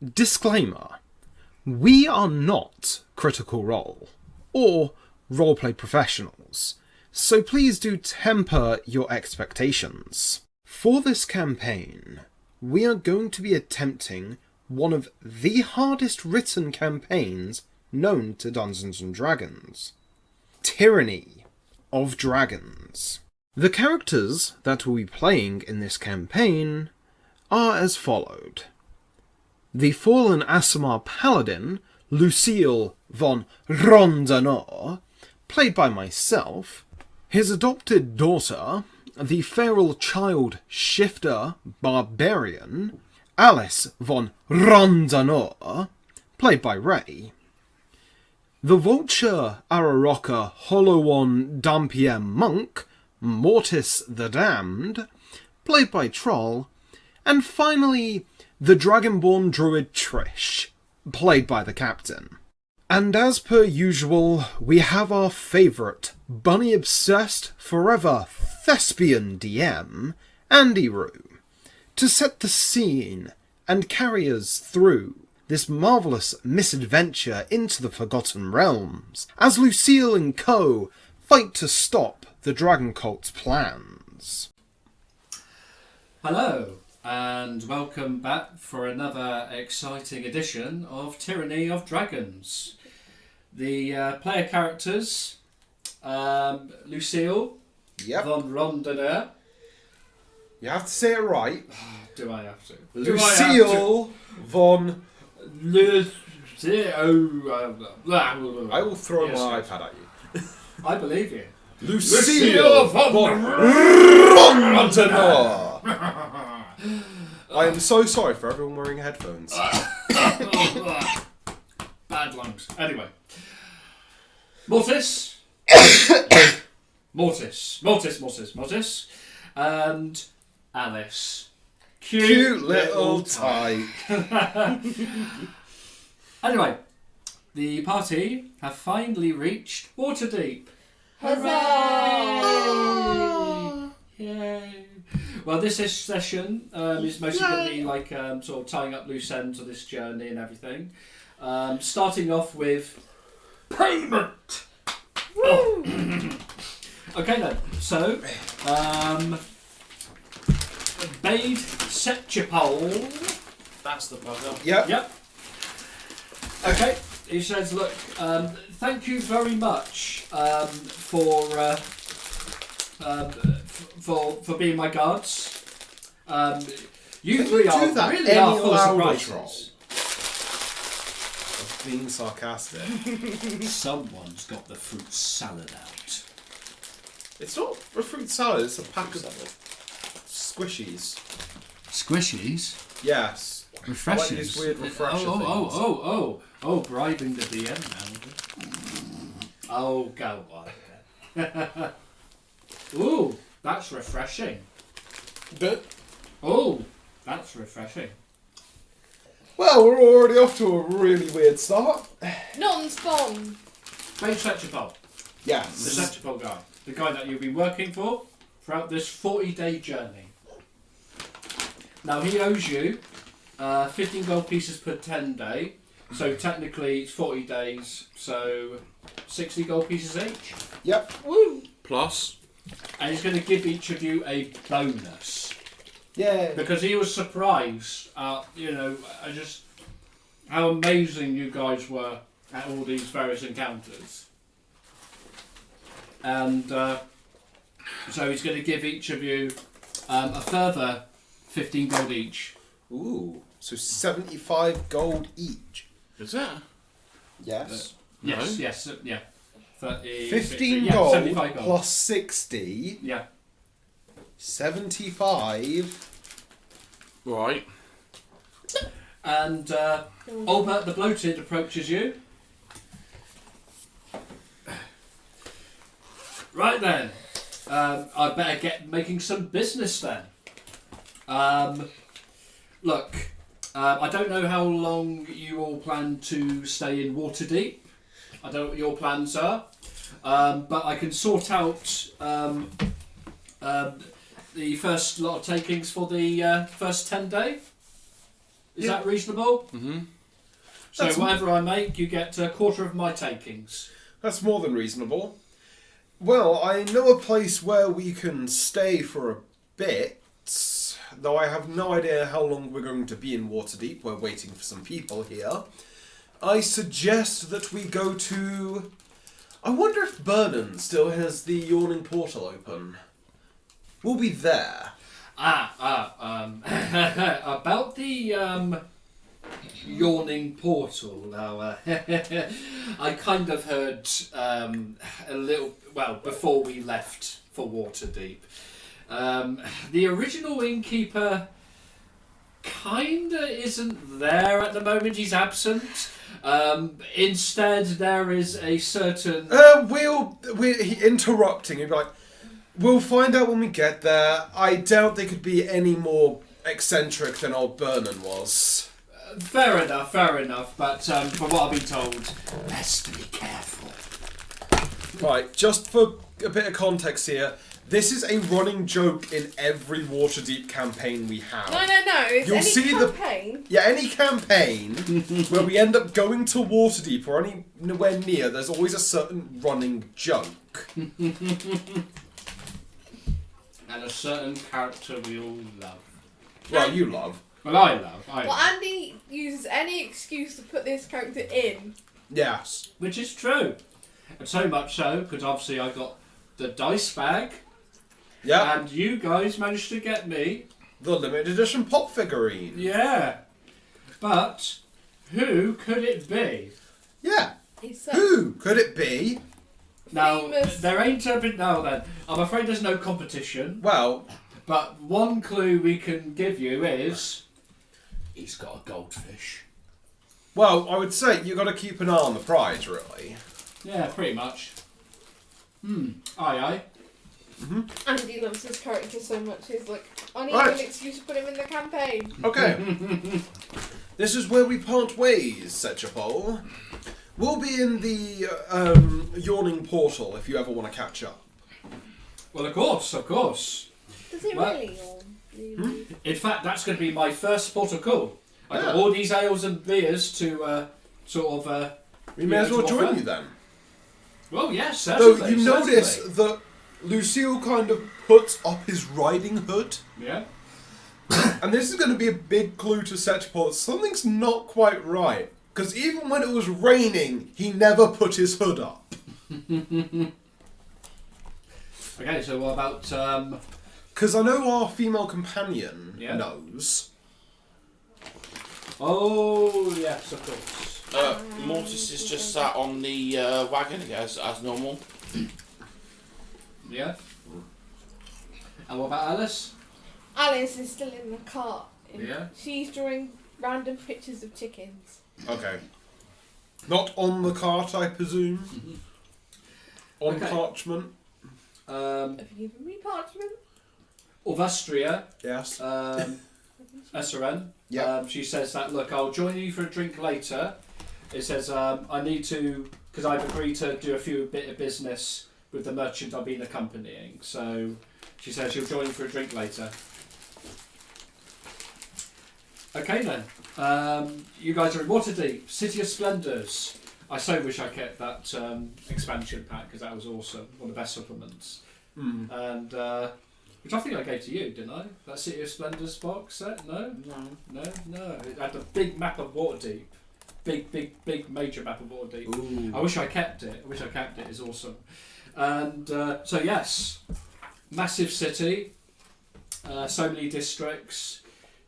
Disclaimer. We are not Critical Role or roleplay professionals, so please do temper your expectations. For this campaign, we are going to be attempting one of the hardest written campaigns known to Dungeons & Dragons. Tyranny of Dragons. The characters that we'll be playing in this campaign are as followed. The fallen Aasimar paladin, Lucille von Rondanor, played by myself, his adopted daughter, the feral child shifter barbarian, Alice von Rondanor, played by Ray, the vulture Araroka Holowon Dampiem monk, Mortis the Damned, played by Troll, and finally, the Dragonborn druid Trish, played by the captain. And as per usual, we have our favourite, bunny-obsessed, forever thespian DM, Andy Rue, to set the scene and carry us through this marvellous misadventure into the Forgotten Realms, as Lucille and co. fight to stop the Dragon Cult's plans. Hello, and welcome back for another exciting edition of Tyranny of Dragons. The player characters, Lucille von Rondanor. You have to say it right. Do I have to? Lucille von... I will throw my iPad at you. I believe you. Lucille von Rondanor. I am so sorry for everyone wearing headphones. Bad lungs. Anyway. Mortis. Mortis. And Alice. Cute little tyke. Anyway, the party have finally reached Waterdeep. Hooray! Yay! Well, this session is mostly going to be like sort of tying up loose ends of this journey and everything. Starting off with payment. Oh. Okay then. So, Bade Setchapole. That's the bugger. Yep. Okay. He says, "Look, thank you very much for being my guards. You three are really are full of surprises." Being sarcastic. Someone's got the fruit salad out. It's not a fruit salad, it's a pack of squishies. Squishies? Yes. Refreshers? Like these weird refresher things. Oh, bribing the DM now. Oh, go on. Ooh, that's refreshing. Oh, that's refreshing. Well, we're already off to a really weird start. Non-spawn. Bade Setchapole. Yes. The Setchapole guy. The guy that you've been working for throughout this 40-day journey. Now, he owes you 15 gold pieces per 10 day. So, technically, it's 40 days. So, 60 gold pieces each. Yep. Woo. Plus. And he's going to give each of you a bonus. Yeah. Because he was surprised at, just how amazing you guys were at all these various encounters. And so he's going to give each of you a further 15 gold each. Ooh. So 75 gold each. Is that? Yes. Yes, yeah. 15 yeah, gold 75 gold. plus 60. Yeah. 75. Right. And Albert the Bloated approaches you. Right then. I better get making some business then. Look, I don't know how long you all plan to stay in Waterdeep. I don't know what your plans are. But I can sort out the first lot of takings for the first 10 day. Is that reasonable? Mm-hmm. So That's- whatever I make, you get a quarter of my takings. That's more than reasonable. Well, I know a place where we can stay for a bit, though I have no idea how long we're going to be in Waterdeep. We're waiting for some people here. I suggest that we go to... I wonder if Vernon still has the Yawning Portal open. We'll be there. About the yawning portal. Now, I kind of heard a little. Well, before we left for Waterdeep, the original innkeeper kinda isn't there at the moment. He's absent. Instead, there is a certain. Interrupting. He'd be like, we'll find out when we get there. I doubt they could be any more eccentric than old Vernon was. Fair enough. But from what I've been told, best to be careful. Right, just for a bit of context here, this is a running joke in every Waterdeep campaign we have. No. It's You'll any see campaign. any campaign where we end up going to Waterdeep or anywhere near, there's always a certain running joke. And a certain character we all love. Well, you love. Well, I love. Well, Andy uses any excuse to put this character in. Yes. Which is true. And so much so, because obviously I got the dice bag, Yeah. and you guys managed to get me. The limited edition pop figurine. Yeah. But who could it be? Yeah. It's Who could it be? Now, Famous. there ain't a bit now then. I'm afraid there's no competition, Well, but one clue we can give you is he's got a goldfish. I would say you got to keep an eye on the prize, really. Yeah, pretty much. Aye. Andy loves this character so much. He's like, I need Right. an excuse to put him in the campaign. Okay. This is where we part ways, Setchapole. We'll be in the Yawning Portal if you ever want to catch up. Well, of course. Does it Well- really? Or really? In fact, that's going to be my first port of call. I got Yeah. all these ales and beers to sort of. We may as well to join offer. you then. Well, yes, Though certainly. you notice certainly. that Lucille kind of puts up his riding hood, Yeah. and this is going to be a big clue to Setchapole. Something's not quite right. Because even when it was raining, he never put his hood up. Okay, so what about? Because I know our female companion Yeah. knows. Oh yes, of course. Mortis is just sat on the wagon as normal. Yeah. And what about Alice? Alice is still in the cart. Yeah. She's drawing random pictures of chickens. Okay. Not on the cart, I presume. On Okay. parchment. Have you given me parchment? Orvustria, Yes. SRN. Yeah. She says that, look, I'll join you for a drink later. It says I need to, because I've agreed to do a bit of business with the merchant I've been accompanying. So she says she'll join you for a drink later. Okay then. You guys are in Waterdeep, City of Splendours. I so wish I kept that expansion pack because that was awesome. One of the best supplements. And which I think I gave to you, didn't I? That City of Splendours box set? No? No. It had a big map of Waterdeep. Big major map of Waterdeep. Ooh. I wish I kept it. It's awesome. And so yes, massive city, so many districts,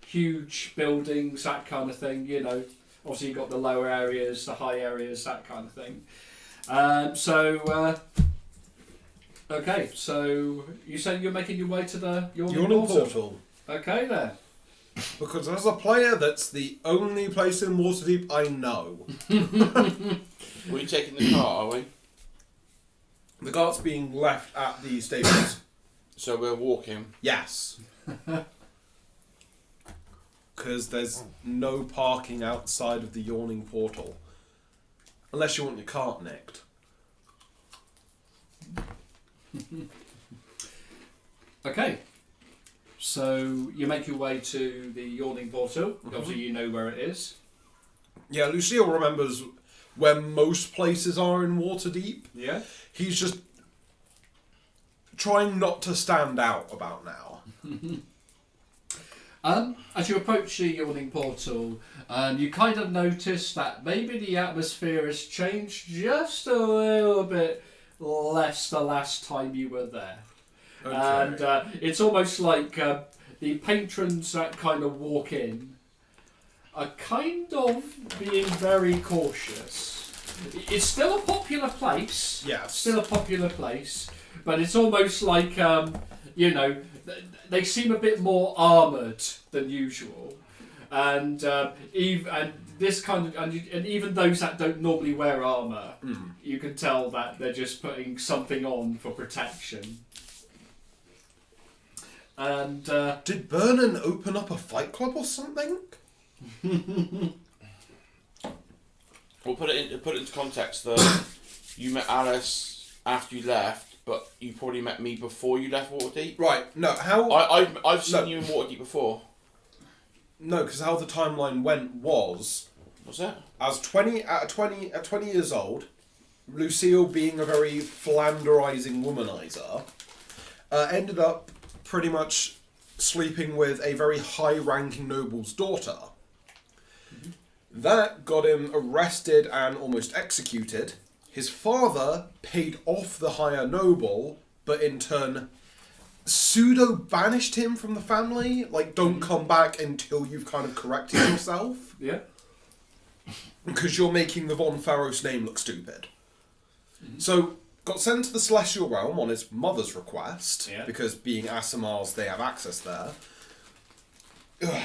huge buildings, that kind of thing. You know, obviously you've got the lower areas, the high areas, that kind of thing. Okay, so you said you're making your way to the Yawning Portal. Okay then. Because as a player, that's the only place in Waterdeep I know. We're taking the car, are we? The cart's being left at the stables. So we're walking. Yes. Because there's no parking outside of the Yawning Portal. Unless you want your cart nicked. Okay. So you make your way to the Yawning Portal. Obviously, you know where it is. Yeah, Lucille remembers where most places are in Waterdeep. Yeah. He's just trying not to stand out about now. As you approach the Yawning Portal, you kind of notice that maybe the atmosphere has changed just a little bit less the last time you were there. Okay. And it's almost like the patrons that kind of walk in are kind of being very cautious. It's still a popular place. Yes. Still a popular place. But it's almost like, they seem a bit more armoured than usual. And even those that don't normally wear armour, you can tell that they're just putting something on for protection. And did Vernon open up a fight club or something? We'll put it into context that you met Alice after you left, but you probably met me before you left Waterdeep. Right. No. How? I've seen you in Waterdeep before. No, because how the timeline went was. What's that? At 20 years old, Lucille, being a very flanderizing womanizer, ended up pretty much sleeping with a very high-ranking noble's daughter. That got him arrested and almost executed. His father paid off the higher noble, but in turn pseudo-banished him from the family. Like, don't come back until you've kind of corrected yourself. yeah. Because you're making the Von Pharos name look stupid. So, got sent to the Celestial Realm on his mother's request, because being Asimars, they have access there. Ugh.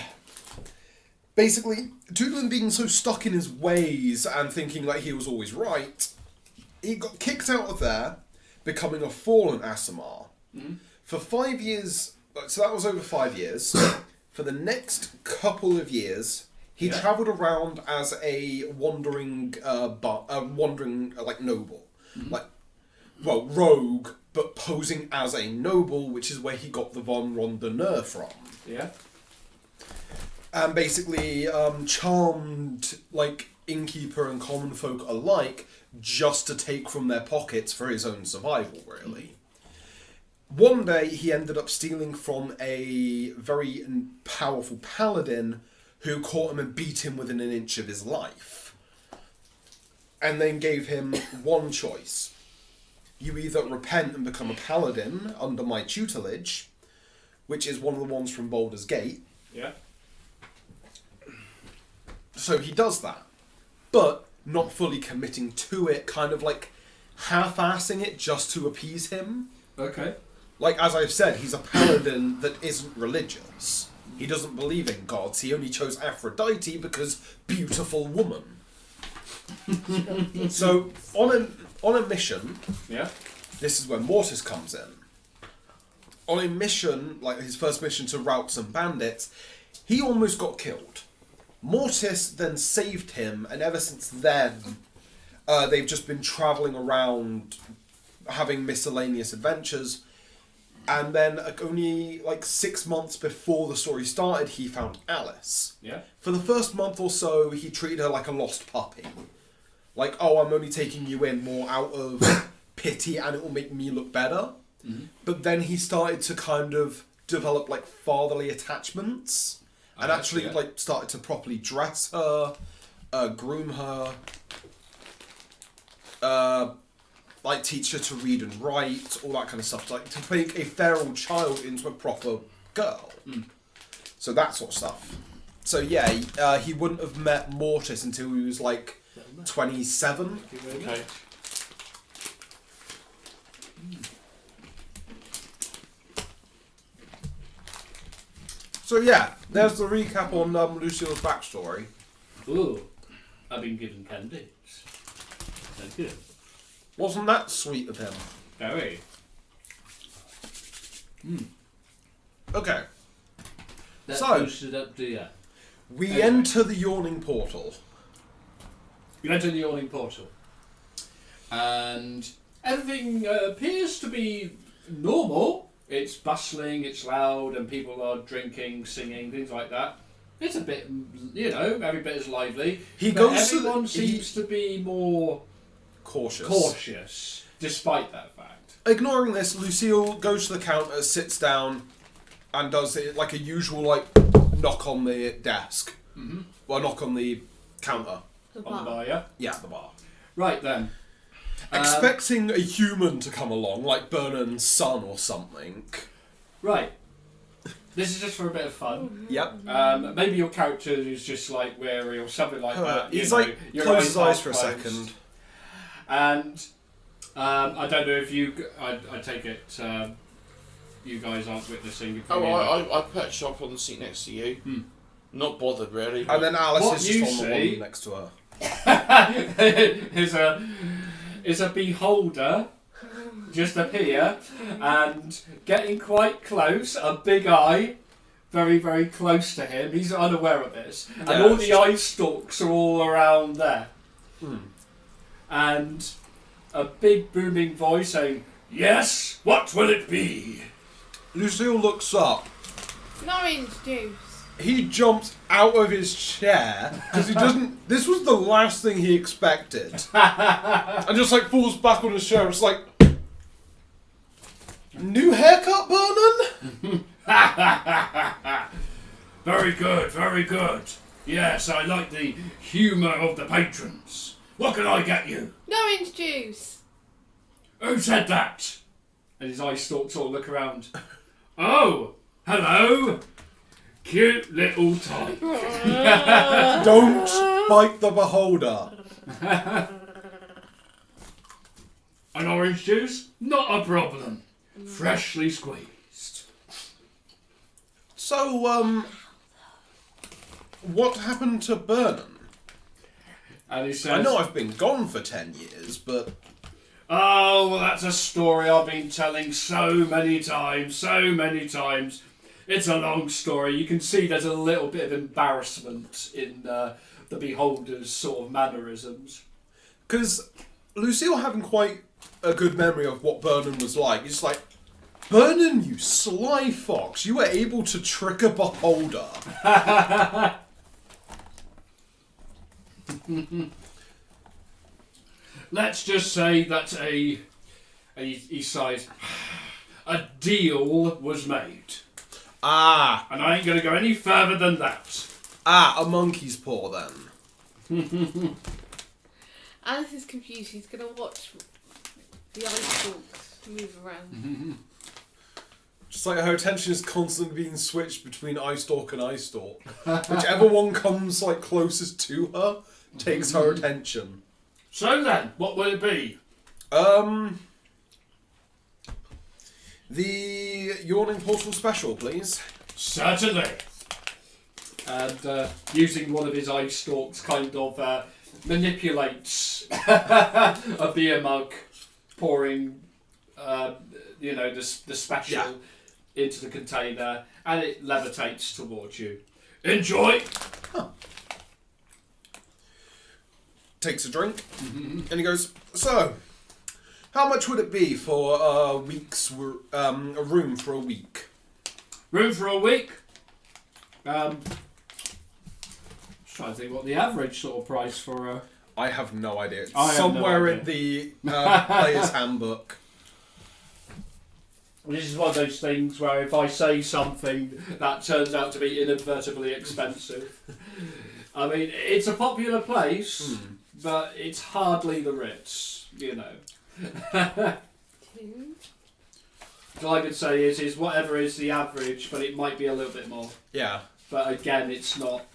Basically, due to him being so stuck in his ways and thinking like he was always right, he got kicked out of there, becoming a fallen Asimar. For 5 years, so that was over 5 years. For the next couple of years, he travelled around as a wandering noble. Rogue, but posing as a noble, which is where he got the Von Rondonneur from. Yeah. And basically charmed, like, innkeeper and common folk alike just to take from their pockets for his own survival, really. One day, he ended up stealing from a very powerful paladin who caught him and beat him within an inch of his life. And then gave him one choice. You either repent and become a paladin under my tutelage, which is one of the ones from Baldur's Gate. Yeah. So he does that, but not fully committing to it, kind of like half-assing it just to appease him. Okay. Like, as I've said, he's a paladin that isn't religious. He doesn't believe in gods. He only chose Aphrodite because beautiful woman. So, on a mission, this is where Mortis comes in. On a mission, like his first mission to rout some bandits, he almost got killed. Mortis then saved him, and ever since then, they've just been travelling around, having miscellaneous adventures. And then only 6 months before the story started, he found Alice. Yeah. For the first month or so, he treated her like a lost puppy. Like, oh, I'm only taking you in more out of pity and it will make me look better. But then he started to kind of develop fatherly attachments. And actually started to properly dress her, groom her, teach her to read and write, all that kind of stuff. To make a feral child into a proper girl. So that sort of stuff. So yeah, he wouldn't have met Mortis until he was 27. Okay. So yeah, there's the recap on Lucille's backstory. Ooh, I've been given candies. Thank you. Wasn't that sweet of him? Very. Okay. That So- boosted up the... We Anyway. enter the Yawning Portal. You enter the Yawning Portal. And everything appears to be normal. It's bustling, it's loud, and people are drinking, singing, things like that. It's a bit, every bit as lively. Everyone seems to be more cautious, despite that fact. Ignoring this, Lucille goes to the counter, sits down, and does it like a usual knock on the desk. Mm-hmm. Well, knock on the counter. The On the bar. bar, yeah? Yeah, the bar. Right then. Expecting a human to come along, like Bernard's son or something. Right. This is just for a bit of fun. Yep. Maybe your character is just like weary or something like that. He's your close his eyes half for a closed. second. And I don't know if you. I take it you guys aren't witnessing. I perched up on the seat next to you. Not bothered really. And then Alice What is you just on the see- one next to her. is a beholder just appear and getting quite close, a big eye, very, very close to him. He's unaware of this. And Yeah, all the eye stalks are all around there. And a big booming voice saying, "Yes, what will it be?" Lucille looks up. An orange juice. He jumps out of his chair because he doesn't. This was the last thing he expected, and just falls back on his chair. It's like, new haircut, Vernon. Very good, very good. Yes, I like the humour of the patrons. What can I get you? An orange juice. Who said that? And his eye stalks all look around. Oh, hello. Cute little type. Don't bite the beholder. An orange juice? Not a problem. Freshly squeezed. So, what happened to Vernon? And he says, I know I've been gone for 10 years, but "Oh, well, that's a story I've been telling so many times, so many times. It's a long story. You can see there's a little bit of embarrassment in the beholder's sort of mannerisms." because Lucille having quite a good memory of what Vernon was like, it's like, Vernon, you sly fox, you were able to trick a beholder. Let's just say that he sighs, a deal was made. Ah, And I ain't going to go any further than that. a monkey's paw then. Alice is confused. She's going to watch the ice stalks move around. Just like her attention is constantly being switched between eye stalk and eye stalk. Whichever one comes closest to her takes her attention. So then, what will it be? The Yawning Portal Special, please. Certainly. And using one of his eye stalks kind of manipulates a beer mug, pouring the special into the container, and it levitates towards you. Enjoy! Takes a drink, and he goes, "So, how much would it be for a week's a room for a week?" Room for a week? Just trying to think what the average sort of price for a... I have no idea. It's I have no somewhere idea. in the player's handbook. This is one of those things where if I say something that turns out to be inadvertently expensive. I mean, it's a popular place, but it's hardly the Ritz, you know. All I could say is whatever is the average, but it might be a little bit more. Yeah. But again, it's not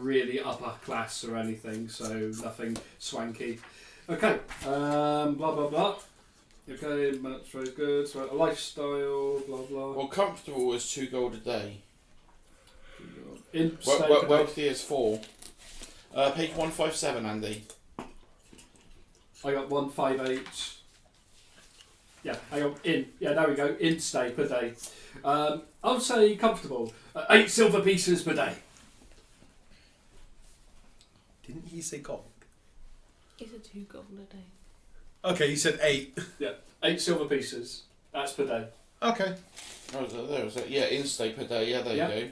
really upper class or anything, so nothing swanky. Okay, blah blah blah. Okay, that's very good. So a lifestyle, blah blah. Well, comfortable is 2 gold a day. In Wealthy is 4. Page 157, Andy. I got 158. Yeah, I got in. Yeah, there we go. In stay per day. I'll say comfortable. 8 silver pieces per day. Didn't he say gold? It's a 2 gold a day. Okay, you said 8. Yeah, 8 silver pieces. That's per day. Okay. Oh, there was it. Yeah, in-stay per day. Yeah, there you go.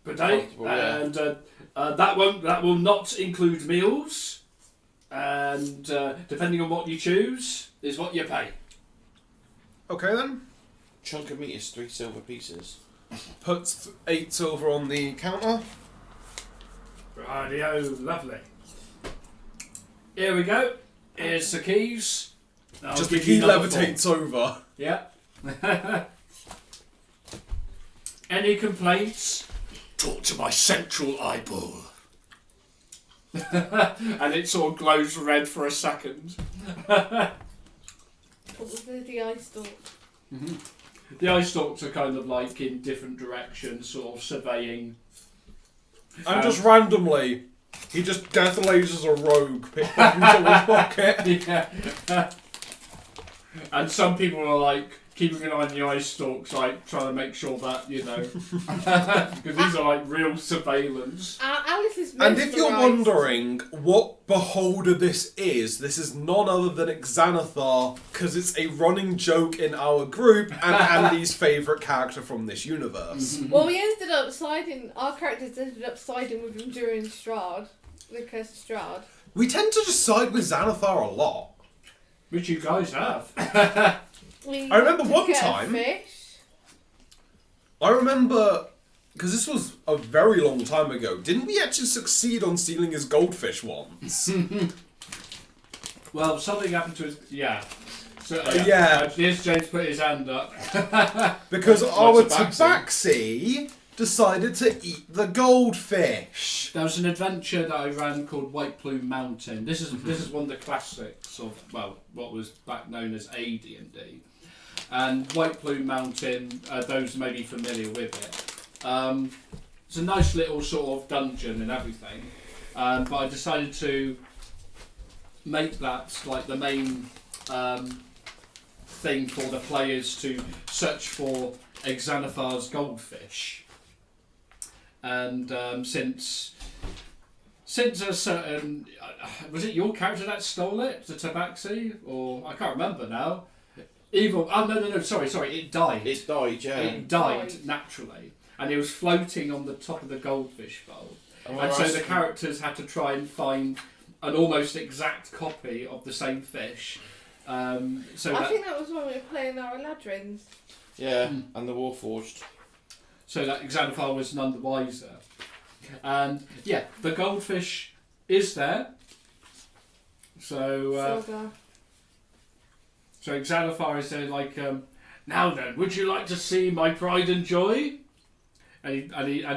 Per day, and that will not include meals. And depending on what you choose, is what you pay. Okay then. Chunk of meat is 3 silver pieces. Puts 8 silver on the counter. Rightio, lovely. Here we go. Here's the keys. I'll Just the give you key another levitates over. Yeah. Any complaints? Talk to my central eyeball. And it sort of glows red for a second. What was the eye stalk? Mm-hmm. The eye stalks are kind of like in different directions, sort of surveying. And just randomly, he just death lasers a rogue, picked up into his pocket. Yeah. And some people are like keeping an eye on the eye stalks, like trying to make sure that, you know, because these are like real surveillance. Alice is And if you're mesmerised. wondering what beholder this is none other than Xanathar, because it's a running joke in our group and Andy's favourite character from this universe. Well, we ended up siding. Our characters ended up siding with him during Strahd, the Curse of Strahd. We tend to just side with Xanathar a lot. Which you guys have. I remember to one get a time- fish. I remember, because this was a very long time ago, didn't we actually succeed on stealing his goldfish once? Well, something happened to his. Yeah. So, yeah. Here's James put his hand up. Because our Tabaxi? Tabaxi decided to eat the goldfish. There was an adventure that I ran called White Plume Mountain. This is one of the classics of, well, what was back known as AD&D. And White Plume Mountain, those may be familiar with it. It's a nice little sort of dungeon and everything. But I decided to make that like the main thing for the players to search for Xanathar's goldfish. And since a certain was it your character that stole it, the Tabaxi, or I can't remember now. Evil. Oh no! Sorry. It died. It died, yeah. It died naturally, and it was floating on the top of the goldfish bowl. And so the characters had to try and find an almost exact copy of the same fish. I think that was when we were playing our Eladrins. Yeah, and the Warforged. So that Xanathar was none the wiser. And yeah, the goldfish is there. So Xanathar is there like, now then, would you like to see my pride and joy? And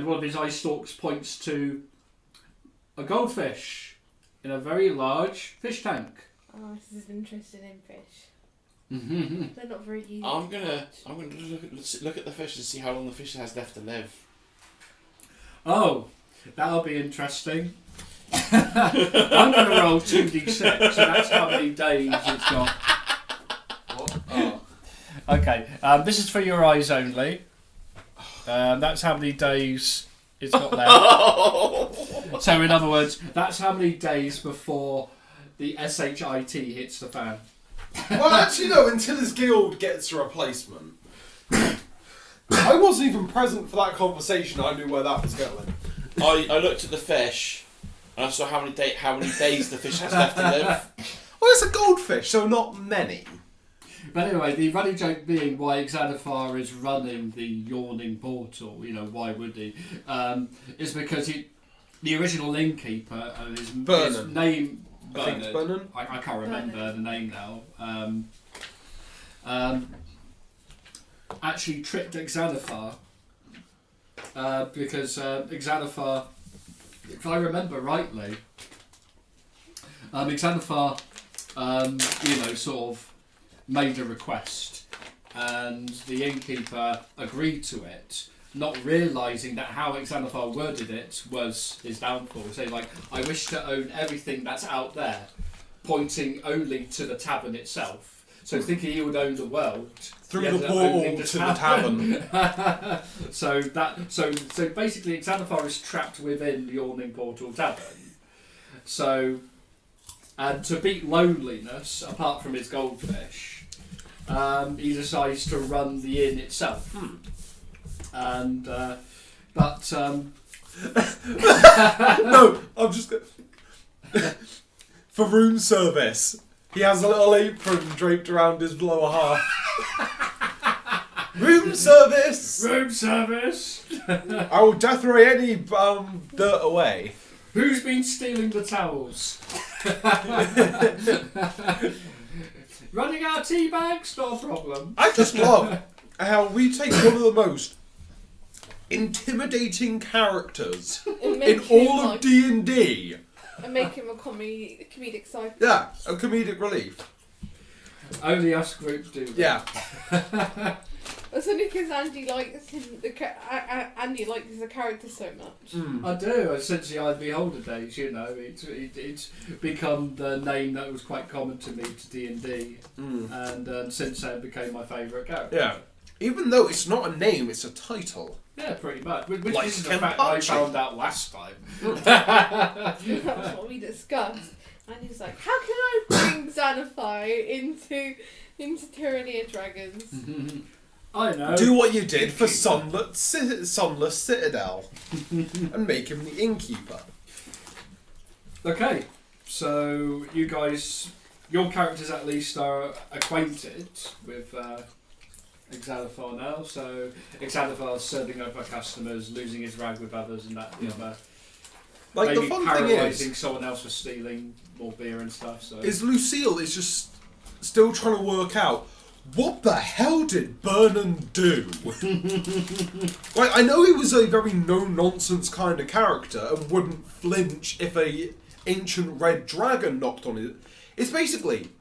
one of his eye stalks points to a goldfish in a very large fish tank. Oh, this is interested in fish. Mm-hmm. They're not very easy. I'm gonna look at the fish and see how long the fish has left to live. Oh, that'll be interesting. I'm going to roll 2d6, so that's how many days it's got. What? Oh. Okay, this is for your eyes only. That's how many days it's got left. So in other words, that's how many days before the SHIT hits the fan. Well, actually, no, until his guild gets a replacement. I wasn't even present for that conversation. I knew where that was going. I looked at the fish and I saw how many days the fish has left to live. Well, it's a goldfish, so not many. But anyway, the running joke being why Xanathar is running the yawning portal, you know, why would he? Is because the original innkeeper, his name... I think it's Bernard. I can't remember the name now. Actually tricked Xanathar because Xanathar, if I remember rightly, Xanathar, sort of made a request, and the innkeeper agreed to it, not realising that how Xanathar worded it was his downfall. Saying like, I wish to own everything that's out there, pointing only to the tavern itself. So thinking he would own the world through the portal to the tavern. So basically Xanathar is trapped within the Yawning Portal Tavern. So And to beat loneliness, apart from his goldfish, he decides to run the inn itself. And No, I'm just for room service. He has a little apron draped around his lower half. Room service. Room service. I will death ray any dirt away. Who's been stealing the towels? Running out of tea bags? Not a problem. I just love how we take one of the most intimidating characters in all of D&D. And make him a comedic side. Yeah, a comedic relief. Only us groups do that. Yeah. That's only because Andy likes him. Andy likes the character so much. I do. Since the Ivy Beholder days, you know, it's become the name that was quite common to me to D&D, and since then became my favourite character. Yeah. Even though it's not a name, it's a title. Yeah, prett much. Which Like is the fact I Kenpachi. found out last time. That was what we discussed. And he was like, "How can I bring Xanafai into Tyranny of Dragons?" I know. Do what you did for Sunless Citadel and make him the innkeeper. Okay, so you guys, your characters at least are acquainted with Xanathar now. So Xanathar's serving over customers, losing his rag with others, and that the other. Like Maybe the fun thing paralysing is someone else for stealing more beer and stuff. So Lucille is just still trying to work out what the hell did Vernon do. Like, I know he was a very no-nonsense kind of character and wouldn't flinch if a ancient red dragon knocked on it. It's basically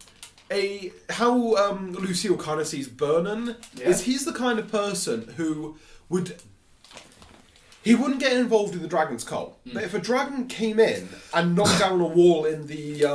how Lucille kind of sees Vernon is he's the kind of person who he wouldn't get involved in the dragon's cult. But if a dragon came in and knocked down a wall in the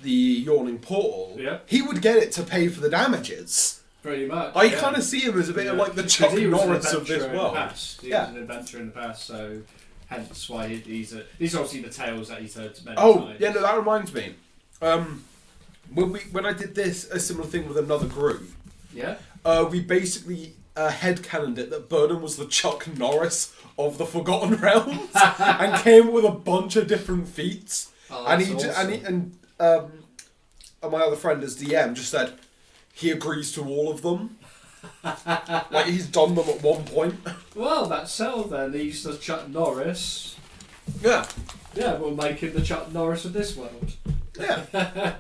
yawning portal, he would get it to pay for the damages. pretty much. I kind of see him as a bit of like the Chuck Norris of this world. He was an adventurer in the past, so hence why these are obviously the tales that he's heard many times. Yeah, no, that reminds me. When I did a similar thing with another group, we basically headcanoned it that Burnham was the Chuck Norris of the Forgotten Realms and came with a bunch of different feats. And my other friend as DM just said he agrees to all of them. Like he's done them at one point. Well, that's so then. He's the Chuck Norris. Yeah. Yeah, we'll make him the Chuck Norris of this world. Yeah.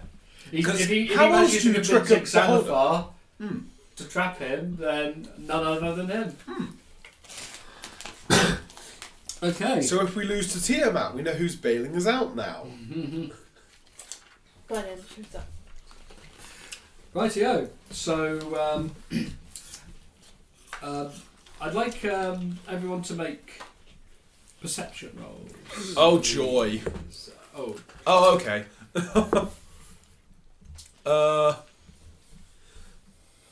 If he how else manages do to you trick convince a Xanathar to trap him, then none other than him. Okay. So if we lose to Tiamat, we know who's bailing us out now. Go on then, shoot up. Rightio. So I'd like everyone to make perception rolls. Oh joy. Oh okay.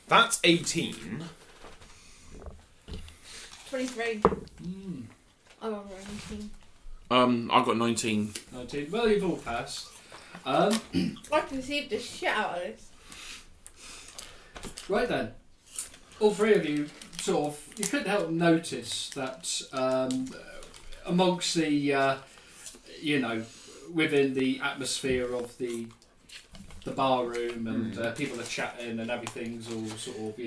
That's 18. 23. I'm on 19. I've got 19. 19. Well, you've all passed. I perceived the shit out of this. Right then. All three of you you couldn't help notice that amongst the, within the atmosphere of the bar room and people are chatting and everything's all sort of,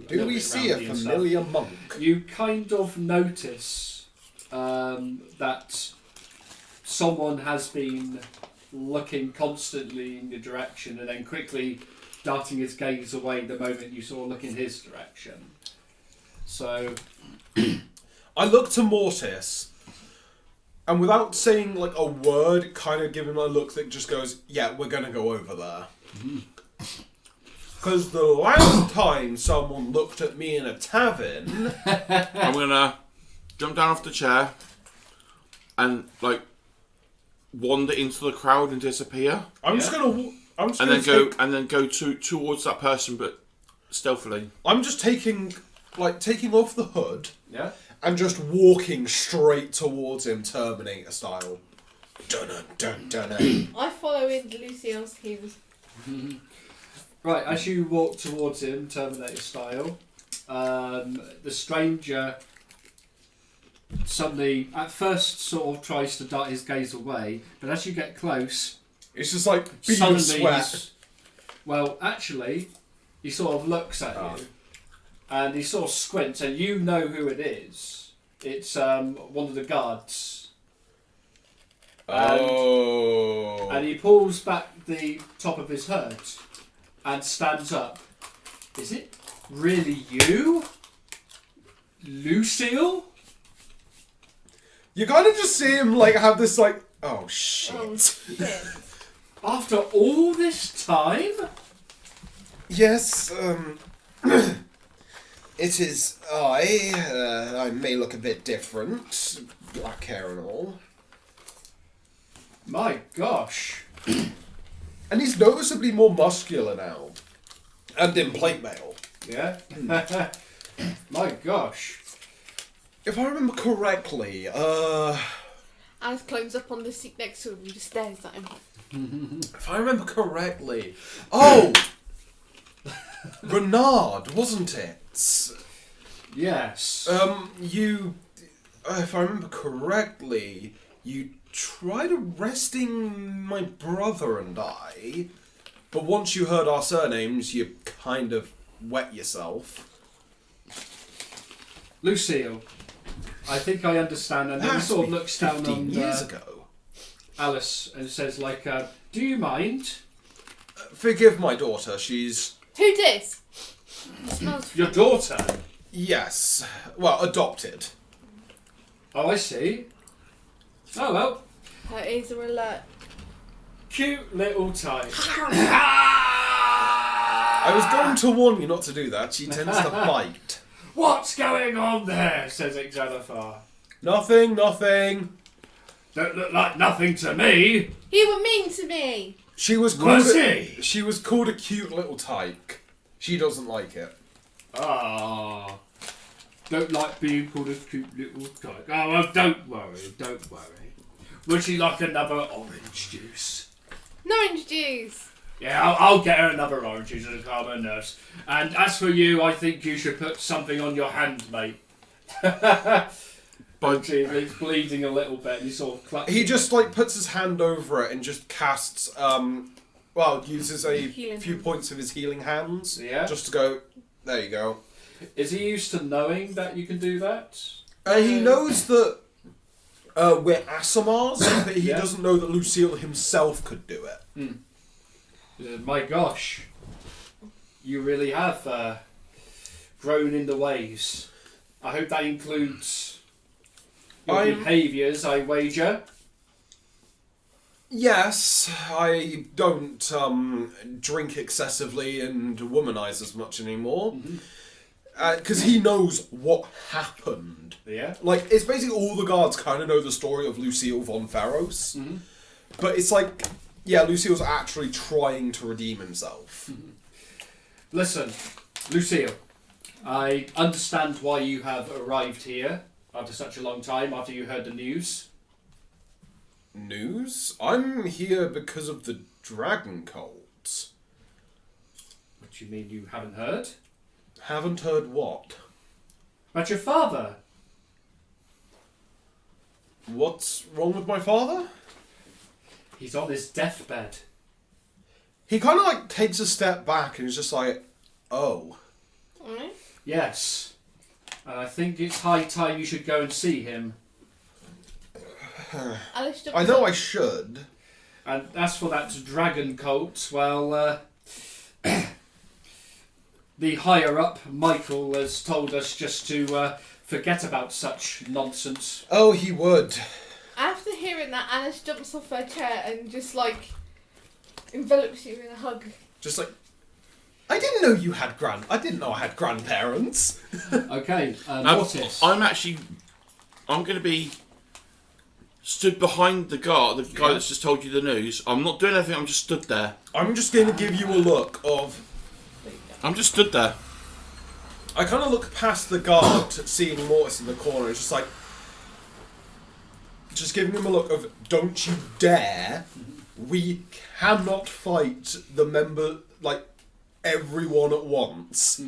Do we see a familiar monk? You kind of notice that someone has been looking constantly in your direction and then quickly darting his gaze away the moment you saw look in his direction. So I look to Mortis, and without saying like a word, kind of give him a look that just goes, "Yeah, we're gonna go over there." Because the last time someone looked at me in a tavern, I'm gonna jump down off the chair and like wander into the crowd and disappear. I'm just gonna go towards that person, but stealthily. I'm just taking off the hood, yeah, and just walking straight towards him, Terminator style. Dun-dun-dun-dun. I follow in Lucille's heels. Right, as you walk towards him, Terminator style, the stranger suddenly, at first, sort of tries to dart his gaze away, but as you get close, It's just like bead suddenly of sweat. well, actually, he sort of looks at you, and he sort of squints, and you know who it is. It's one of the guards. Oh. And he pulls back the top of his hood and stands up. Is it really you? Lucille? You kind of just see him like have this like, oh shit. Oh shit. After all this time? Yes, it is I may look a bit different, black hair and all. My gosh. And he's noticeably more muscular now. And in plate mail. Yeah? My gosh. If I remember correctly, Alice climbs up on the seat next to him and just stares at him. if I remember correctly... Oh! Renard, wasn't it? Yes. You... if I remember correctly, you tried arresting my brother and I, but once you heard our surnames, you kind of wet yourself. Lucille, I think I understand, and then he sort of looks down 15 on years ago. Alice and says, like, do you mind? Forgive my daughter, she's... Who dis? It smells Your daughter? Yes. Well, adopted. Oh, I see. Oh, well. Her ears are alert. Cute little type. I was going to warn you not to do that. She tends to bite. What's going on there? Says Xanathar. Nothing. Don't look like nothing to me. You were mean to me. She was called. Was he? She was called a cute little tyke. She doesn't like it. Ah. Don't like being called a cute little tyke. Oh, well, don't worry. Would she like another orange juice? No orange juice. Yeah, I'll get her another orange juice as a calm her nurse. And as for you, I think you should put something on your hand, mate. But he's bleeding a little bit, and he sort of clutches. He just like puts his hand over it and just casts. Uses a Healing few hands. points of his healing hands. Yeah. Just to go. There you go. Is he used to knowing that you can do that? He knows that we're Asimars, but he Yeah. doesn't know that Lucille himself could do it. My gosh. You really have grown in the ways. I hope that includes your behaviours, I wager. Yes, I don't drink excessively and womanize as much anymore. Because he knows what happened. Yeah. Like, it's basically all the guards kind of know the story of Lucille von Pharos. But it's like, yeah, Lucille's actually trying to redeem himself. Listen, Lucille, I understand why you have arrived here after such a long time, after you heard the news. News? I'm here because of the dragon cult. What do you mean you haven't heard? Haven't heard what? About your father. What's wrong with my father? He's on his deathbed. He kind of like takes a step back and is just like, oh. Alright. Yes. And I think it's high time you should go and see him. Alice jumps I know up. I should. And as for that dragon cult, well, the higher up, Michael, has told us just to forget about such nonsense. Oh, he would. After hearing that, Alice jumps off her chair and just like envelops you in a hug. Just like, I didn't know I didn't know I had grandparents. Okay, Now, Mortis. I'm going to be stood behind the guy that's just told you the news. I'm not doing anything, I'm just stood there. I'm just going to give you a look of... I'm just stood there. I kind of look past the guard, seeing Mortis in the corner. It's just like, just giving him a look of, don't you dare. We cannot fight the member, like, everyone at once.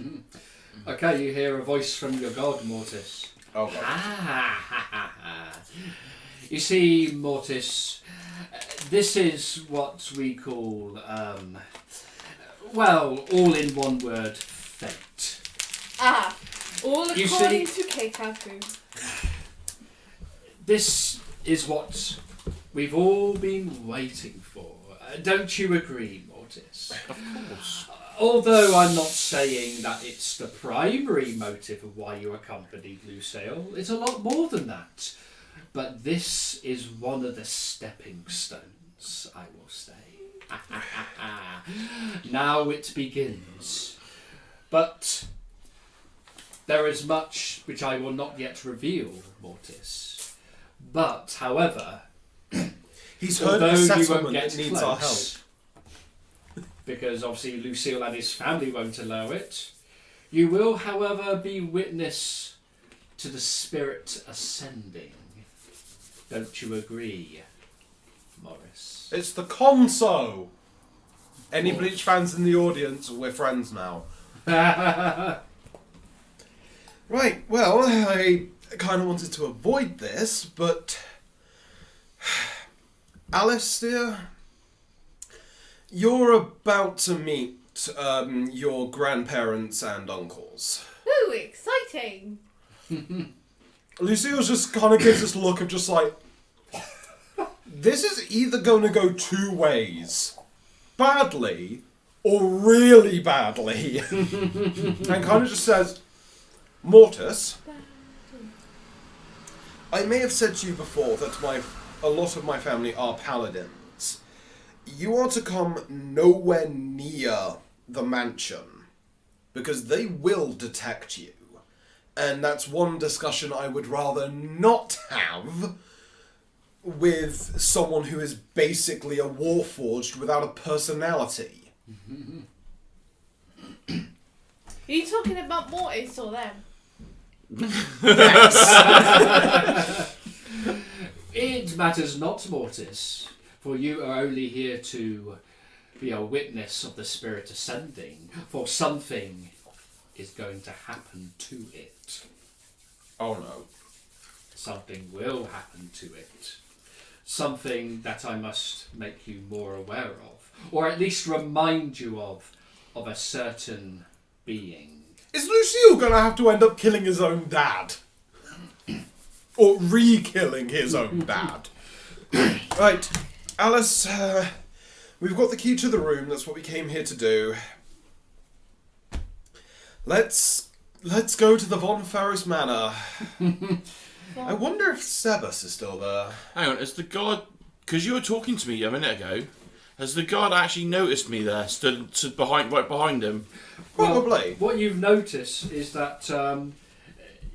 Okay, you hear a voice from your god, Mortis. Oh, God. You see, Mortis, this is what we call, well, all in one word, fate. All You according to Keikaku. This is what we've all been waiting for. Don't you agree, Mortis? Of course. Although I'm not saying that it's the primary motive of why you accompanied Lucille, it's a lot more than that. But this is one of the stepping stones, I will say. Now it begins. But there is much which I will not yet reveal, Mortis. But, however, He's heard although a you won't settlement get that needs close, our help. because obviously Lucille and his family won't allow it, you will, however, be witness to the spirit ascending. Don't you agree, Morris? It's the Conso! Any Bleach fans in the audience, we're friends now. Right, well, I kind of wanted to avoid this, but... Alice, dear, you're about to meet your grandparents and uncles. Ooh, exciting! Lucille just kind of gives this look of just like, this is either going to go two ways. Badly, or really badly. And kind of just says, Mortis, I may have said to you before that a lot of my family are paladins. You are to come nowhere near the mansion, because they will detect you. And that's one discussion I would rather not have with someone who is basically a warforged without a personality. Are you talking about Mortis or them? Yes. It matters not, Mortis, for you are only here to be a witness of the spirit ascending, for something is going to happen to it. Oh no. Something will happen to it. Something that I must make you more aware of, or at least remind you of a certain being. Is Lucille going to have to end up killing his own dad? Or re-killing his own dad? Right, Alice, we've got the key to the room, that's what we came here to do. Let's go to the Von Ferris Manor. I wonder if Sebas is still there. Hang on, has the guard... Because you were talking to me a minute ago. Has the guard actually noticed me there, stood right behind him? Probably. Well, what you've noticed is that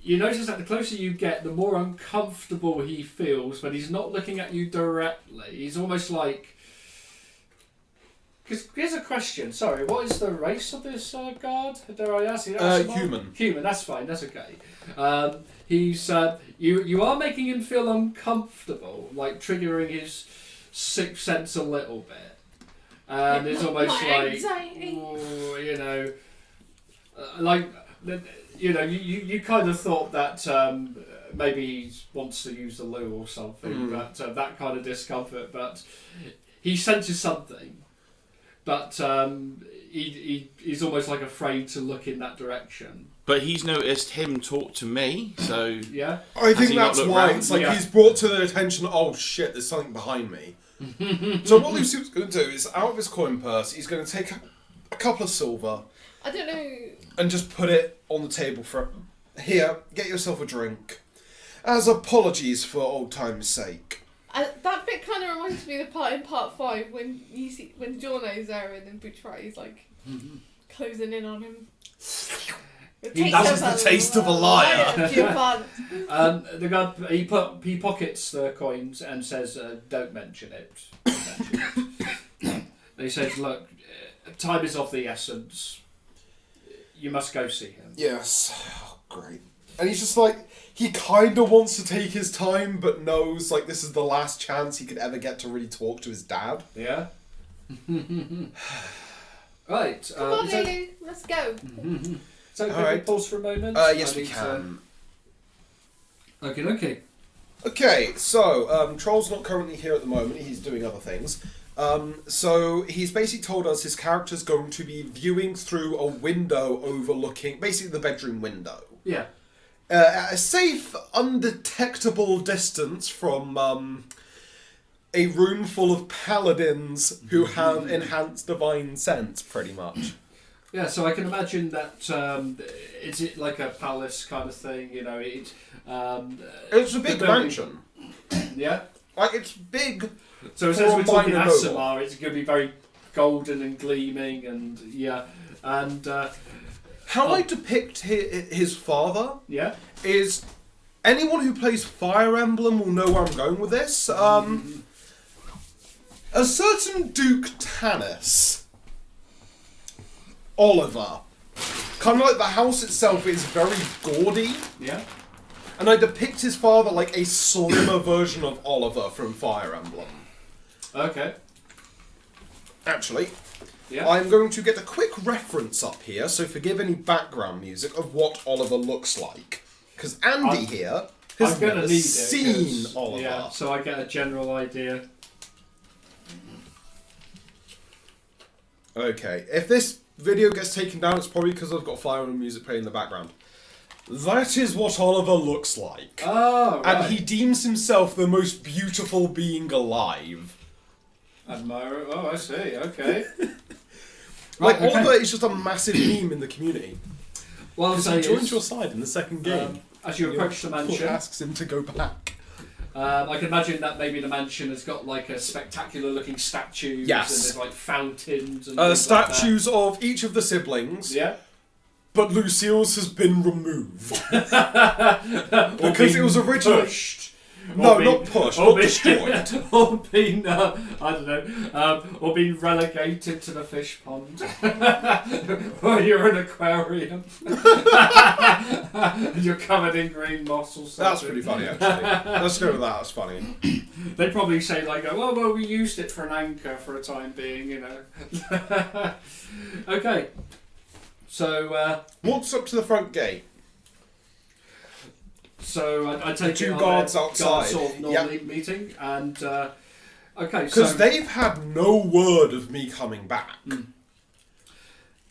you notice that the closer you get, the more uncomfortable he feels when he's not looking at you directly. He's almost like... Because here's a question. Sorry, what is the race of this guard? Dare I ask? Human. Human. That's fine. That's okay. He's you are making him feel uncomfortable, like triggering his sixth sense a little bit, and it's almost like, ooh, you know, you kind of thought that maybe he wants to use the loo or something, but that kind of discomfort. But he senses something. But he's almost like afraid to look in that direction. But he's noticed him talk to me, so... Yeah? I think that's why. Round? It's like Yeah. he's brought to their attention, oh shit, there's something behind me. So what Lucille's going to do is, out of his coin purse, he's going to take a couple of silver I don't know. and just put it on the table for... Here, get yourself a drink. As apologies for old time's sake. That bit kind of reminds me of the part in part 5 when you see when Giorno's there and then Bucciarati's like closing in on him. That was the taste of a liar. The guy he pockets the coins and says, "Don't mention it." He says, "Look, time is of the essence. You must go see him." Yes. Oh, great. And he's just like, he kind of wants to take his time, but knows like this is the last chance he could ever get to really talk to his dad. Yeah. Right. Come on, Lulu, let's go. So can Alright. we pause for a moment? Yes, we can. Okay. Okay, so Troll's not currently here at the moment. He's doing other things. So he's basically told us his character's going to be viewing through a window overlooking, basically the bedroom window. Yeah. At a safe, undetectable distance from a room full of paladins who have enhanced divine sense, pretty much. Yeah, so I can imagine that is it like a palace kind of thing, you know? It's a big mansion. Yeah. Like it's big. So as For we're a talking minor noble. Asimar, it's going to be very golden and gleaming, and How I depict his father yeah. is anyone who plays Fire Emblem will know where I'm going with this. A certain Duke Tanis, Oliver, kind of like the house itself is very gaudy, Yeah. and I depict his father like a slimmer version of Oliver from Fire Emblem. Okay. Actually, Yeah. I'm going to get a quick reference up here, so forgive any background music of what Oliver looks like. Because Andy here has I'm going to never need it. seen 'Cause, Oliver. Yeah, so I get a general idea. Okay, if this video gets taken down, it's probably because I've got Fire Emblem music playing in the background. That is what Oliver looks like. Oh, right. And he deems himself the most beautiful being alive. Admire. Oh, I see. Okay. Like, Right, okay. Oliver is just a massive meme in the community. Well, I'll Because say he joins is, your side in the second game. as you approach the He mansion, asks him to go back. I can imagine that maybe the mansion has got like a spectacular-looking statues, Yes. and there's like fountains and things Statues of each of the siblings. Like that. But Lucille's has been removed. Yeah. Because it was originally... Pushed. No, Or not pushed, or not destroyed. Or been, I don't know, or been relegated to the fish pond. Or you're an aquarium. And you're covered in green moss or something. That's pretty funny, actually. Let's go with that, that's funny. They probably say like, oh, well, we used it for an anchor for a time being, you know. Okay. So, What's up to the front gate? So I take two it on guards their outside. guard sort of normally meeting, and okay, Because so they've had no word of me coming back.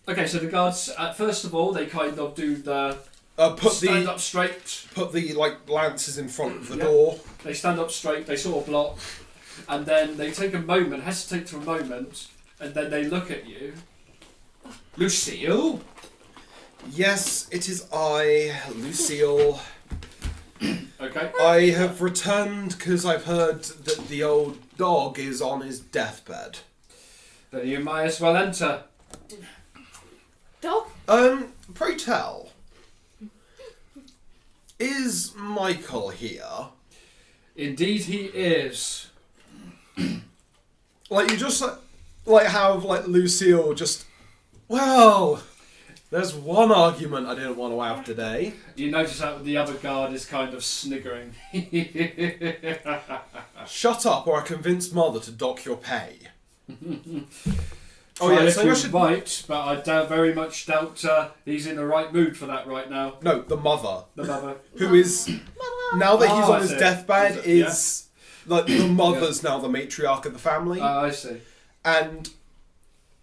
okay, so the guards first of all they kind of do the Put stand the up straight. like lances in front of the Yeah. door. They stand up straight. They sort of block, and then they take a moment, hesitate for a moment, and then they look at you, Lucille. Yes, it is I, Lucille. Okay. I have returned because I've heard that the old dog is on his deathbed. Then you might as well enter. Dog? Pray tell. Is Michael here? Indeed, he is. Like you just like have like Lucille just. Well, there's one argument I didn't want to have today. You notice that the other guard is kind of sniggering. Shut up, or I convince Mother to dock your pay. Oh yeah, so I should. right, but I very much doubt he's in the right mood for that right now. No, the mother, The mother. who is now that he's Oh, on I his see. deathbed, Is it- is like the mother's now the matriarch of the family, I see. and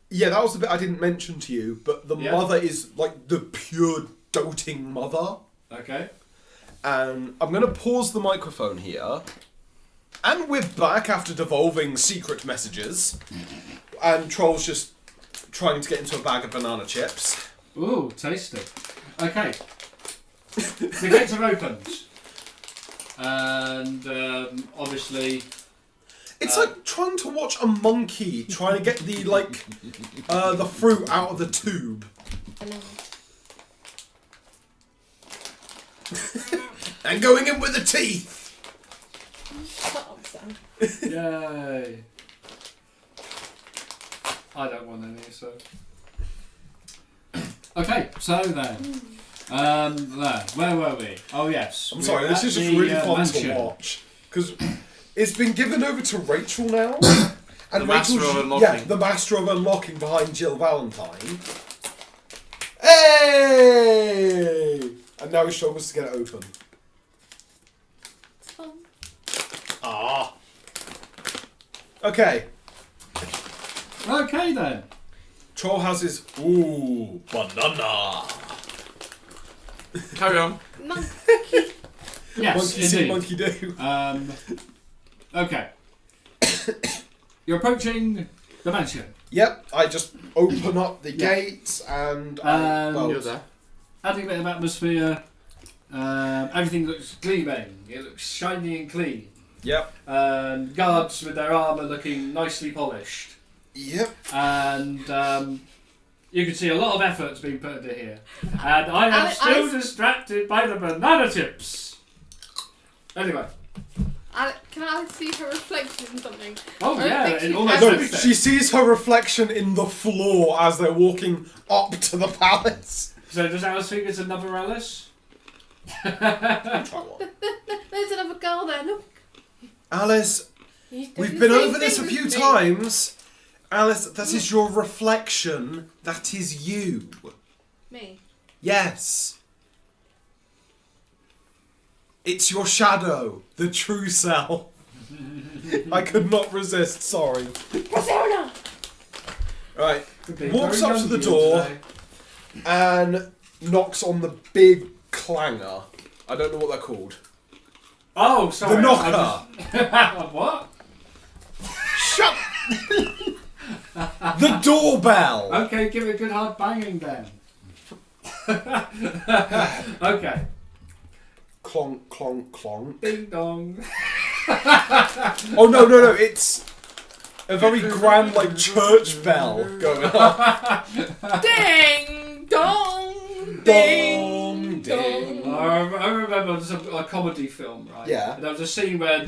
yeah, that was the bit I didn't mention to you. But the Yeah. mother is like the pure doting mother. Okay. And I'm going to pause the microphone here. And we're back after devolving secret messages. And Troll's just trying to get into a bag of banana chips. Ooh, tasty. Okay. The gates are opened. And obviously... It's like trying to watch a monkey trying to get the the fruit out of the tube. And going in with the teeth. Shut up, Sam. Yay. I don't want any, so... Okay, so then... There. Where were we? Oh yes. I'm sorry, this is just really fun to watch. Because it's been given over to Rachel now. And The master of unlocking. Yeah, the master of unlocking behind Jill Valentine. Hey! And now he struggles to get it open. It's fun. Ah. Okay. Okay then. Troll has his banana. Carry on. Monkey. Yes, Monkey see, indeed. monkey do. Okay. You're approaching the mansion. Yep, I just open up the gates and You're there. Adding a bit of atmosphere. Everything looks gleaming. It looks shiny and clean. Yep. And guards with their armour looking nicely polished. Yep. And you can see a lot of effort's been put into here. And I am still distracted by the banana chips. Anyway. Can I see her reflection in something? Oh I don't yeah, think in she almost has- No, everything. she sees her reflection in the floor as they're walking up to the palace. So does Alice think it's another Alice? There's another girl there. Look. Alice, He's doing we've the been same over this a thing few with me. times. Alice, that is your reflection. That is you. Me. Yes. It's your shadow, the true self. I could not resist, sorry. Persona! Right, Being walks very up to the young door today. and knocks on the big clanger. I don't know what they're called. Oh, sorry. The knocker. What? Shut. The doorbell. Okay, give it a good hard banging then. Okay. Clonk, clonk, clonk. Ding dong. Oh no! It's a very grand, like church bell going on. Ding dong! Dong, Ding ding. dong! I remember there's a comedy film, right? Yeah. And there was a scene where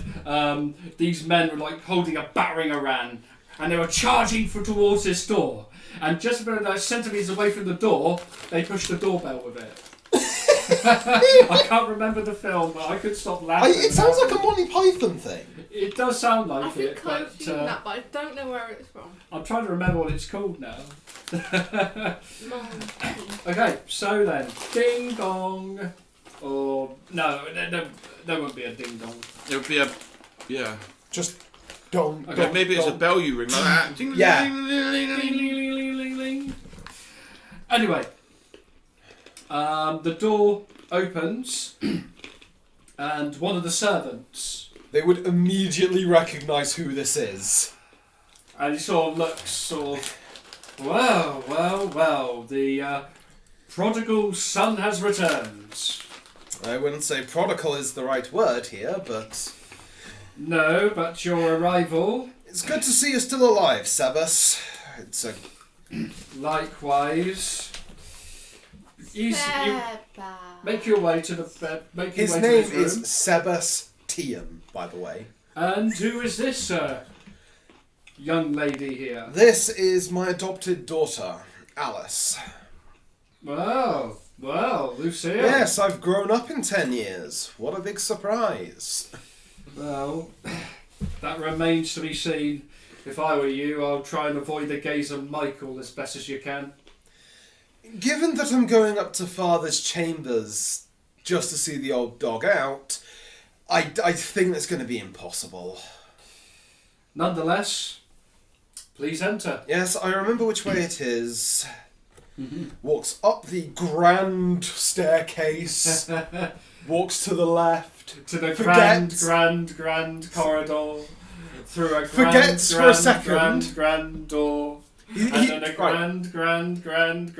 these men were like holding a battering ram, and they were charging towards this door. And just about like centimetres away from the door, they pushed the doorbell with it. I can't remember the film, but I could stop laughing. It sounds like a Monty Python thing. It does sound like I it, think I've but seen that, but I don't know where it's from. I'm trying to remember what it's called now. Monkey. Okay, so then, ding dong, or no, there won't be a ding dong. It would be a. Yeah. Just dong. Okay, dong, Maybe it's a dong. bell you ring like that. Ding, Yeah. ding, ding, ding, ding, ding. Ling. Anyway, the door opens, and one of the servants, They would immediately recognise who this is. and he sort of looks well, the prodigal son has returned. I wouldn't say prodigal is the right word here, but No, but your arrival, it's good to see you're still alive, Sebas. It's a likewise. You Peppa. make your way to the bed. Make your his way name to his room. is Sebastian, by the way. And who is this young lady here? This is my adopted daughter, Alice. Well, Lucille. Yes, I've grown up in 10 years. What a big surprise. Well, that remains to be seen. If I were you, I'll try and avoid the gaze of Michael as best as you can. Given that I'm going up to Father's chambers just to see the old dog out, I think that's going to be impossible. Nonetheless, please enter. Yes, I remember which way it is. Walks up the grand staircase, walks to the left. To the Forgets. grand corridor. Through a Forgets for a second. grand door. He- And he- then a right. grand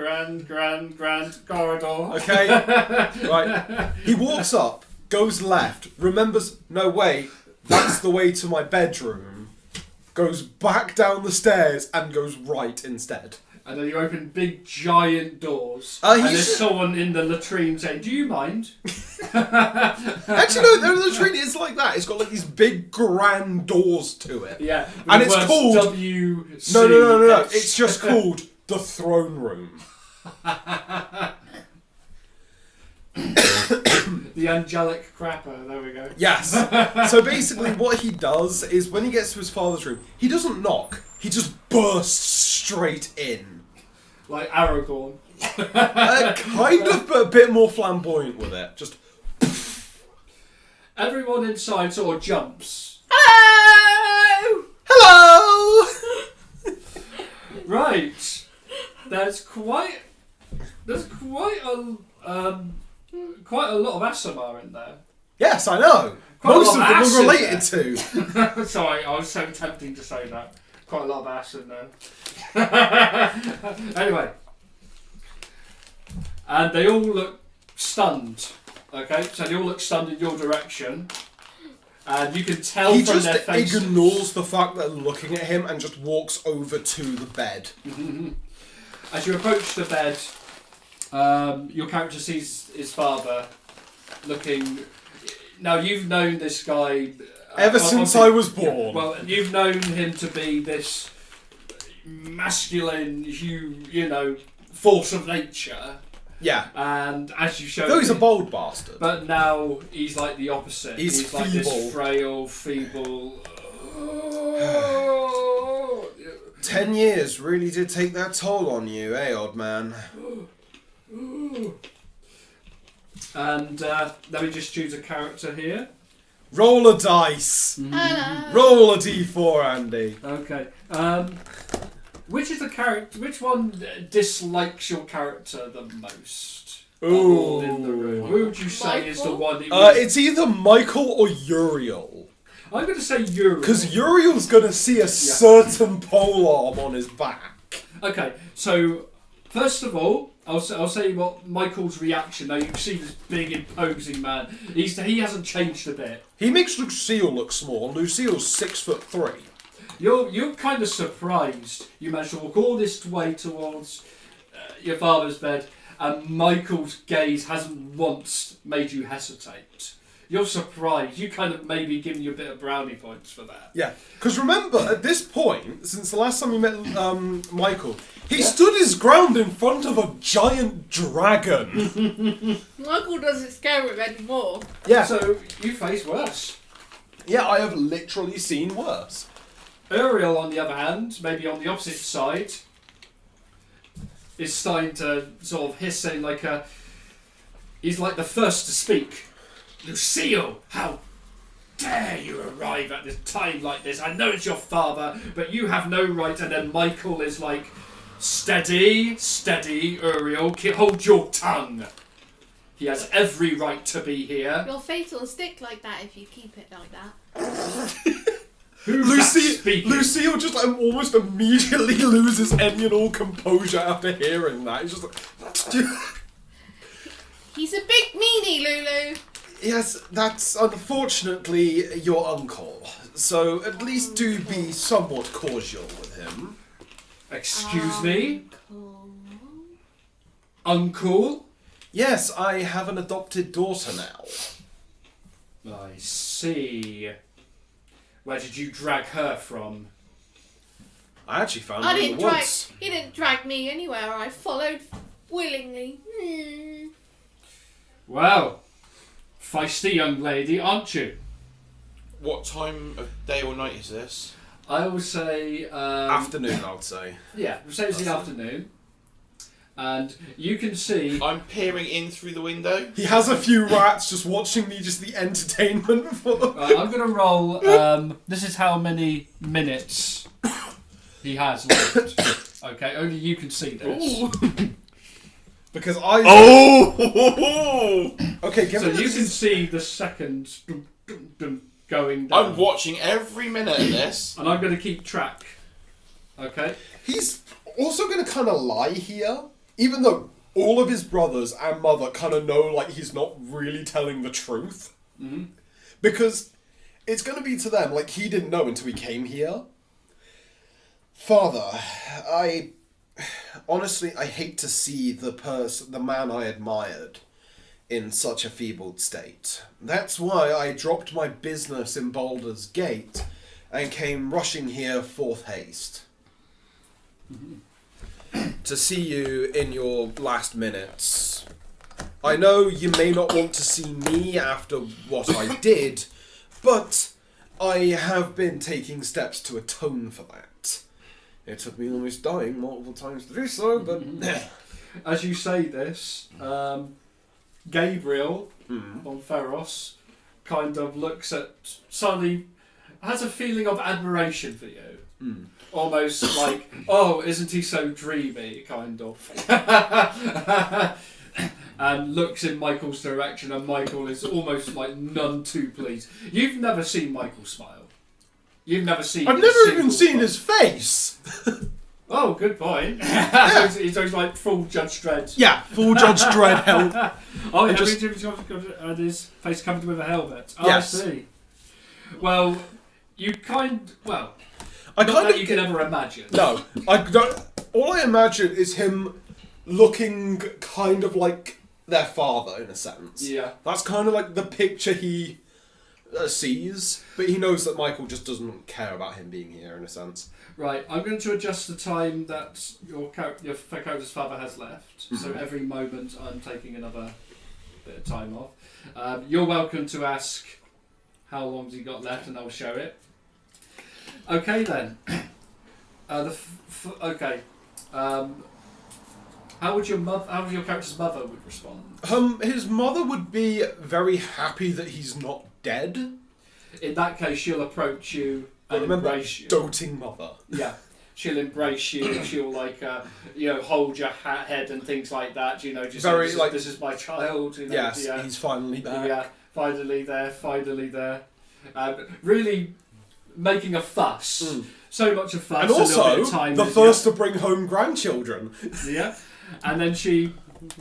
corridor. Okay, right. He walks up, goes left, remembers, no, wait, that's the way to my bedroom, goes back down the stairs and goes right instead. And then you open big giant doors. He and there's should- someone in the latrine saying, "Do you mind?" Actually, no, the latrine is like that. It's got like these big grand doors to it. Yeah. with And the it's words called- WC. No. It's just called the throne room. The angelic crapper, there we go. Yes. So basically what he does is when he gets to his father's room, he doesn't knock, he just bursts straight in. Like Aragorn. Kind of, but a bit more flamboyant with it. Just... Everyone inside sort of jumps. Hello! Hello! Right. There's quite a lot of ASMR in there. Yes, I know. Quite Most a of lot them ass are in related there. to. Sorry, I was so tempting to say that. Quite a lot of ass in there. Anyway. And they all look stunned. Okay, so they all look stunned in your direction. And you can tell He from just their faces. ignores the fact that they're looking at him and just walks over to the bed. As you approach the bed, your character sees his father looking. Now you've known this guy Ever since I was born. Well, you've known him to be this masculine, you know, force of nature. Yeah. And as you showed Though he's a me- bold bastard. But now he's like the opposite. He's like feeble. this frail, feeble. 10 years really did take that toll on you, eh, old man? And let me just choose a character here. Roll a dice. Hello. Roll a d4, Andy. Okay. Which is the character? Which one dislikes your character the most? Of all in the room. Who would you say is the Michael? one? Who is, It's either Michael or Uriel. I'm going to say Uriel. Because Uriel's going to see a certain polearm on his back. Okay, so first of all, I'll say what Michael's reaction. Now you see this big imposing man. He hasn't changed a bit. He makes Lucille look small. Lucille's 6'3". You're kind of surprised. You managed to walk all this way towards your father's bed, and Michael's gaze hasn't once made you hesitate. You're surprised. You kind of maybe giving you a bit of brownie points for that. Yeah, because remember, at this point, since the last time you met Michael, he stood his ground in front of a giant dragon. Michael doesn't scare him anymore. Yeah, So you face worse. yeah, I have literally seen worse. Uriel, on the other hand, maybe on the opposite side, is starting to sort of hiss, saying like a. He's like the first to speak. Lucille, how dare you arrive at this time like this? I know it's your father, but you have no right. And then Michael is like, steady, Uriel, hold your tongue. He has every right to be here. Your face will stick like that if you keep it like that. Who's that speaking? Lucille just almost immediately loses any and all composure after hearing that. He's just like... He's a big meanie, Lulu. Yes, that's unfortunately your uncle. So at least do be somewhat cordial with him. Excuse me? Cool. Uncle? Yes, I have an adopted daughter now. I see. Where did you drag her from? I actually found her in the woods. He didn't drag me anywhere. I followed willingly. Well, feisty young lady, aren't you? What time of day or night is this? I would say... Afternoon, I'd say. Yeah, we'll say it's the afternoon. And you can see... I'm peering in through the window. He has a few rats just watching the entertainment for them. Right, I'm going to roll... this is how many minutes he has left. Okay, only you can see this. Because I... Oh! Okay, give So me you can see the seconds going down. I'm watching every minute of this. And I'm going to keep track. Okay? He's also going to kind of lie here, even though all of his brothers and mother kind of know like he's not really telling the truth. Mm-hmm. Because it's going to be to them like he didn't know until he came here. Father, honestly, I hate to see the man I admired in such a feebled state. That's why I dropped my business in Baldur's Gate and came rushing here forth haste. To see you in your last minutes I know you may not want to see me after what I did, but I have been taking steps to atone for that. It took me almost dying multiple times to do so, but... As you say this, Gabriel on Pharos kind of looks at... Suddenly has a feeling of admiration for you. Almost like, oh, isn't he so dreamy, kind of. And looks in Michael's direction, and Michael is almost like none too pleased. You've never seen Michael smile. You've never seen... I've never even seen his face! Oh, good point. He's always like full Judge Dredd. Yeah, full Judge Dredd held. Oh, yeah, and his face covered with a helmet. Oh, yes. I see. Well, you well, I not kind that of you can ever imagine. No, I don't. All I imagine is him looking kind of like their father in a sense. Yeah. That's kind of like the picture he sees, but he knows that Michael just doesn't care about him being here in a sense. Right, I'm going to adjust the time that your character's father has left. So every moment I'm taking another bit of time off. You're welcome to ask how long's he got left, and I'll show it. Okay then. Okay. How would your character's mother would respond? His mother would be very happy that he's not dead. In that case, she'll approach you and embrace you. Doting mother. Yeah, she'll embrace you. She'll hold your head and things like that. You know, just very say, this is my child. You know, yes, he's finally back. Yeah, finally there. Really making a fuss. So much a fuss. And also, a little bit of time the first to bring home grandchildren. Yeah, and then she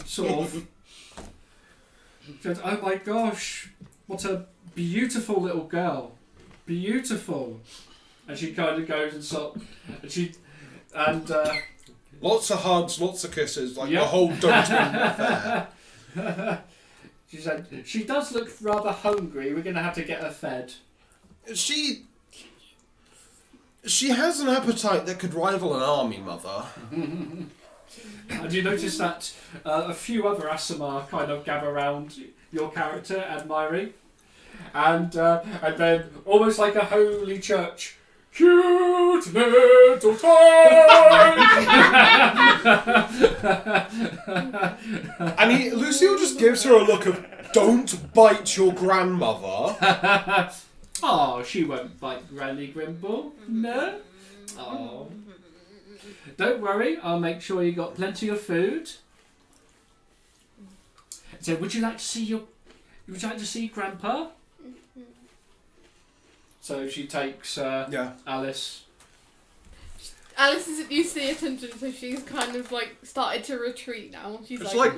sort of said, "Oh my gosh, what a beautiful little girl, beautiful." And she kind of goes and lots of hugs, lots of kisses, like Yep. the whole doting affair. She said, "She does look rather hungry. We're going to have to get her fed." She has an appetite that could rival an army, mother. And you notice that a few other Asimar kind of gather around your character, admiring, and then almost like a holy church, cute little toy. And Lucille just gives her a look of, "Don't bite your grandmother." Oh, she won't bite Granny Grimble. No. Oh. Don't worry, I'll make sure you got plenty of food. So, would you like to see Grandpa? So she takes Alice. Alice isn't used to the attention, so she's kind of like started to retreat now. She's It's like,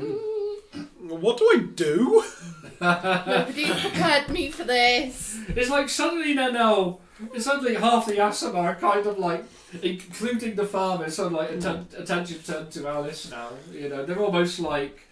what do I do? nobody's prepared me for this. It's like suddenly suddenly half the Asimar are kind of like, including the farmers, so like attention turned to Alice now. You know, they're almost like,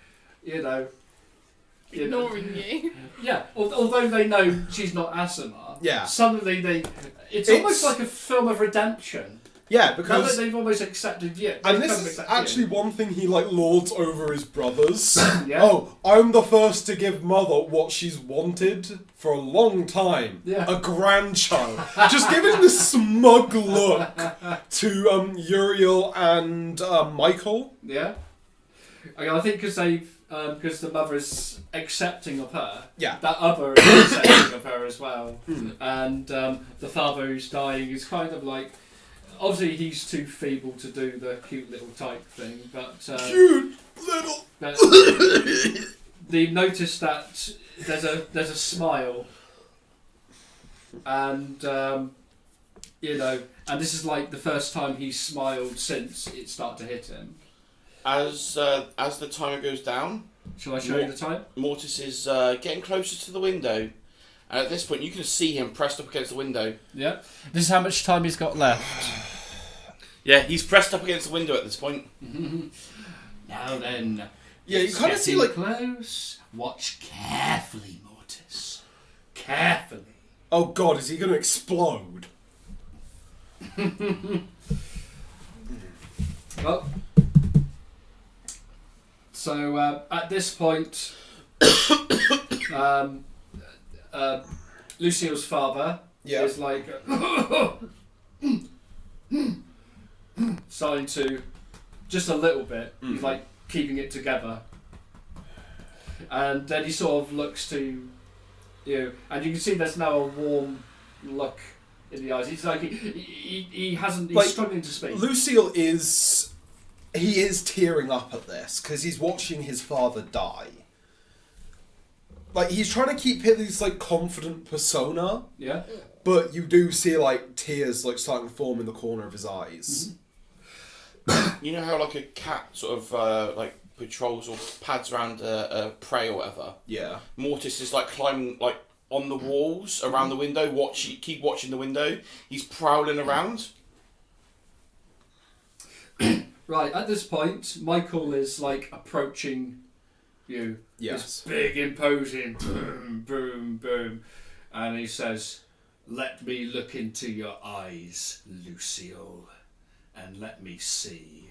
Ignoring you. Yeah, although they know she's not Asimar. Yeah. Suddenly it's almost like a film of redemption. Yeah, Now because... that they've almost accepted you. And this is actually one thing he lords over his brothers. Yeah. Oh, I'm the first to give mother what she's wanted for a long time. Yeah. A grandchild. Just giving this smug look to Uriel and Michael. Yeah. I think because the mother is accepting of her. Yeah. That other is accepting of her as well. And the father who's dying is kind of like, obviously he's too feeble to do the cute little type thing, but Cute little... but they notice that there's a smile, and and this is like the first time he's smiled since it started to hit him. As the timer goes down, Shall I show you the time? Mortis is getting closer to the window. And at this point, you can see him pressed up against the window. Yeah. This is how much time he's got left. Yeah, he's pressed up against the window at this point. Now then. Yeah, you kind of see close. Watch carefully, Mortis. Carefully. Oh god, is he going to explode? Well, So at this point, Lucille's father is like starting to just a little bit. He's like keeping it together, and then he sort of looks to you, and you can see there's now a warm look in the eyes. He's like he hasn't. He's Like, struggling to speak. Lucille is tearing up at this because he's watching his father die. Like, he's trying to keep his like confident persona, Yeah. but you do see like tears like starting to form in the corner of his eyes. You know how like a cat sort of like patrols or pads around a prey or whatever? Yeah. Mortis is like climbing like on the walls around the window. Keep watching the window. He's prowling around. Right, at this point, Michael is like approaching you. Yes. This big, imposing, boom, boom, boom. And he says, "Let me look into your eyes, Lucille, and let me see."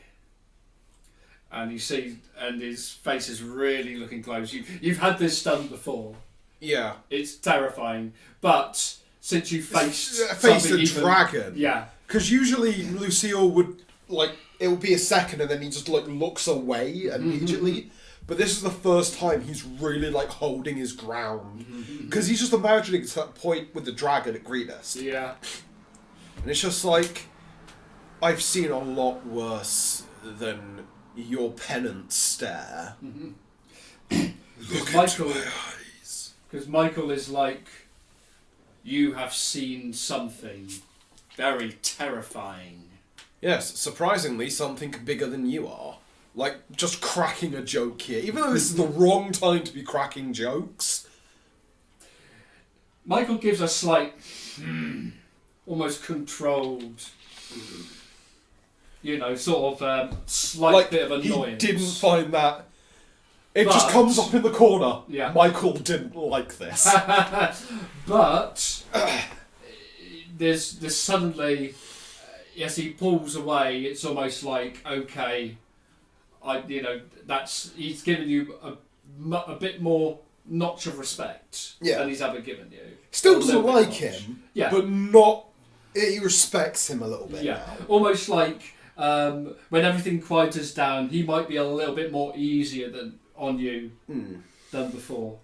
And you see, and his face is really looking close. You've had this done before. Yeah. It's terrifying. But since you faced Face something a dragon. Yeah. Because usually Lucille would like it would be a second and then he just like looks away immediately. But this is the first time he's really like holding his ground because he's just imagining that point with the dragon at Greenest. Yeah. And it's just like, I've seen a lot worse than your penance stare. Look into my eyes. Because Michael is like, you have seen something very terrifying. Yes, surprisingly, something bigger than you are. Like, just cracking a joke here. Even though this is the wrong time to be cracking jokes. Michael gives a slight, almost controlled, sort of slight Like, bit of annoyance. he didn't find that. It just comes up in the corner. Yeah. Michael didn't like this. But there's suddenly, as he pulls away, it's almost like, okay, he's given you a bit more notch of respect than he's ever given you. Still doesn't like him, but not. He respects him a little bit. Yeah, now. almost like when everything quietens down, he might be a little bit more easier on you than before.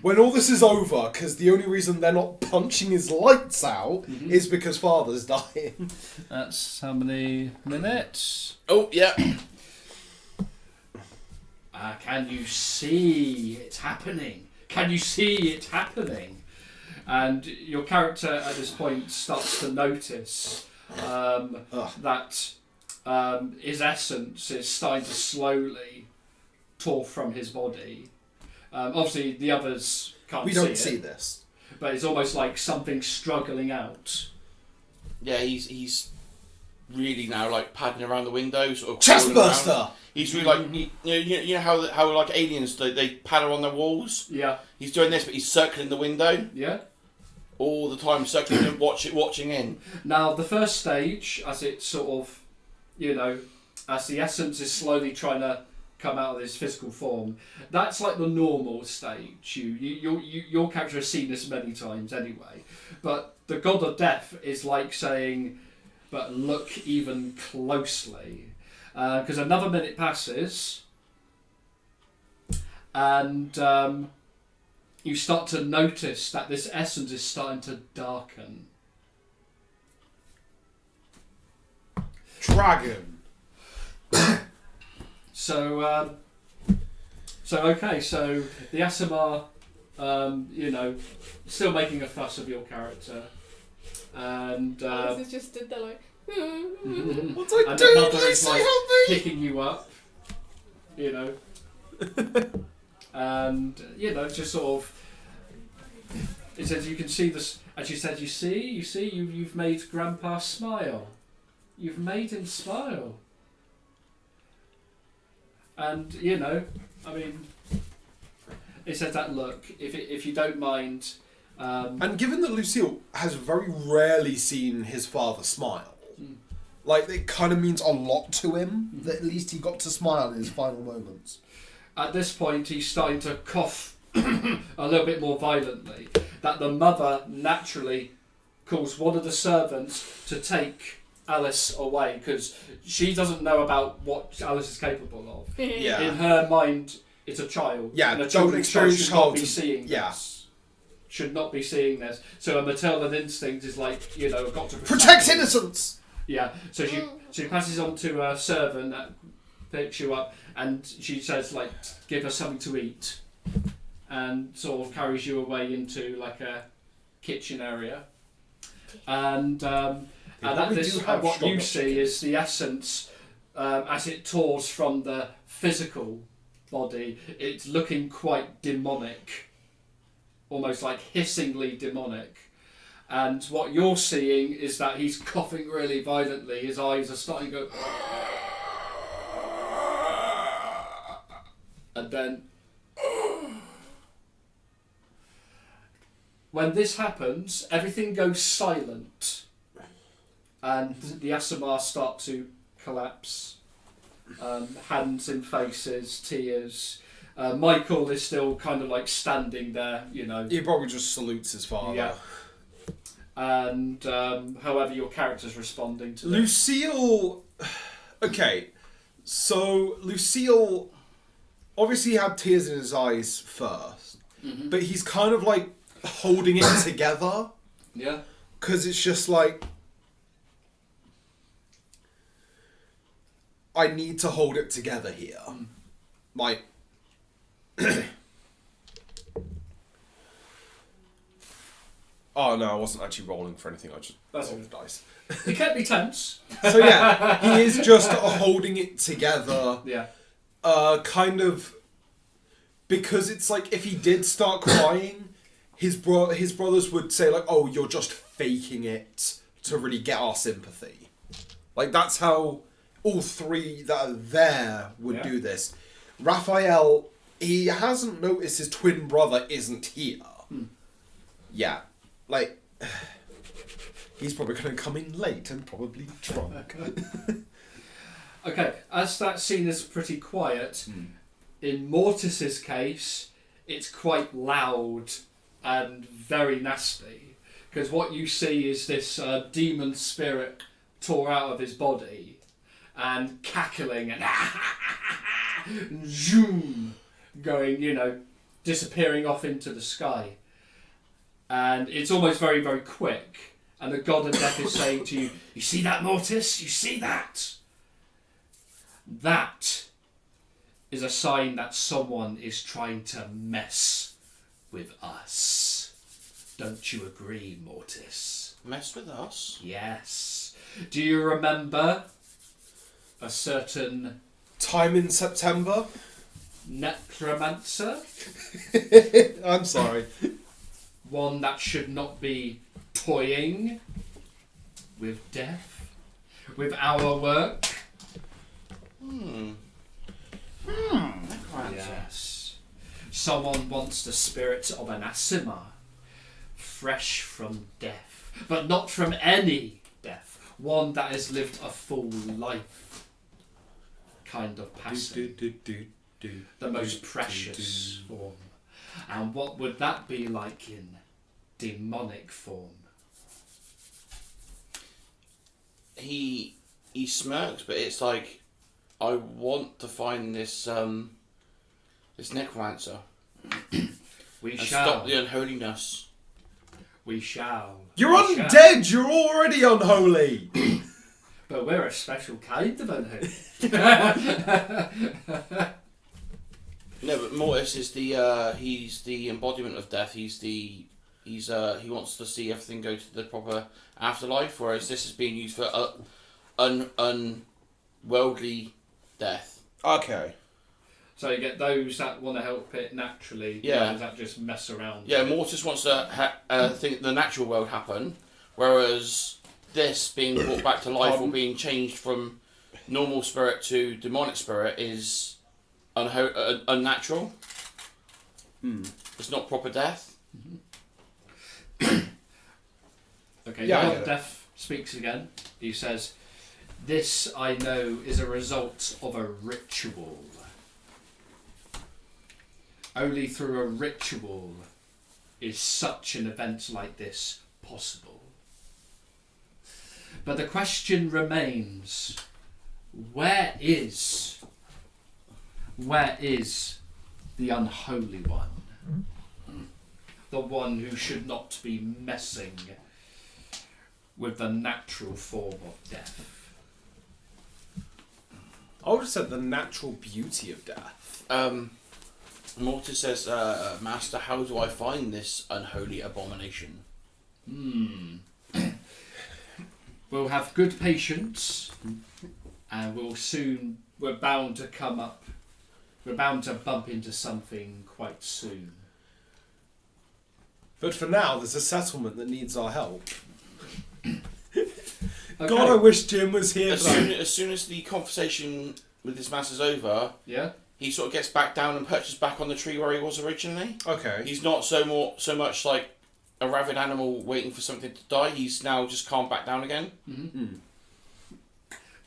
When all this is over, because the only reason they're not punching his lights out is because Father's dying. That's how many minutes? Oh, yeah. Can you see it happening? Can you see it happening? And your character at this point starts to notice that his essence is starting to slowly tore from his body. Obviously, the others can't see it. We don't see this. But it's almost like something struggling out. Yeah, he's really now like padding around the window, sort of Chestburster! He's really like you know how like aliens they paddle on their walls. Yeah. He's doing this, but he's circling the window. Yeah. All the time, circling and watching in. Now the first stage, as it sort of, as the essence is slowly trying to come out of this physical form, that's like the normal stage. Your character has seen this many times anyway, but the God of Death is like saying, but look even closely, because another minute passes, and you start to notice that this essence is starting to darken. Dragon. So the Asimar, still making a fuss of your character, and This is just stood there like, What's I and doing? the mother is Lucy, like help me! picking you up, and just sort of. It says you can see this, and she said, you've made Grandpa smile. You've made him smile. And it says that look, if you don't mind. And given that Lucille has very rarely seen his father smile, like it kind of means a lot to him that at least he got to smile in his final moments. at this point he's starting to cough a little bit more violently, that the mother naturally calls one of the servants to take Alice away, because she doesn't know about what Alice is capable of. Yeah. In her mind, it's a child. Yeah, and a don't children's child experience should not be child- seeing yeah. this. Should not be seeing this. So a maternal instinct is like, you know, got to Protect innocence! Yeah. So she passes on to a servant that picks you up, and she says, like, give her something to eat, and sort of carries you away into like a kitchen area, and at this, what you see is the essence as it tours from the physical body. It's looking quite demonic, almost like hissingly demonic. And what you're seeing is that he's coughing really violently. His eyes are starting to go, and then when this happens, everything goes silent, and the SMR start to collapse. Hands in faces, tears. Michael is still kind of like standing there, you know. He probably just salutes his father. Yeah. And however your character's responding to this. Lucille... Okay, so Lucille obviously had tears in his eyes first, but he's kind of like holding it together. Yeah. Because it's just like... I need to hold it together here. Like... Oh no, I wasn't actually rolling for anything, I just rolled the dice. He can't be tense. So yeah, he is just holding it together. Yeah. Kind of... Because it's like, if he did start crying, his brothers would say like, oh, you're just faking it to really get our sympathy. Like, that's how all three that are there would do this. Raphael, he hasn't noticed his twin brother isn't here. Yeah. Like, he's probably going to come in late and probably drunk. Okay, as that scene is pretty quiet, in Mortis's case, it's quite loud and very nasty. Because what you see is this demon spirit tore out of his body and cackling and zoom, going, you know, disappearing off into the sky. And it's almost very, very quick. And the god of death is saying to you, you see that, Mortis? You see that? That is a sign that someone is trying to mess with us. Don't you agree, Mortis? Mess with us? Yes. Do you remember a certain Time in September? necromancer? I'm sorry. One that should not be toying with death, with our work. Yes. Someone wants the spirit of an Asima, fresh from death, but not from any death. One that has lived a full life, kind of passing. The most precious form. And what would that be like in demonic form? He smirks, but it's like, I want to find this this necromancer We and shall. stop the unholiness. We shall. You're We shall. undead! You're already unholy! But we're a special kind of unholy. No, but Mortis is the he's the embodiment of death. He wants to see everything go to the proper afterlife, whereas this is being used for unworldly death. Okay. So you get those that want to help it naturally, Yeah. those that just mess around. Yeah, Mortis wants to think the natural world happen, whereas this being brought back to life or being changed from normal spirit to demonic spirit is unnatural. It's not proper death. Okay, Yeah, I the get God it. Death speaks again. He says, "This I know is a result of a ritual." Only through a ritual is such an event like this possible. But the question remains, where is the unholy one? The one who should not be messing with the natural form of death. I would have said the natural beauty of death. Mortis says, Master, how do I find this unholy abomination? We'll have good patience, and we're bound to bump into something quite soon. But for now, there's a settlement that needs our help. Okay. God, I wish Jim was here. As soon as the conversation with his master's over, Yeah? he sort of gets back down and perches back on the tree where he was originally. Okay. He's not so much like a rabid animal waiting for something to die. He's now just calmed back down again. Mm-hmm.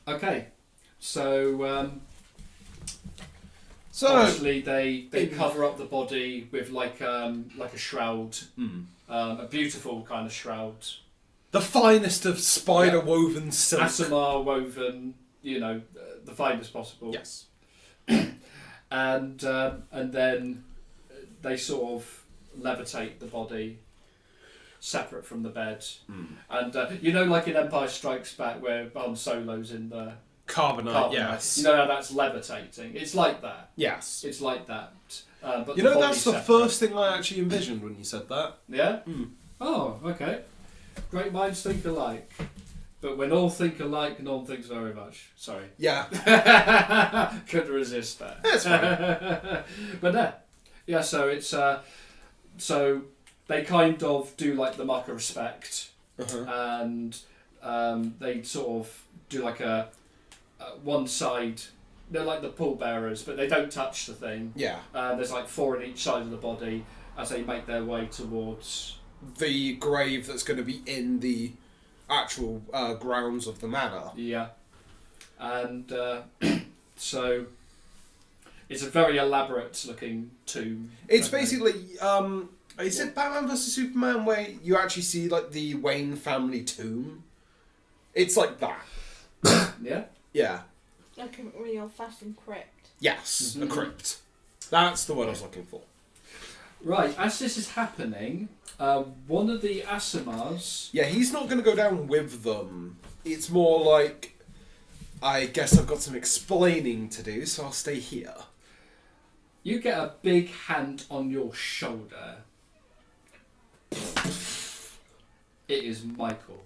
Okay. So obviously they cover up the body with like a shroud, a beautiful kind of shroud. The finest of spider-woven silk. Asimar woven, the finest possible. Yes. And then they sort of levitate the body separate from the bed. And like in Empire Strikes Back where Han Solo's in the Carbonite, yes. You know how that's levitating? It's like that. Yes. It's like that. But that's the first thing I actually envisioned when you said that. Yeah? Oh, okay. Great minds think alike. But when all think alike, none thinks very much. Sorry. Yeah. Couldn't resist that. That's fine. But no. Yeah, so it's... so they kind of do like the mark of respect. And they sort of do like a one side... They're like the pallbearers, but they don't touch the thing. Yeah. There's like 4 on each side of the body as they make their way towards... the grave that's going to be in the actual grounds of the manor. Yeah. And so it's a very elaborate looking tomb. It's basically, is it Batman vs Superman where you actually see like the Wayne family tomb? It's like that. Yeah? Yeah. Like a really old-fashioned crypt. Yes, a crypt. That's the word I was looking for. Right, as this is happening, one of the Asimars... Yeah, he's not going to go down with them. It's more like, I guess I've got some explaining to do, so I'll stay here. You get a big hand on your shoulder. It is Michael.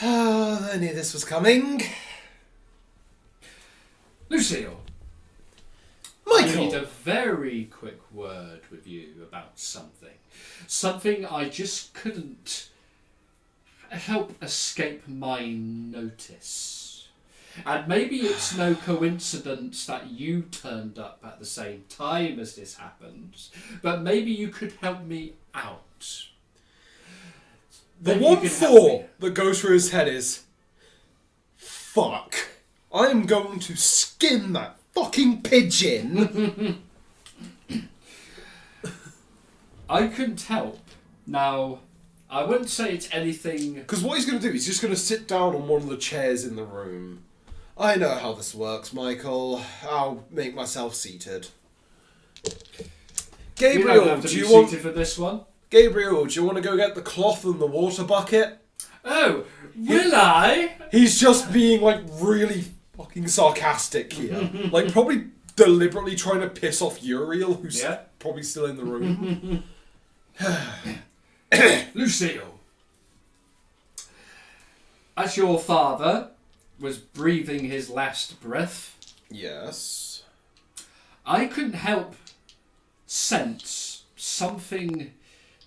I knew this was coming. Lucille. Michael! I need a very quick word with you about something. Something I just couldn't help escape my notice. And maybe it's no coincidence that you turned up at the same time as this happened, but maybe you could help me out. The Maybe one you could help thought me. that goes through his head is, fuck, I am going to skin that fucking pigeon. I couldn't help. Now, I wouldn't say it's anything... Because what he's going to do, he's just going to sit down on one of the chairs in the room. I know how this works, Michael. I'll make myself seated. Gabriel, you don't have to do be you want... seated for this one? Gabriel, do you want to go get the cloth and the water bucket? Oh, will I? He's just being, like, really fucking sarcastic here. Like, probably deliberately trying to piss off Uriel, who's probably still in the room. Lucille, as your father was breathing his last breath, Yes. I couldn't help sense something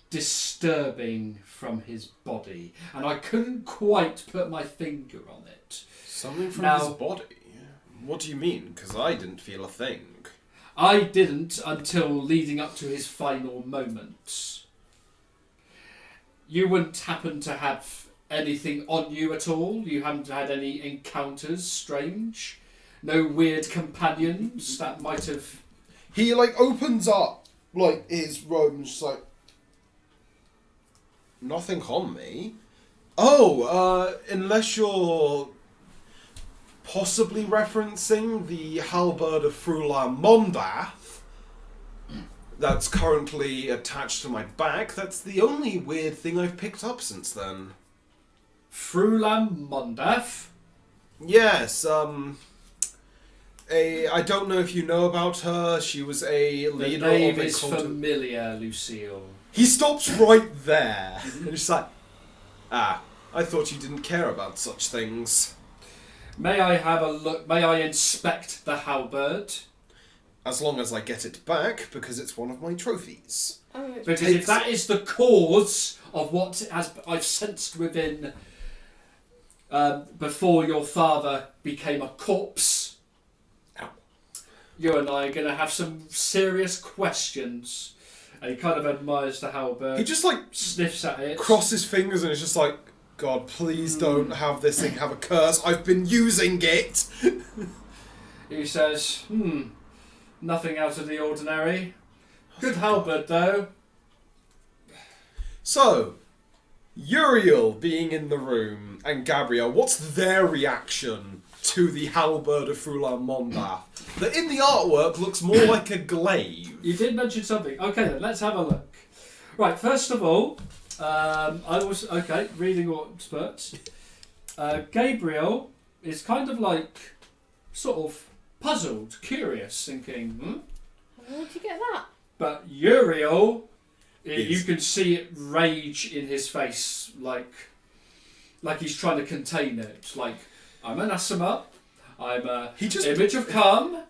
disturbing from his body, and I couldn't quite put my finger on it. Something from Now- his body? What do you mean? Because I didn't feel a thing. I didn't until leading up to his final moments. You wouldn't happen to have anything on you at all? You haven't had any encounters strange? No weird companions that might have He, like, opens up, like, his robe and just like, nothing on me. Oh, unless you're possibly referencing the halberd of Frulan Mondath that's currently attached to my back. That's the only weird thing I've picked up since then. Frulan Mondath? Yes, I don't know if you know about her. She was a leader The name of a is cult. familiar, Lucille. He stops right there. And he's like, I thought you didn't care about such things. May I have a look? May I inspect the halberd? As long as I get it back, because it's one of my trophies. Because if that is the cause of what I've sensed within before your father became a corpse, you and I are going to have some serious questions. And he kind of admires the halberd. He just like sniffs at it. crosses fingers and is just like, God, please don't have this thing have a curse. I've been using it. He says, nothing out of the ordinary. Good halberd, though. So, Uriel being in the room and Gabrielle, what's their reaction to the halberd of Frulan Mondath? That in the artwork looks more like a glaive. You did mention something. Okay, then, let's have a look. Right, first of all, reading experts. Gabriel is kind of like, sort of puzzled, curious, thinking, Where'd you get that? But Uriel, you can see it rage in his face, like he's trying to contain it. Like, I'm anathema, I'm a image of calm.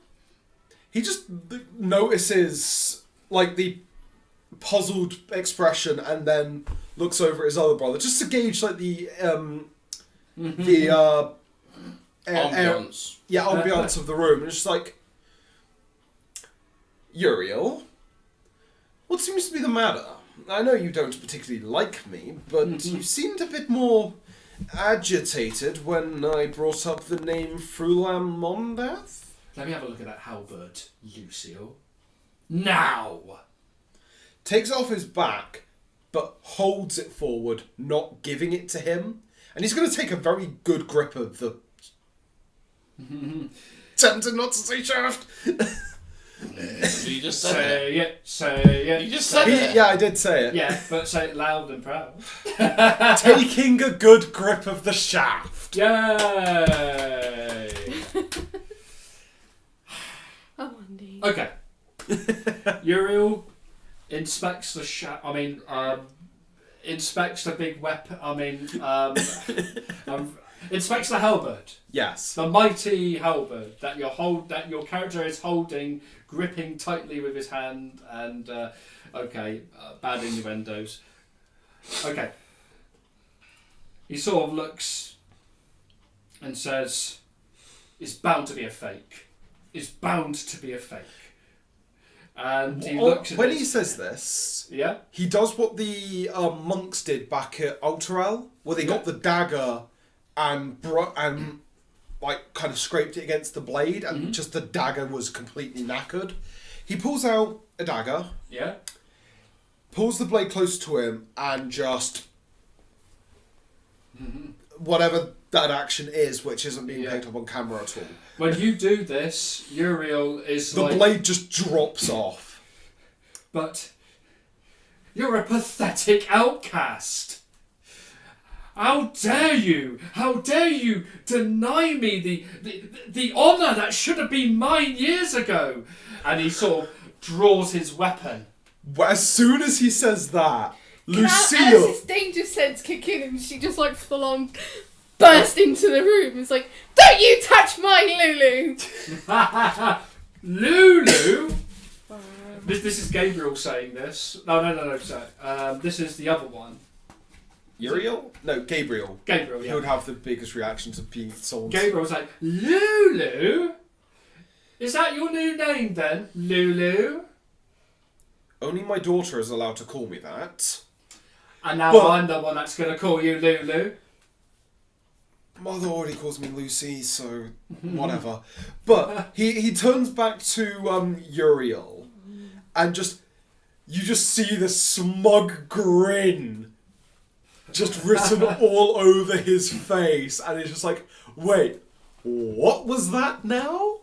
He just notices, like, the puzzled expression and then looks over at his other brother just to gauge, like, the ambience. Ambience of the room. And it's just like, Uriel, what seems to be the matter? I know you don't particularly like me, but you seemed a bit more agitated when I brought up the name Frulan Mondath. Let me have a look at that halberd, Lucille. Now! Takes it off his back, but holds it forward, not giving it to him. And he's going to take a very good grip of the... Tempted not to say shaft. So you just said it. Say it. You just said it. Yeah, I did say it. Yeah, but say it loud and proud. Taking a good grip of the shaft. Yay! Oh, Andy. Okay. Uriel inspects the inspects the big weapon. Inspects the halberd. Yes. The mighty halberd that your character is holding, gripping tightly with his hand, and bad innuendos. Okay. He sort of looks and says, "It's bound to be a fake. It's bound to be a fake." And he looks at when he says this, yeah, he does what the monks did back at Alterel, where they got the dagger and like kind of scraped it against the blade, and just the dagger was completely knackered. He pulls out a dagger, pulls the blade close to him, and just whatever that action is, which isn't being picked up on camera at all. When you do this, Uriel is the blade just drops off. But you're a pathetic outcast. How dare you? How dare you deny me the honour that should have been mine years ago? And he sort of draws his weapon. As soon as he says that, Lucille... As his danger sense kick in and she just like full on burst into the room. It's like, don't you touch my Lulu! Lulu? This is Gabriel saying this. No, sorry. This is the other one. Uriel? No, Gabriel. Gabriel, He would have the biggest reaction to being sold. Gabriel's like, Lulu? Is that your new name then? Lulu? Only my daughter is allowed to call me that. And now I'm the one that's going to call you Lulu. Mother already calls me Lucy, so whatever. But he turns back to Uriel, and you just see the smug grin just written all over his face, and it's just like, wait, what was that now?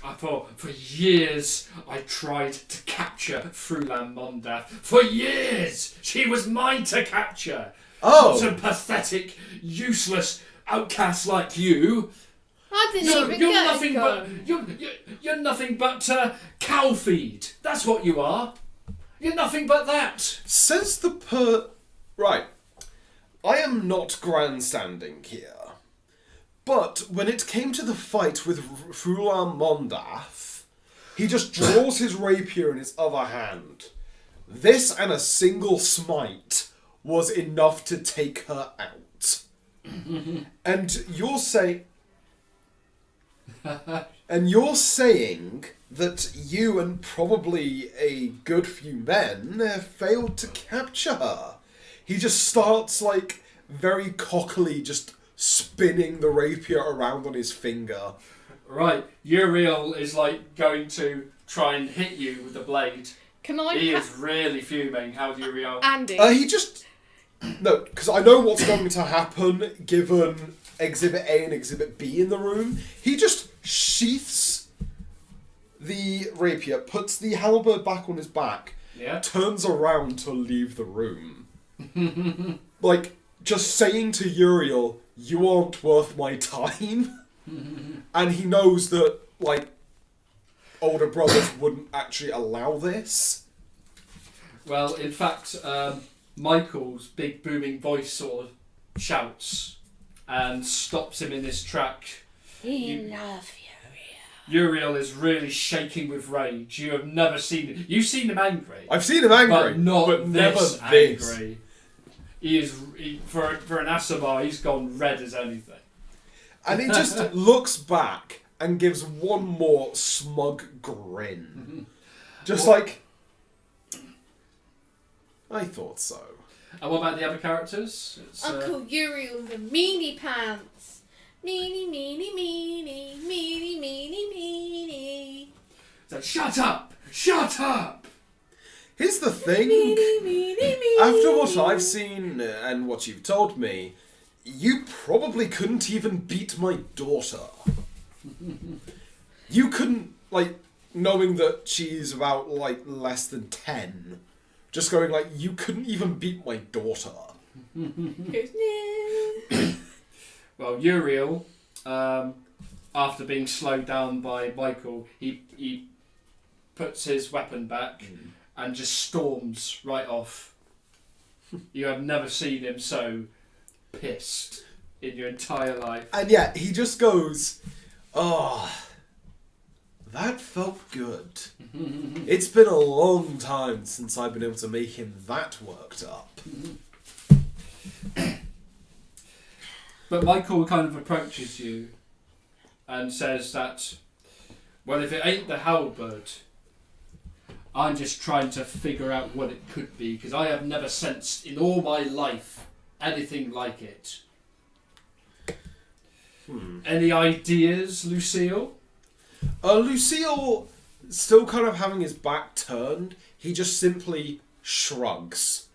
I thought, for years, I tried to capture Frulan Mondath. For years! She was mine to capture! Oh! Not some pathetic, useless outcast like you. I didn't even You're get nothing a but... gun. You're nothing but cow feed. That's what you are. You're nothing but that. Says Right. I am not grandstanding here. But when it came to the fight with Frulan Mondath, he just draws his rapier in his other hand. This and a single smite was enough to take her out. And you're saying that you and probably a good few men failed to capture her. He just starts like very cockily just spinning the rapier around on his finger. Right, Uriel is like going to try and hit you with the blade. Can I? He is really fuming. How do you react? Andy. No, because I know what's going to happen given Exhibit A and Exhibit B in the room. He just sheaths the rapier, puts the halberd back on his back, turns around to leave the room. Like, just saying to Uriel, you aren't worth my time. And he knows that, like, older brothers wouldn't actually allow this. Well, in fact, Michael's big booming voice sort of shouts and stops him in his track. Enough, Uriel is really shaking with rage. You have never seen him. You've seen him angry. I've seen him angry, but not but never this this. angry. For an Asimar, he's gone red as anything. And he just looks back and gives one more smug grin. Just like, I thought so. And what about the other characters? Uncle Uriel the meanie pants. Meanie, meanie, meanie, meanie, meanie, meanie. It's like, shut up! Shut up! Here's the thing. Meanie, meanie, meanie. After what I've seen and what you've told me, you probably couldn't even beat my daughter. You couldn't, like, knowing that she's about, like, less than 10, just going, like, you couldn't even beat my daughter. Goes, nah. Well, Uriel, after being slowed down by Michael, he puts his weapon back and just storms right off. You have never seen him so pissed in your entire life. And yeah, he just goes, oh, that felt good. It's been a long time since I've been able to make him that worked up. But Michael kind of approaches you and says that, well, if it ain't the halberd, I'm just trying to figure out what it could be, because I have never sensed in all my life anything like it. Any ideas, Lucille? Lucille, still kind of having his back turned, he just simply shrugs.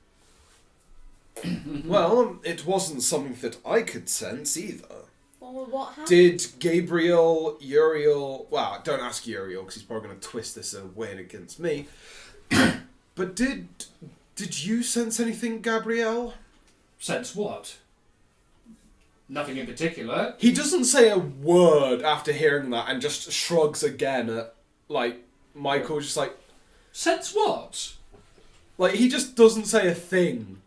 Well, it wasn't something that I could sense either. Well, what happened? Did Gabriel, Uriel... Well, don't ask Uriel, because he's probably going to twist this away against me. But did you sense anything, Gabrielle? Sense what? Nothing in particular. He doesn't say a word after hearing that and just shrugs again at, like, Michael, just like... Sense what? Like, he just doesn't say a thing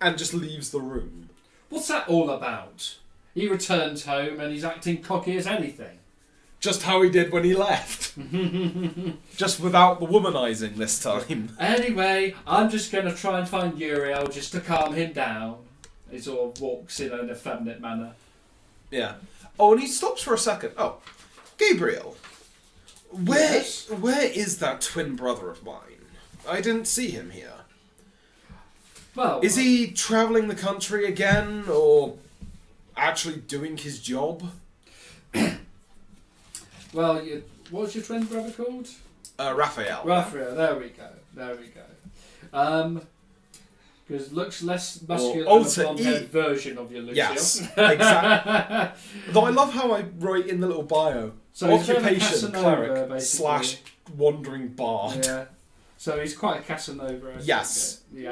and just leaves the room. What's that all about? He returns home and he's acting cocky as anything. Just how he did when he left. Just without the womanizing this time. Anyway, I'm just going to try and find Uriel just to calm him down. He sort of walks in an effeminate manner. Yeah. Oh, and he stops for a second. Oh, Gabriel. Where is that twin brother of mine? I didn't see him here. Well, Is he travelling the country again, or actually doing his job. Well, what was your twin brother called? Raphael. Raphael. There we go. Because looks less muscular Or than a blonde-haired version of your Lucille. Yes, exactly. Though I love how I write in the little bio, So he's a bit of a occupation Casanova, cleric basically. / wandering bard. Yeah. So he's quite a Casanova. I Yes. think.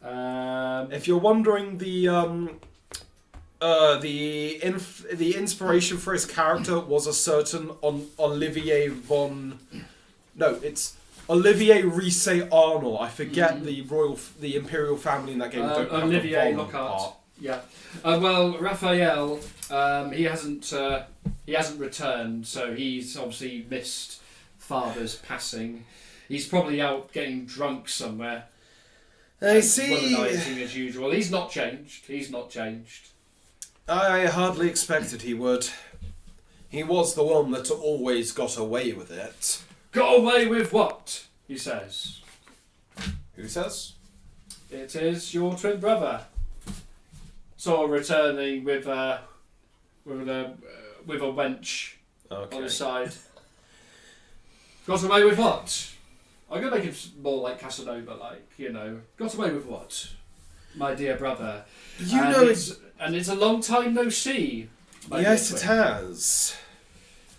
Yeah. If you're wondering, the inspiration for his character was a certain Olivier von. No, it's Olivier Risse Arnold. I forget the imperial family in that game. Don't have Olivier the von Lockhart. part. Yeah. Well, Raphael, he hasn't returned, so he's obviously missed father's passing. He's probably out getting drunk somewhere. I see. Womanizing as usual. He's not changed. I hardly expected he would. He was the one that always got away with it. Got away with what? He says. Who says? It is your twin brother. Sort of returning with a wench on his side. Got away with what? I'm gonna make him more like Casanova, got away with what? My dear brother. And it's a long time no see. Yes, it has.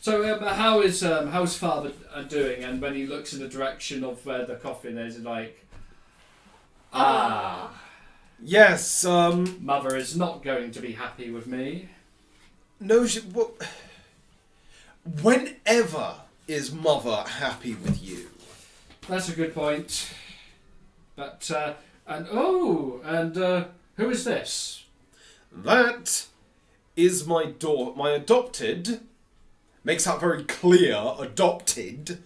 So how's father doing? And when he looks in the direction of where the coffin is, like, Yes. Mother is not going to be happy with me. No. Whenever is mother happy with you? That's a good point. But who is this? That is my adopted, makes that very clear, adopted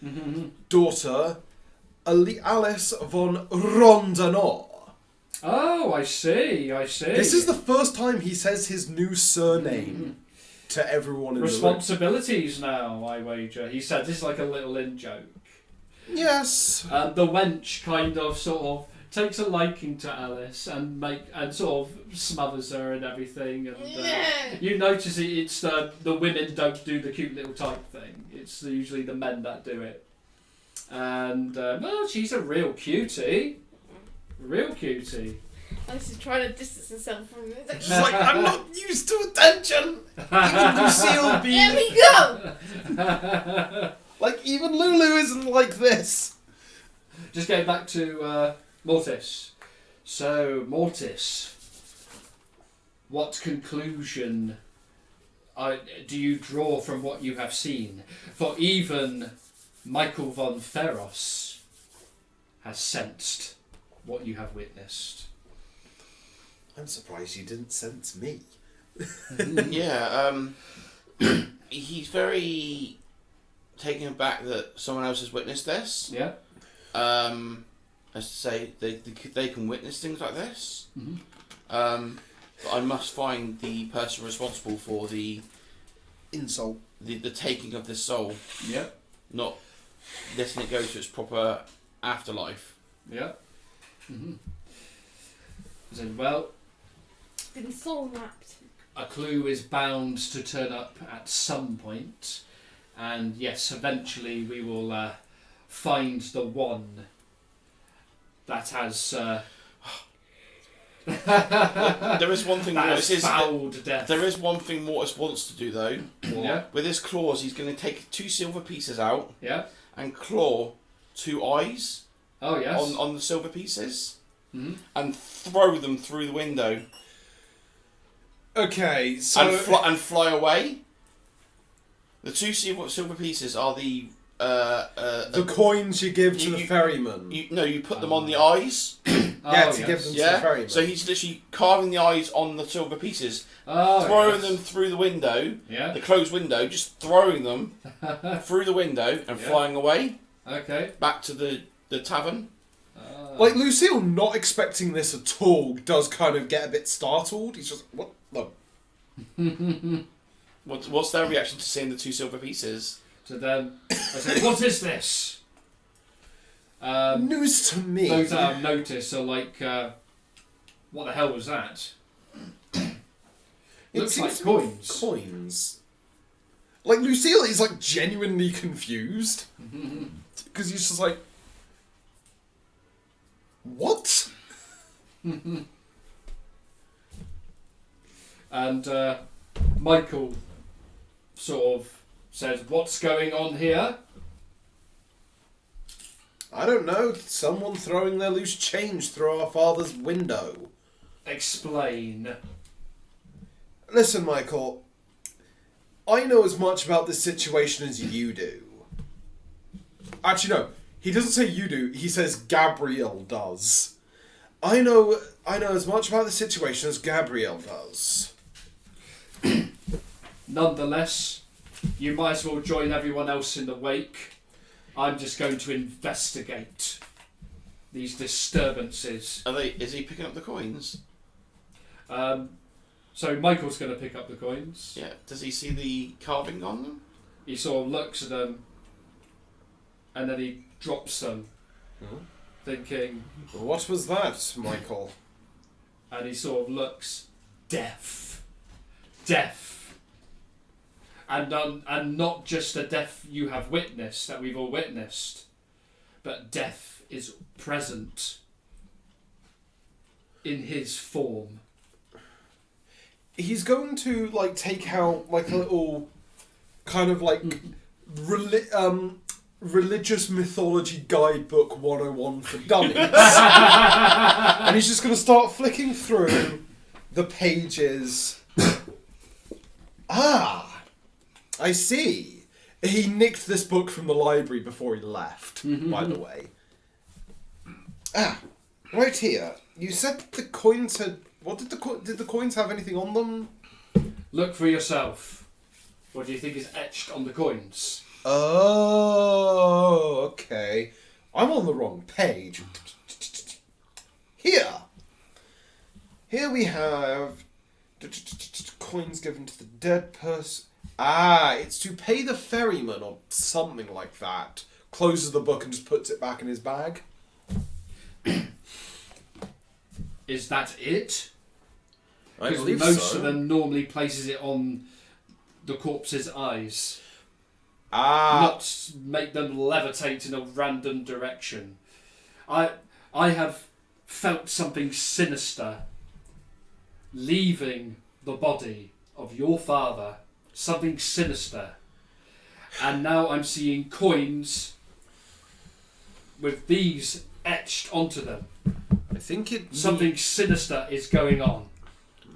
daughter, Alice von Rondenau. Oh, I see. This is the first time he says his new surname to everyone in Responsibilities now, I wager. He said this is like a little in-joke. Yes. The wench kind of sort of takes a liking to Alice and sort of smothers her and everything. And you notice it's the women don't do the cute little type thing. It's usually the men that do it. And she's a real cutie. Alice is trying to distance herself from it. She's like, I'm not used to attention. Even Lucille There we go. Like, even Lulu isn't like this. Just getting back to Mortis. So, Mortis, what conclusion do you draw from what you have seen? For even Michael von Ferros has sensed what you have witnessed. I'm surprised you didn't sense me. Yeah, he's very taken aback that someone else has witnessed this. Yeah. As to say, they can witness things like this. Mm-hmm. But I must find the person responsible for the Insult. the taking of this soul. Yeah. Not letting it go to its proper afterlife. Yeah. Mm-hmm. So, well, Been soul mapped. a clue is bound to turn up at some point, and yes, eventually we will find the one that has There is one thing that Mortis has is. fouled death. There is one thing Mortis wants to do though. Yeah. With his claws, he's going to take 2 silver pieces out Yeah. and claw 2 eyes Oh yes. on the silver pieces Mm-hmm. and throw them through the window Okay, so... and fly away. The 2 silver pieces are the coins you give to the ferryman. You put them on the eyes. Yeah, to give them to the ferryman. So he's literally carving the eyes on the silver pieces, Oh, throwing yes. them through the window, Yeah. the closed window, just throwing them through the window and Yeah. flying away Okay. back to the tavern. Like, Lucille, not expecting this at all, does kind of get a bit startled. He's just, what? No. What's their reaction to seeing the 2 silver pieces? So then I said, "What is this?" News to me. Those that I've noticed are like, "What the hell was that?" Looks like seems to be coins. Coins. Like, Lucille is, like, genuinely confused. Because he's just like... What? And Michael sort of says, "What's going on here?" I don't know. Someone throwing their loose change through our father's window. Explain. Listen, Michael. I know as much about this situation as you do. Actually, no. He doesn't say you do. He says Gabriel does. I know as much about the situation as Gabriel does. Nonetheless, you might as well join everyone else in the wake. I'm just going to investigate these disturbances. Is he picking up the coins? So Michael's going to pick up the coins. Yeah. Does he see the carving on them? He sort of looks at them, and then he drops them, thinking... What was that, Michael? And he sort of looks... Death. Death. And not just the death you have witnessed, that we've all witnessed, but death is present in his form. He's going to, like, take out, like, a little kind of, like, religious mythology guidebook 101 for dummies. And he's just going to start flicking through the pages. Ah, I see. He nicked this book from the library before he left, by the way. Ah, right here. You said the coins had... What did the coins have anything on them? Look for yourself. What do you think is etched on the coins? Oh, okay. I'm on the wrong page. Here we have coins given to the dead person. Ah, it's to pay the ferryman or something like that. Closes the book and just puts it back in his bag. Is that it? I Because believe most so. of them normally places it on the corpse's eyes. Ah, Not make them levitate in a random direction. I have felt something sinister leaving the body of your father. Something sinister. And now I'm seeing coins with these etched onto them. I think it. Something sinister is going on.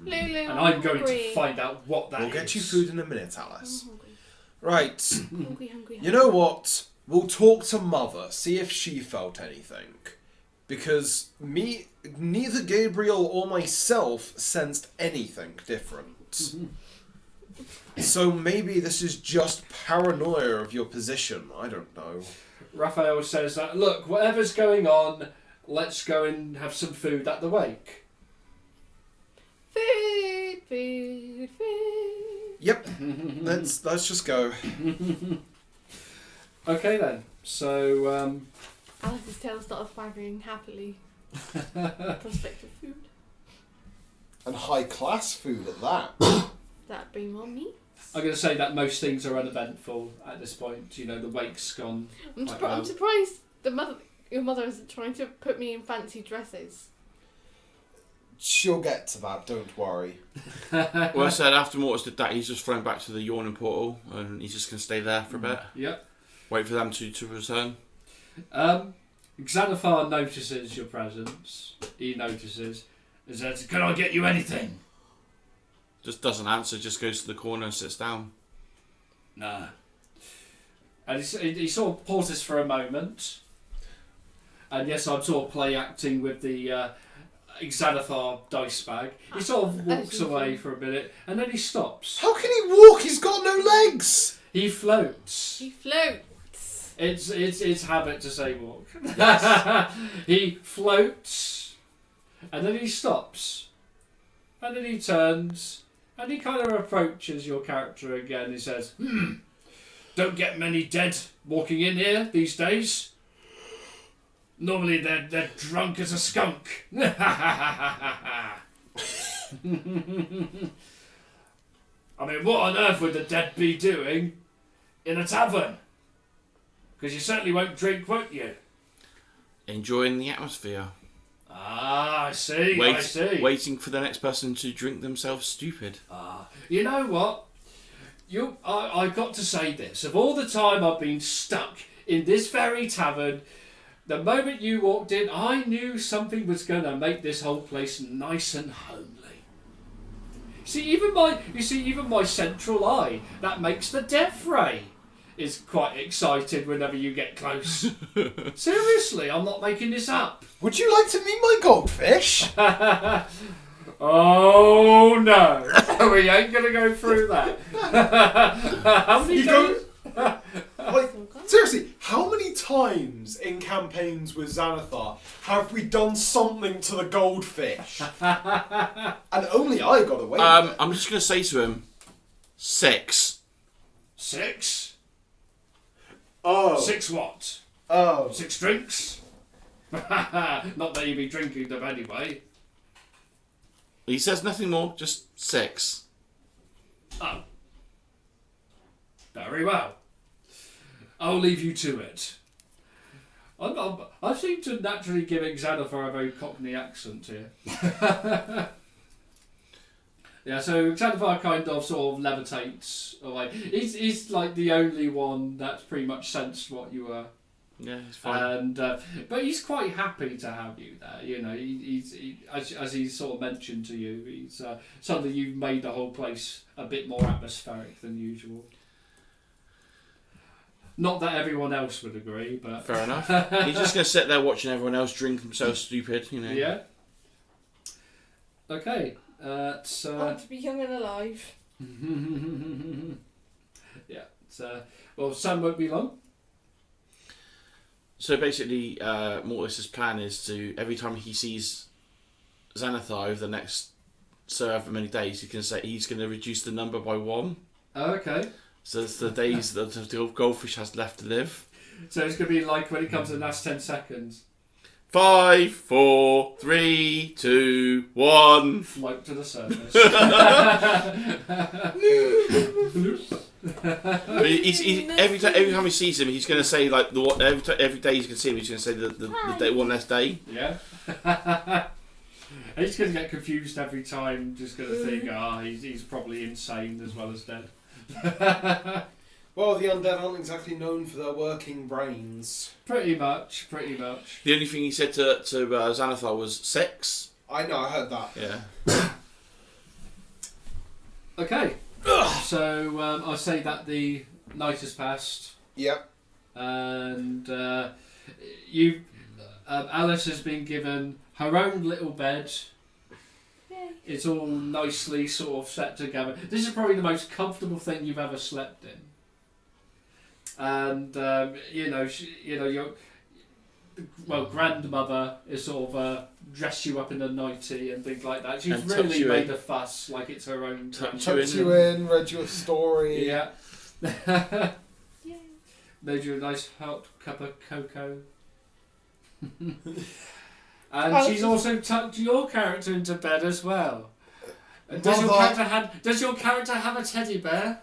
Lulu, And I'm going hungry. to find out what that is. We'll get you food in a minute, Alice. I'm hungry. Right. Hungry. You know what? We'll talk to Mother, see if she felt anything. Because neither Gabriel or myself sensed anything different. So maybe this is just paranoia of your position. I don't know. Raphael says that, look, whatever's going on, let's go and have some food at the wake. Food. Yep. Let's just go. Okay then. So, Alice's tail starts wagging happily. Prospective food. And high class food at that. That being on me. I'm going to say that most things are uneventful at this point. You know, the wake's gone. I'm surprised your mother isn't trying to put me in fancy dresses. She'll get to that, don't worry. Well, I said after Mortis did that, he's just flown back to the yawning portal, and he's just going to stay there for a bit. Yep. Wait for them to return. Xanathar notices your presence. He notices. He says, "Can I get you anything?" Just doesn't answer, just goes to the corner and sits down. Nah. And he sort of pauses for a moment. And yes, I'm sort of play acting with the Xanathar dice bag. He sort of walks away for a minute, and then he stops. How can he walk? He's got no legs! He floats. He floats. It's habit to say walk. Yes. He floats, and then he stops, and then he turns, and he kind of approaches your character again. He says, "Don't get many dead walking in here these days. Normally they're drunk as a skunk." I mean, what on earth would the dead be doing in a tavern? Because you certainly won't drink, won't you? Enjoying the atmosphere. Ah, I see. Waiting for the next person to drink themselves stupid. You know what? I got to say this. Of all the time I've been stuck in this very tavern, the moment you walked in, I knew something was going to make this whole place nice and homely. Even my central eye, that makes the death ray, is quite excited whenever you get close. Seriously, I'm not making this up. Would you like to meet my goldfish? Oh no, we ain't gonna go through that. How many days? Seriously, how many times in campaigns with Xanathar have we done something to the goldfish? And only I got away with it. I'm just going to say to him, 6. 6? Oh. 6 what? Oh. 6 drinks? Not that you'd be drinking them anyway. He says nothing more, just 6. Oh. Very well. I'll leave you to it. I seem to naturally giving Xanathar a very Cockney accent here. Yeah, so Xanathar kind of sort of levitates away. He's like the only one that's pretty much sensed what you were. Yeah, it's fine. And but he's quite happy to have you there. You know, as he sort of mentioned to you, he's suddenly you've made the whole place a bit more atmospheric than usual. Not that everyone else would agree, but fair enough. He's just going to sit there watching everyone else drink themselves stupid, you know. Yeah. Okay. I want to be young and alive. Yeah. Well, Sam won't be long. So basically, Mortis's plan is to, every time he sees Xanathar over the next so however many days, he can say he's going to reduce the number by 1. Oh, okay. So it's the days that the goldfish has left to live. So it's going to be like when it comes to the last 10 seconds. 5, 4, 3, 2, 1. Float to the surface. Every time he sees him, he's going to say like every day he's going to see him, he's going to say the day, one less day. Yeah. He's going to get confused every time. Just going to think, he's probably insane as well as dead. Well, the undead aren't exactly known for their working brains. Pretty much. The only thing he said to Xanathar was 6. I know, I heard that. Yeah. Okay. So I'll say that the night has passed. Yep. And Alice has been given her own little bed. It's all nicely sort of set together. This is probably the most comfortable thing you've ever slept in. And your grandmother is sort of dress you up in a nightie and things like that. She's and really made a fuss, like it's her own. Tucked you in, read you a story. Yeah. Yeah. Made you a nice hot cup of cocoa. And she's also tucked your character into bed as well. Does your character have a teddy bear?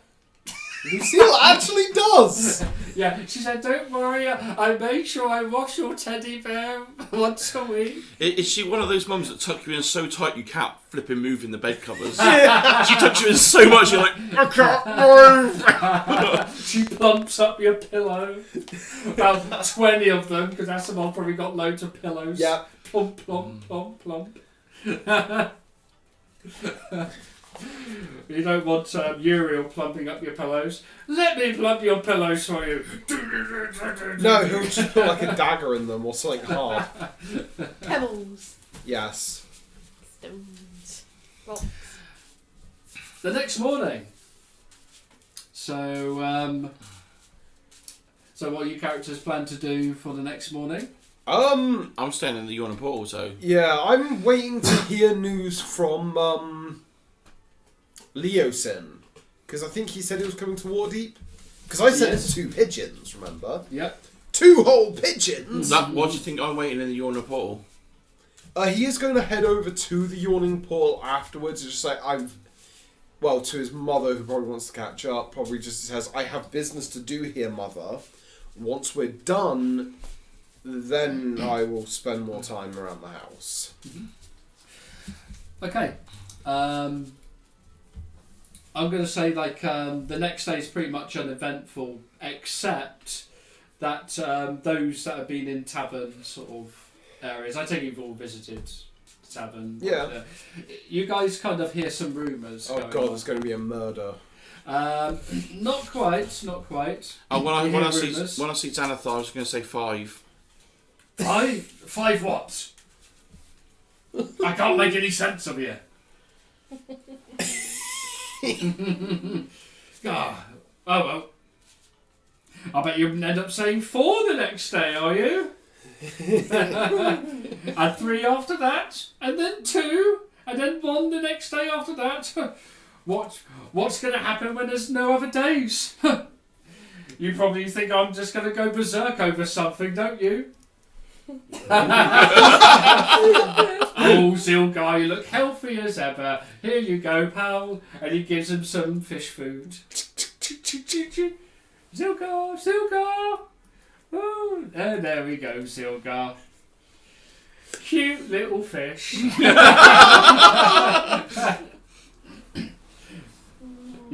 Lucille actually does! Yeah, she said, don't worry, I made sure I wash your teddy bear once a week. Is she one of those mums that tuck you in so tight you can't flip and move in the bed covers? Yeah. She tucks you in so much you're like, I can't move! She plumps up your pillow. About 20 of them, because Asimov probably got loads of pillows. Yeah. Plump, plump, plump, plump. You don't want Uriel plumping up your pillows. Let me plump your pillows for you. No, he'll just put like a dagger in them or something hard. Pebbles. Yes. Stones. Rocks. The next morning. So what your characters plan to do for the next morning? I'm staying in the Yawning Portal, so... Yeah, I'm waiting to hear news from, Leosin. Because I think he said he was coming to Waterdeep. Because I sent him 2 pigeons, remember? Yep. 2 whole pigeons! What do you think I'm waiting in the Yawning Portal? He is going to head over to the Yawning Portal afterwards. It's just like, well, to his mother, who probably wants to catch up, probably just says, "I have business to do here, mother. Once we're done, then I will spend more time around the house." Okay. I'm going to say the next day is pretty much uneventful, except that those that have been in tavern sort of areas, I think you've all visited the tavern. Yeah. You guys kind of hear some rumours. Oh god, there's going to be a murder. Not quite, not quite. Oh, when I rumours. see Xanathar, I was going to say 5. 5? 5 what? I can't make any sense of you. Oh well. I bet you'll end up saying 4 the next day, are you? And 3 after that, and then 2, and then 1 the next day after that. What's going to happen when there's no other days? You probably think I'm just going to go berserk over something, don't you? Oh, Zilgar, you look healthy as ever. Here you go, pal. And he gives him some fish food. Zilgar, Zilgar. Oh, and there we go, Zilgar. Cute little fish. You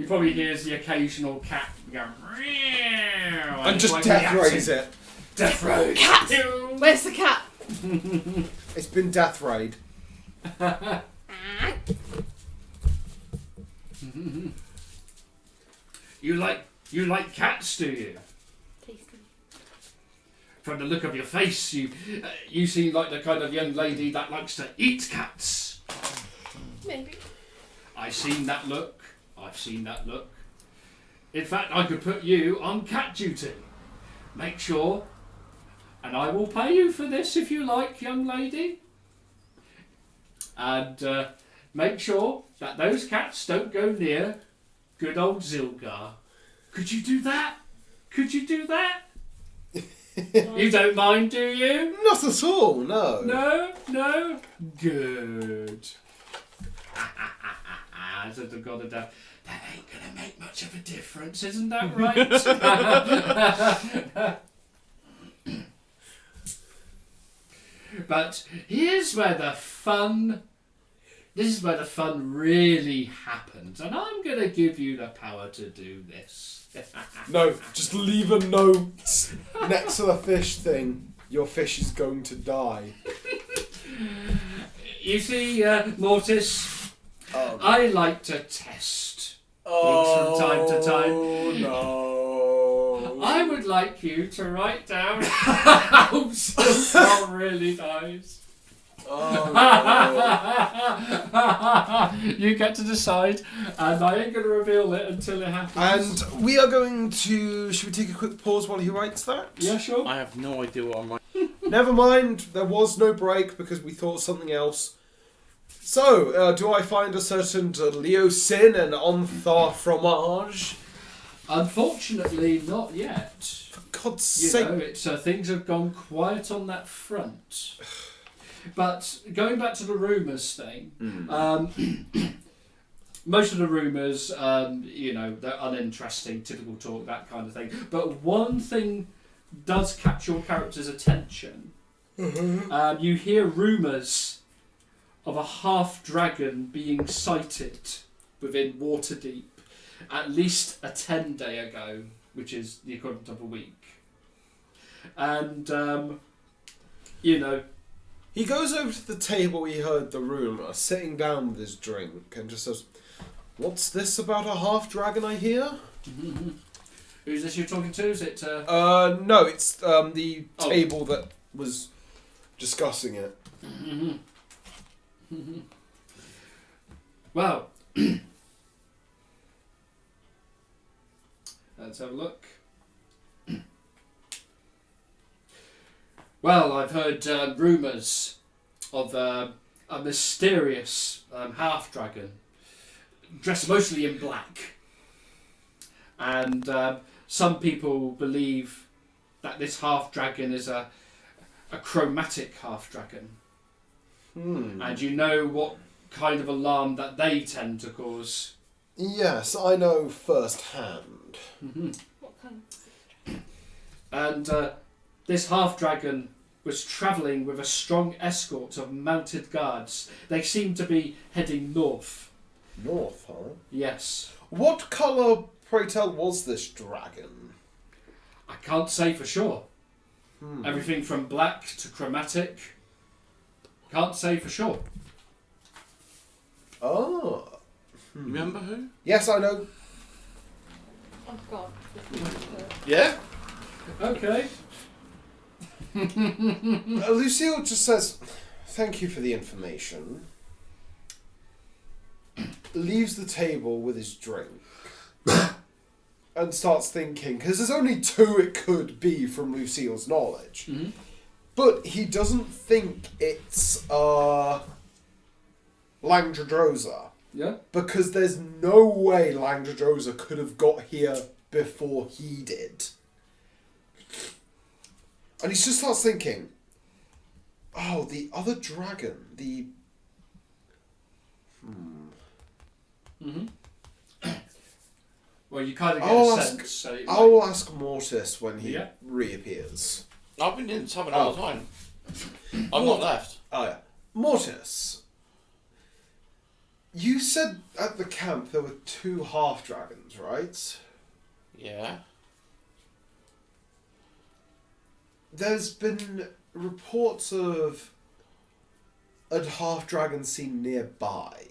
probably hears the occasional cat go. And just death rays it. Death rays. Cat! Where's the cat? It's been death raid. You like cats, do you? Tasty. From the look of your face, you seem like the kind of young lady that likes to eat cats. Maybe. I've seen that look. In fact, I could put you on cat duty. Make sure, and I will pay you for this if you like, young lady. And make sure that those cats don't go near good old Zilgar. Could you do that? You don't mind, do you? Not at all, no. No? Good. Said the god of death. That ain't gonna make much of a difference, isn't that right? But here's where the fun really happens, and I'm gonna give you the power to do this. No, just leave a note next to the fish thing. Your fish is going to die. You see, Mortis, I like to test things from time to time. Oh no! I would like you to write down how Zilgar really dies. Oh no! You get to decide, and I ain't going to reveal it until it happens. And we are going to... Should we take a quick pause while he writes that? Yeah, sure. I have no idea what I'm writing. Never mind, there was no break because we thought something else. So, do I find a certain Leo Sin and Onthar Fromage? Unfortunately, not yet. For God's You sake. know, it's things have gone quiet on that front. But going back to the rumours thing, most of the rumours, they're uninteresting, typical talk, that kind of thing. But one thing does capture your character's attention. You hear rumours of a half-dragon being sighted within Waterdeep at least a 10-day ago, which is the equivalent of a week. And, He goes over to the table he heard the rumour, sitting down with his drink, and just says, "What's this about a half-dragon I hear?" Who's this you're talking to? Is it... No, it's the table that was discussing it. Well, let's have a look. Well, I've heard rumours of a mysterious half-dragon, dressed mostly in black. And some people believe that this half-dragon is a chromatic half-dragon. And you know what kind of alarm that they tend to cause. Yes, I know firsthand. What kind And this half-dragon was travelling with a strong escort of mounted guards. They seemed to be heading north. North, huh? Yes. What colour, pray tell, was this dragon? I can't say for sure. Everything from black to chromatic. Can't say for sure. Oh. Remember who? Yes, I know. Oh god. Yeah? Okay. Lucille just says, thank you for the information. Leaves the table with his drink. And starts thinking, because there's only two it could be from Lucille's knowledge. Mm-hmm. But he doesn't think it's Langdradrosa. Yeah. Because there's no way Langdradrosa could have got here before he did. And he just starts thinking, oh, the other dragon, the... Mm-hmm. Well, you kind of get I'll a ask- sense. So it I'll ask Mortis when he Yeah. reappears. I've been in the tavern all the time. I've not left. Oh, yeah. Mortis, you said at the camp there were 2 half-dragons, right? Yeah. There's been reports of a half-dragon seen nearby.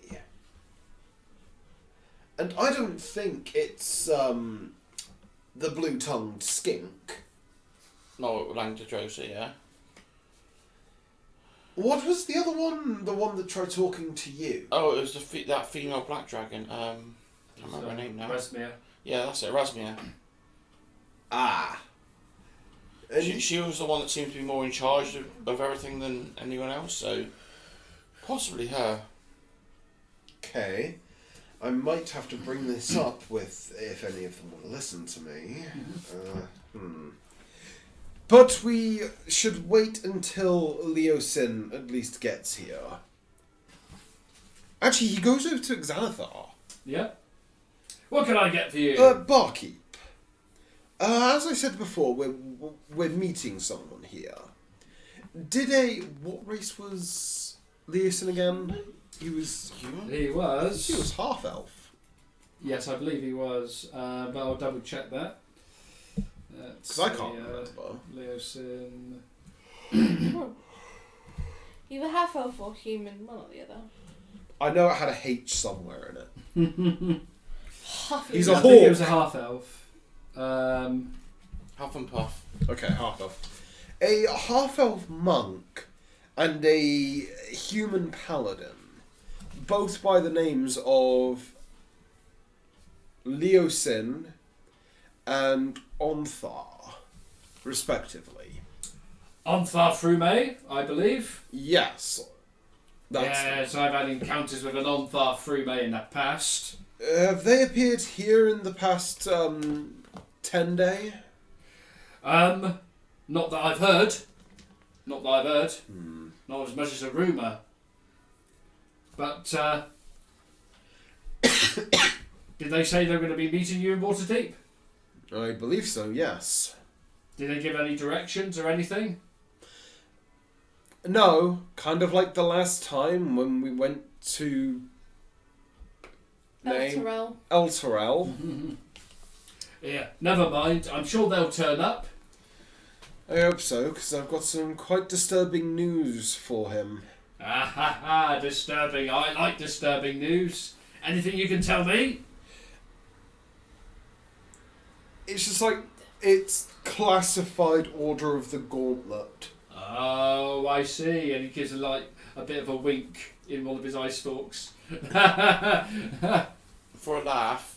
And I don't think it's the blue-tongued skink. No, Langdradrosa, yeah. What was the other one? The one that tried talking to you? Oh, it was that female black dragon. I can't remember her name now. Rasmir. Yeah, that's it, Rasmir. Ah. And She was the one that seemed to be more in charge of everything than anyone else, so possibly her. okay. I might have to bring this up with if any of them want to listen to me. But we should wait until Leosin at least gets here. Actually, he goes over to Xanathar. Yeah. What can I get for you? Barkeep. As I said before, we're meeting someone here. What race was Leosin again? He was human? He was. He was half-elf. Yes, I believe he was. But I'll double check that. Because I can't remember. Leosin. Either half elf or human, one or the other. I know it had a H somewhere in it. Half He's elf. a I think he hawk. was a half elf. Huff and Puff. Okay, half-elf. A half-elf monk and a human paladin, both by the names of Leosin and Onthar, respectively. Onthar Frume, I believe. Yes. Yes, I've had encounters with an Onthar Frume in the past. Have they appeared here in the past 10 day? Not that I've heard. Not as much as a rumour. But, did they say they were going to be meeting you in Waterdeep? I believe so, yes. Did they give any directions or anything? No, kind of like the last time when we went to... Elturel. Elturel. Yeah, never mind. I'm sure they'll turn up. I hope so, because I've got some quite disturbing news for him. Ah ha ha, disturbing. I like disturbing news. Anything you can tell me? It's just like, it's classified Order of the Gauntlet. Oh, I see. And he gives a bit of a wink in one of his eye stalks. For a laugh,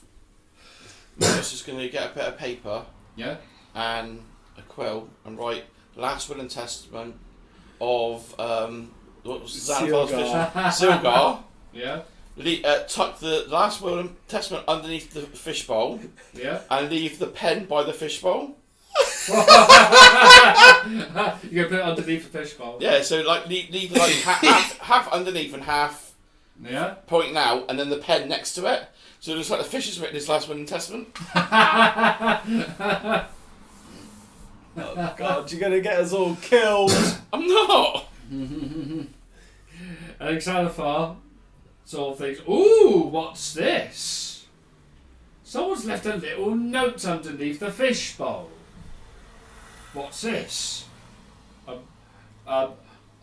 Morris is going to get a bit of paper Yeah? and a quill and write Last Will and Testament of what was Silgar. Silgar. Yeah? Tuck the Last Will and Testament underneath the fishbowl Yeah? and leave the pen by the fishbowl. You're going to put it underneath the fishbowl? Yeah, so like leave like half underneath and half Yeah. pointing out, and then the pen next to it. So it looks like the fish has written his last will and testament. Oh God, you're gonna get us all killed. I'm not. And Xanathar sort of thinks, ooh, what's this? Someone's left a little note underneath the fish bowl. What's this?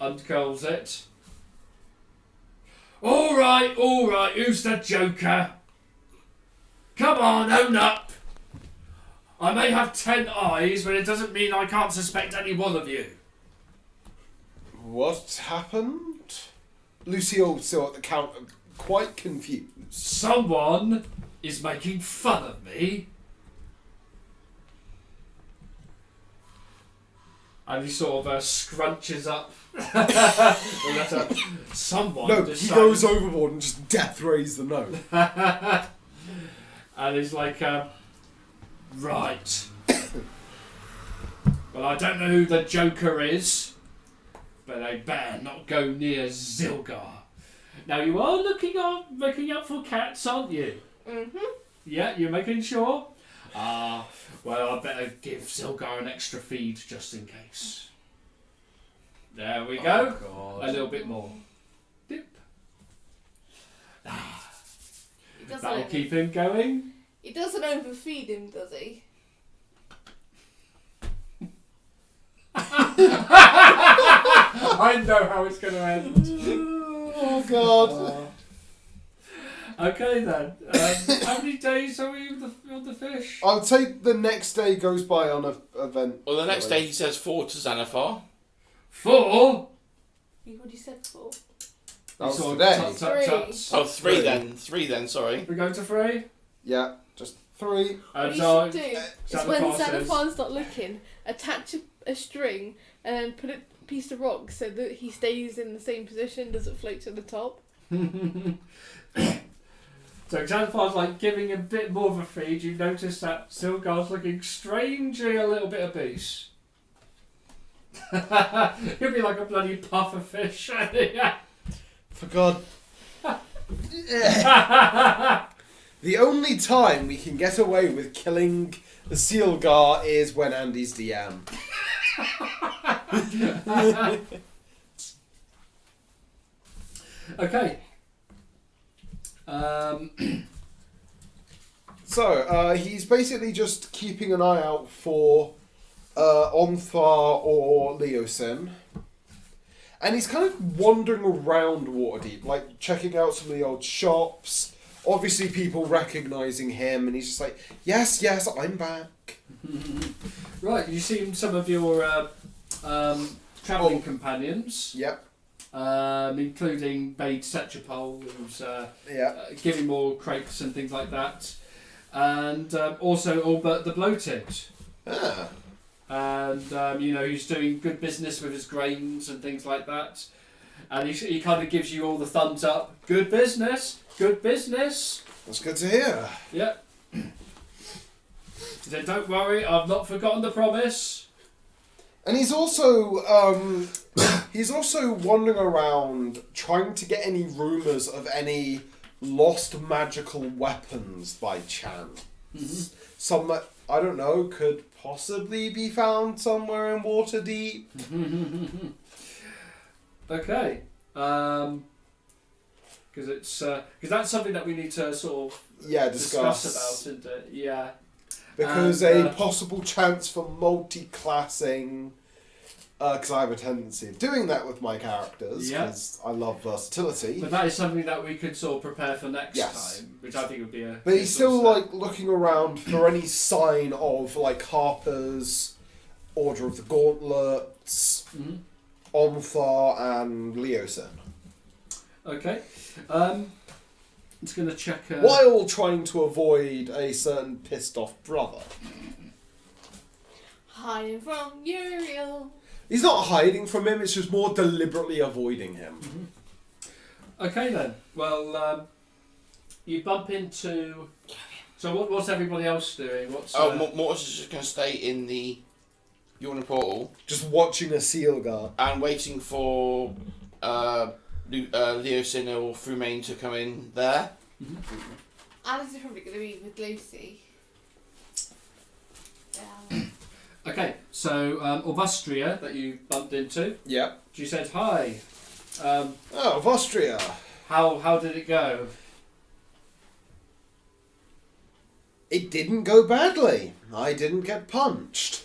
Uncurls it. All right, who's the joker? Come on, own up. I may have 10 eyes, but it doesn't mean I can't suspect any one of you. What happened? Lucille still at the counter, quite confused. Someone is making fun of me. And he sort of scrunches up. Someone No, he decides- goes overboard and just death rays the note. And he's like, right. Well, I don't know who the Joker is, but they better not go near Zilgar. Now, you are looking out for cats, aren't you? Mm-hmm. Yeah, you're making sure? Well, I better give Zilgar an extra feed just in case. There we go. Oh, A little bit more. Dip. He doesn't That'll keep him going. He doesn't overfeed him, does he? I know how it's going to end. Oh God. Okay then. How many days are we on the fish? I would say the next day goes by on an event. Well, the next day he says 4 to Xanathar. 4? You already said 4. That was Sort of today. tut, tut, tuts. Oh, 3 3. then. 3 then, sorry. We're going to 3? Yeah, just 3. What And you should do is when Xanathar says- Xanathar's not looking, attach a string and then put a piece of rock so that he stays in the same position, doesn't float to the top. So Xanathar's like giving a bit more of a feed. You notice that Zilgar's looking strangely a little bit obese. He'll be like a bloody puff of fish. Yeah. For God. The only time we can get away with killing the Sealgar is when Andy's DM. Okay. So, he's basically just keeping an eye out for Onthar or Leosin. And he's kind of wandering around Waterdeep, like checking out some of the old shops. Obviously people recognising him, and he's just like, yes, I'm back. Right, you see some of your travelling companions, Yep, including Bade Setchapole, who's yeah. giving more crates and things like that, and also Albert the Bloated. Ah. And he's doing good business with his grains and things like that, and he kind of gives you all the thumbs up. Good business. That's good to hear. Yep. He said, "Don't worry, I've not forgotten the promise." And he's also wandering around trying to get any rumours of any lost magical weapons by chance. Mm-hmm. Some that, I don't know, could possibly be found somewhere in Waterdeep. Okay. Because that's something that we need to sort of discuss about, isn't it? Yeah. Because And, a possible chance for multi-classing, because I have a tendency of doing that with my characters, Yeah. because I love versatility. But that is something that we could sort of prepare for next Yes. time, which I think would be a... But he's still like looking around for any sign of like Harper's, Order of the Gauntlets, Mhm. Onthar, and Leosin. Okay. It's going to check... While trying to avoid a certain pissed off brother. Hiding from Uriel. He's not hiding from him, it's just more deliberately avoiding him. Okay then. Well, you bump into... So what's everybody else doing? What's... Mortis is just going to stay in the yawning portal Just watching a seal guard. and waiting for Leosin or Frumain to come in there. Alice is probably going to be with Lucy. Yeah. Okay, so Austria that you bumped into, Yep. she said hi. Oh, of Austria. How did it go? It didn't go badly. I didn't get punched.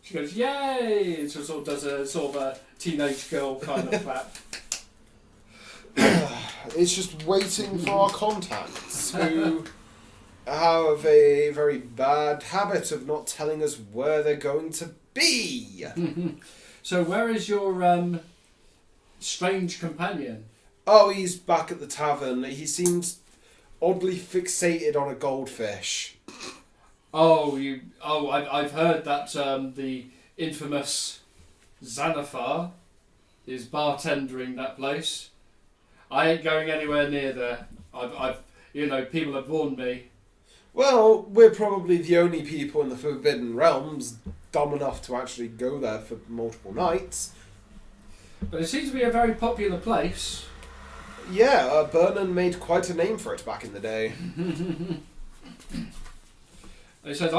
She goes, yay! And so sort of does a sort of a teenage girl kind of clap. It's just waiting for our contacts, who have a very bad habit of not telling us where they're going to be. So where is your strange companion? Oh, he's back at the tavern. He seems oddly fixated on a goldfish. I've heard that the infamous Xanathar is bartendering that place. I ain't going anywhere near there. I've people have warned me. Well, we're probably the only people in the Forbidden Realms dumb enough to actually go there for multiple nights. But it seems to be a very popular place. Yeah, Vernon made quite a name for it back in the day. I said,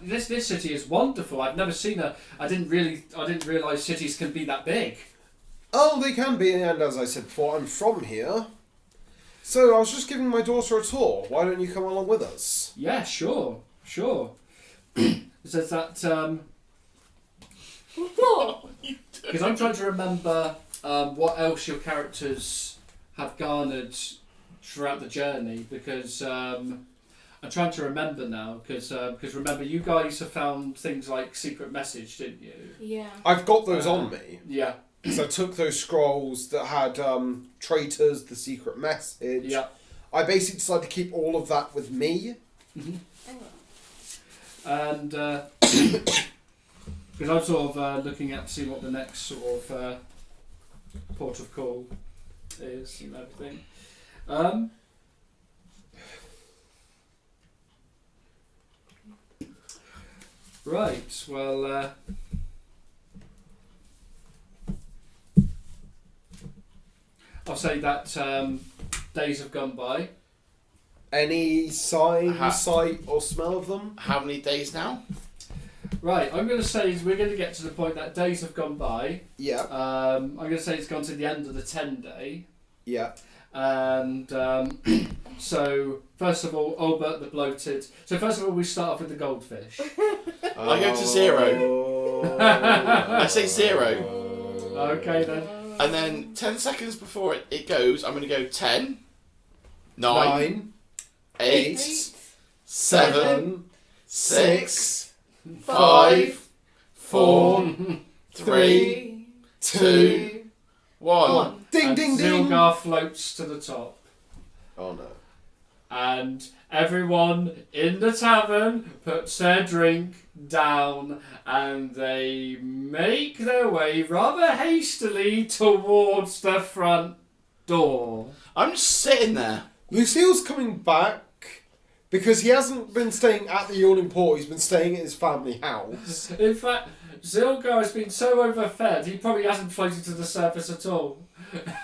this city is wonderful. I've never seen I didn't realise cities can be that big. Oh, they can be, and as I said before, I'm from here. So I was just giving my daughter a tour. Why don't you come along with us? Yeah, sure. It says that because I'm trying to remember what else your characters have garnered throughout the journey, because I'm trying to remember now, because remember, you guys have found things like secret message, didn't you? Yeah. I've got those on me. Yeah. So I took those scrolls that had traitors, the secret message. Yeah. I basically decided to keep all of that with me. And because I'm sort of looking at to see what the next sort of port of call is and everything. Right, well, I'll say that days have gone by. Any sign, sight, or smell of them? How many days now? Right, I'm going to say we're going to get to the point that days have gone by. Yeah. I'm going to say it's gone to the end of the 10 day. Yeah. And so, first of all, Albert the bloated. So, first of all, we start off with the goldfish. I go to 0. I say 0. Okay, then. And then 10 seconds before it goes, I'm going to go 10, 9, 8, 7, 6, 5, 4, 3, 2, 1. Ding, and ding, ding. Zilgar floats to the top. Oh no. And everyone in the tavern puts their drink down and they make their way rather hastily towards the front door. I'm just sitting there. Lucille's coming back because he hasn't been staying at the Yawning Port, he's been staying at his family house. In fact, Zilgar has been so overfed, he probably hasn't floated to the surface at all.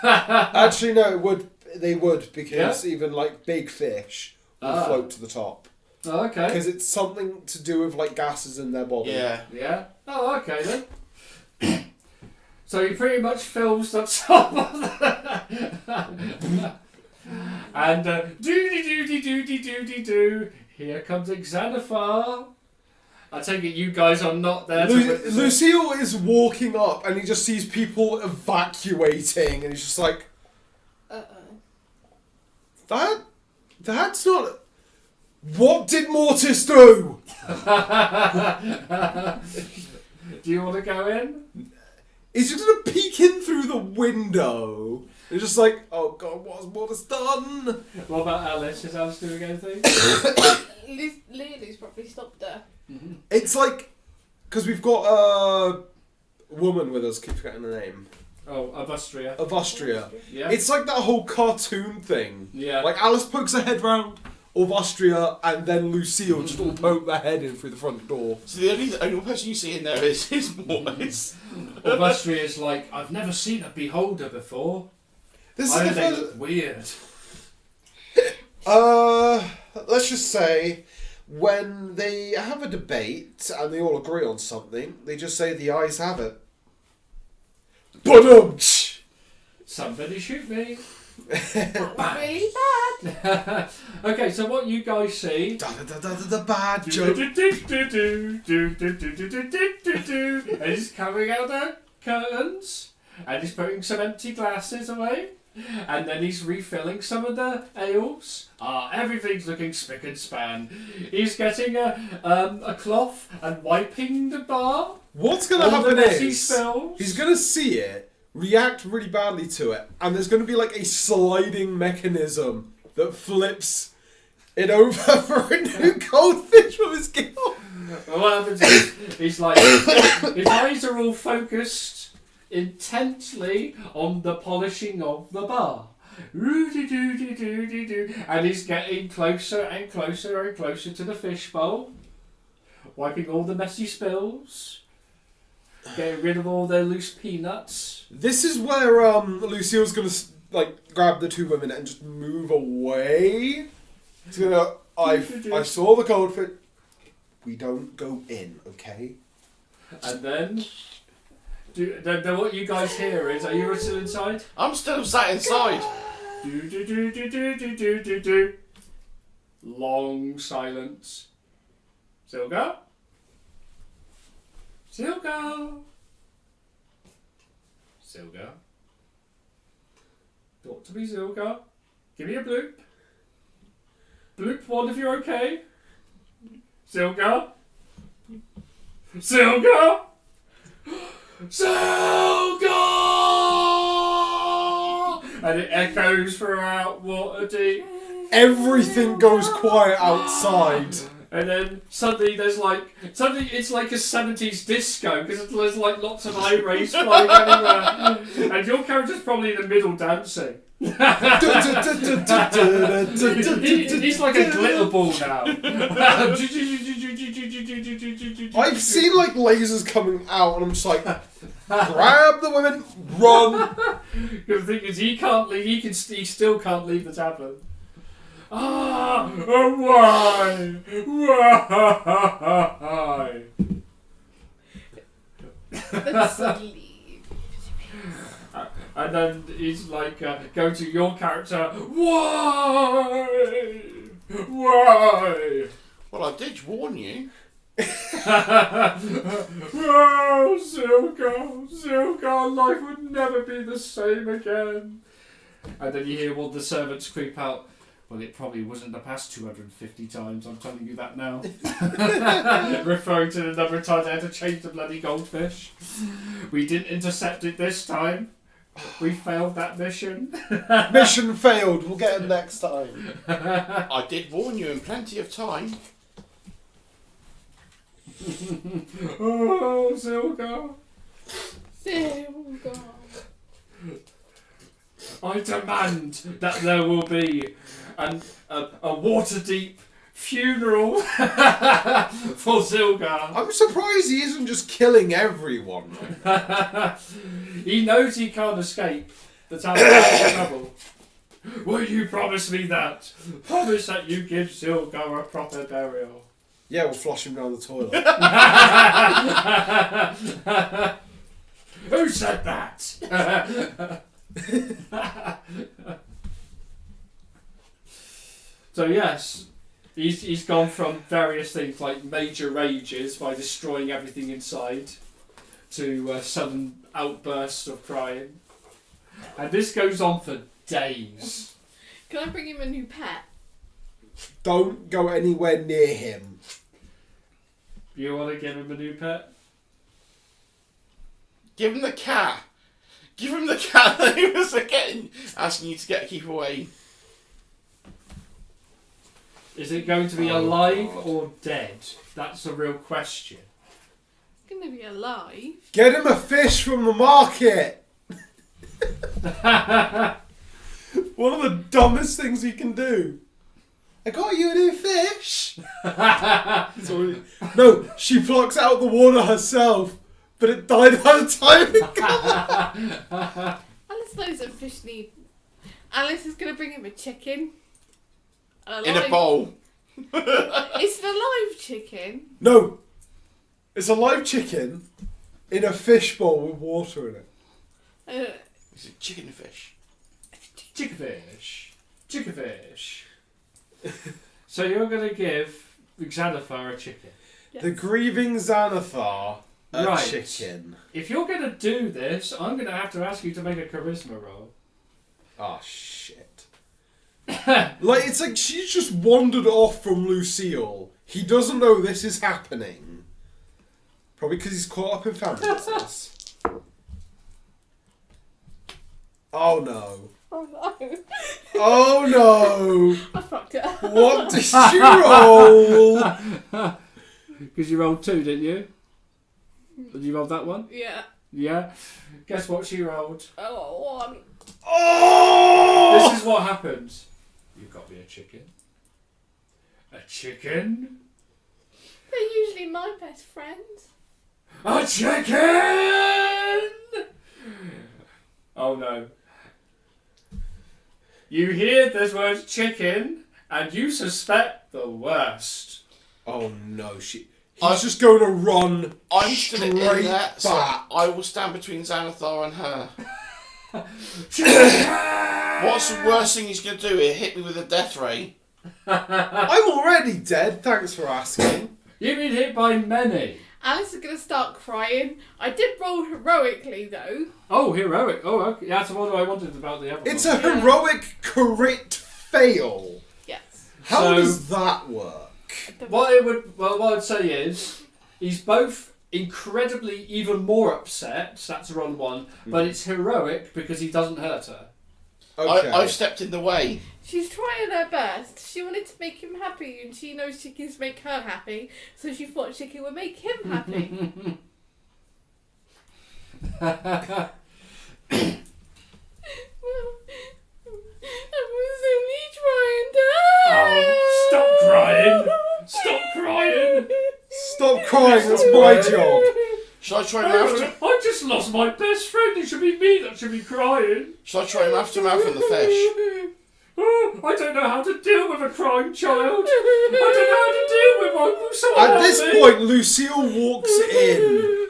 Actually, no, they would, because even like big fish will float to the top. Oh, okay. Because it's something to do with like gases in their body. Yeah. Yeah? Oh, okay then. So he pretty much fills the top of the... And do-de-do-de-do-de-do-de-do. Here comes Xanathar. I take it you guys are not there to witness it. Lucille is walking up and he just sees people evacuating and he's just like, that's not... What did Mortis do? Do you want to go in? He's just going to peek in through the window. He's just like, oh god, what has Mortis done? What about Alice? Is Alice doing anything? Lily's probably stopped there. Mm-hmm. It's like, because we've got a woman with us, keep forgetting the name. Oh, of Austria. Of Austria. Yeah. It's like that whole cartoon thing. Yeah. Like Alice pokes her head round, of Austria, and then Lucille just all poke their head in through the front door. So the only person you see in there is Mortis. Of Austria is like, I've never seen a beholder before. This I is heard the they first. look weird. Let's just say, when they have a debate and they all agree on something, they just say the ayes have it. Ba-dum-tsh! Somebody shoot me. That was really bad. Okay, so what you guys see. Da-da-da-da-da, bad joke. And he's coming out the curtains. And he's putting some empty glasses away. And then he's refilling some of the ales. Everything's looking spick and span. He's getting a cloth and wiping the bar. What's going to All the happen messy is, spills. he's going to see it, react really badly to it, and there's going to be like a sliding mechanism that flips it over for a new goldfish from his gill. What happens is, he's like, his eyes are all focused intently on the polishing of the bar. And he's getting closer and closer and closer to the fishbowl, wiping all the messy spills, getting rid of all their loose peanuts. This is where Lucille's going to like grab the two women and just move away. He's going to, I saw the goldfish. We don't go in, okay? And then... then what you guys hear is, are you still inside? I'm still sat inside. Do. Long silence. Zilga? Zilga? Zilga? Talk to me, Zilga. Give me a bloop. Bloop one if you're okay. Zilga? Zilga? Zilga! And it echoes throughout Waterdeep. Everything goes quiet outside. And then suddenly it's like a 70s disco because there's like lots of eye rays flying everywhere. And your character's probably in the middle dancing. He's like a glitter ball now. I've seen like lasers coming out, and I'm just like, grab the women, run. The thing is, he can't leave. He still can't leave the tavern. Why? Let's leave. And then he's like, go to your character. Why? Well, I did warn you. Oh, Zilgar, life would never be the same again. And then you hear one of the servants creep out. Well, it probably wasn't the past 250 times, I'm telling you that now. Referring to the number of times I had to change the bloody goldfish. We didn't intercept it this time. We failed that mission. Mission failed. We'll get him next time. I did warn you in plenty of time. Oh, Zilgar. Zilgar. I demand that there will be a Waterdeep funeral for Zilgar. I'm surprised he isn't just killing everyone. He knows he can't escape the town of trouble. Will you promise me that? Promise that you give Zilgar a proper burial. Yeah, we'll flush him down the toilet. Who said that? So yes, he's gone from various things like major rages by destroying everything inside to sudden outbursts of crying. And this goes on for days. Can I bring him a new pet? Don't go anywhere near him. You want to give him a new pet? Give him the cat. Give him the cat that he was asking you to keep away. Is it going to be alive or dead? That's the real question. It's going to be alive. Get him a fish from the market. One of the dumbest things you can do. I got you a new fish. No, she plucks out the water herself, but it died by the time it got. I suppose that fish need Alice is going to bring him a chicken. In a bowl. It's an alive chicken. No! It's a live chicken in a fish bowl with water in it. Is it chicken and fish? Chicken fish. So you're going to give Xanathar a chicken. Yes. The grieving Xanathar a Right. chicken. If you're going to do this, I'm going to have to ask you to make a charisma roll. Oh, shit. Like, it's like she's just wandered off from Lucille. He doesn't know this is happening. Probably because he's caught up in family business. Oh, no. Oh no. Oh, no. I fucked it up. What did you roll? Because you rolled 2, didn't you? Did you roll that one? Yeah. Yeah. Guess what she rolled? Oh, one. Oh! This is what happens. You got me a chicken. A chicken? They're usually my best friends. A chicken! Oh no. You hear this word chicken and you suspect the worst. Oh, no. He's just going to run I'm still in straight there, so back. I will stand between Xanathar and her. Chicken! What's the worst thing he's going to do? He'll hit me with a death ray. I'm already dead, thanks for asking. You've been hit by many. Alice is going to start crying. I did roll heroically though. Oh, heroic. Oh, okay. That's what I wanted about the other It's one. a heroic crit fail. Yes. How So- does that work? What I'd say is, he's both incredibly even more upset, so that's a roll 1, but it's heroic because he doesn't hurt her. Okay. I've stepped in the way. She's trying her best. She wanted to make him happy and she knows chickens make her happy, so she thought chicken would make him happy. I was only trying to Oh, stop crying! Stop crying! Stop crying, that's my job. Shall I try mouth to... I just lost my best friend. It should be me that should be crying. Shall I try mouth to mouth on the fish? Oh, I don't know how to deal with a crying child. I don't know how to deal with one. Someone At help this me. point, Lucille walks in.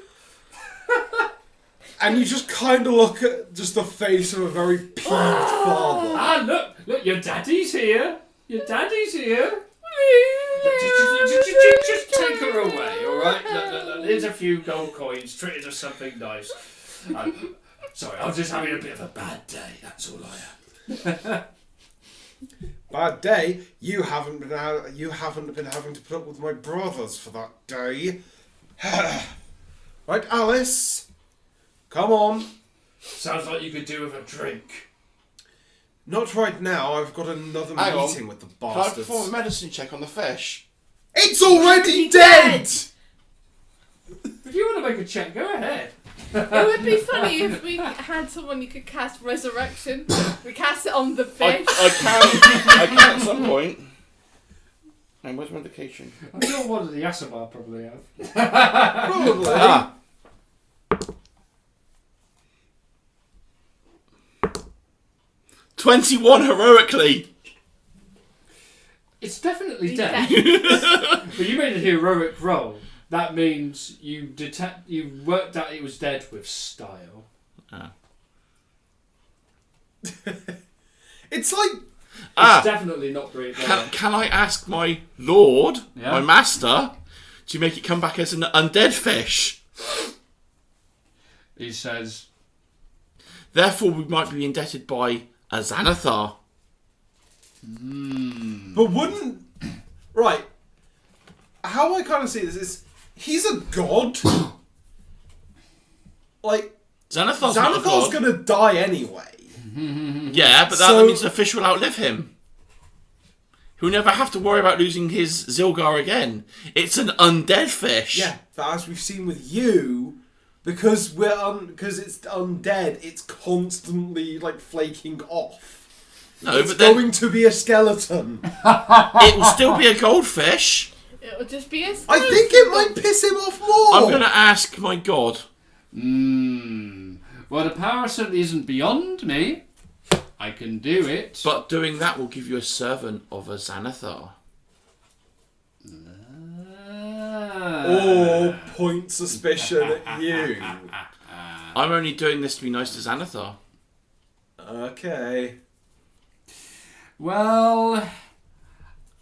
And you just kind of look at just the face of a very peeved father. Ah, look, your daddy's here. Your daddy's here. Just take her away, all right? Look, here's a few gold coins. Treat it as something nice. Sorry, I'm just having a bit of a bad day. That's all I am. Bad day. You haven't been having to put up with my brothers for that day. Right, Alice. Come on. Sounds like you could do with a drink. Not right now. I've got another Hang on. meeting with the Can I bastards. perform a medicine check on the fish? It's already dead! If you want to make a check, go ahead. It would be funny if we had someone you could cast resurrection. We cast it on the fish. I can at some point. And where's medication? I'm sure one of the Yasabar probably have. Probably. Ah. "21 heroically." It's definitely He's dead. But you made a heroic roll. That means you worked out it was dead with style. It's like... It's definitely not great. Can I ask my lord, Yeah. my master, to make it come back as an undead fish? He says, Therefore, we might be indebted by a Xanathar. But wouldn't... Right. How I kind of see this is... He's a god. Like... Xanathar's not a Xanathar's god. gonna die anyway. Yeah, but that So- means the fish will outlive him. He'll never have to worry about losing his Zilgar again. It's an undead fish. Yeah, but as we've seen with you, because because it's undead, it's constantly like flaking off. No, It's but then going to be a skeleton. it will still be a goldfish. It'll just be a I think it might piss him off more. I'm going to ask my god. well, the power certainly isn't beyond me. I can do it. But doing that will give you a servant of a Xanathar. Or point suspicion at you. I'm only doing this to be nice to Xanathar. Okay. Well,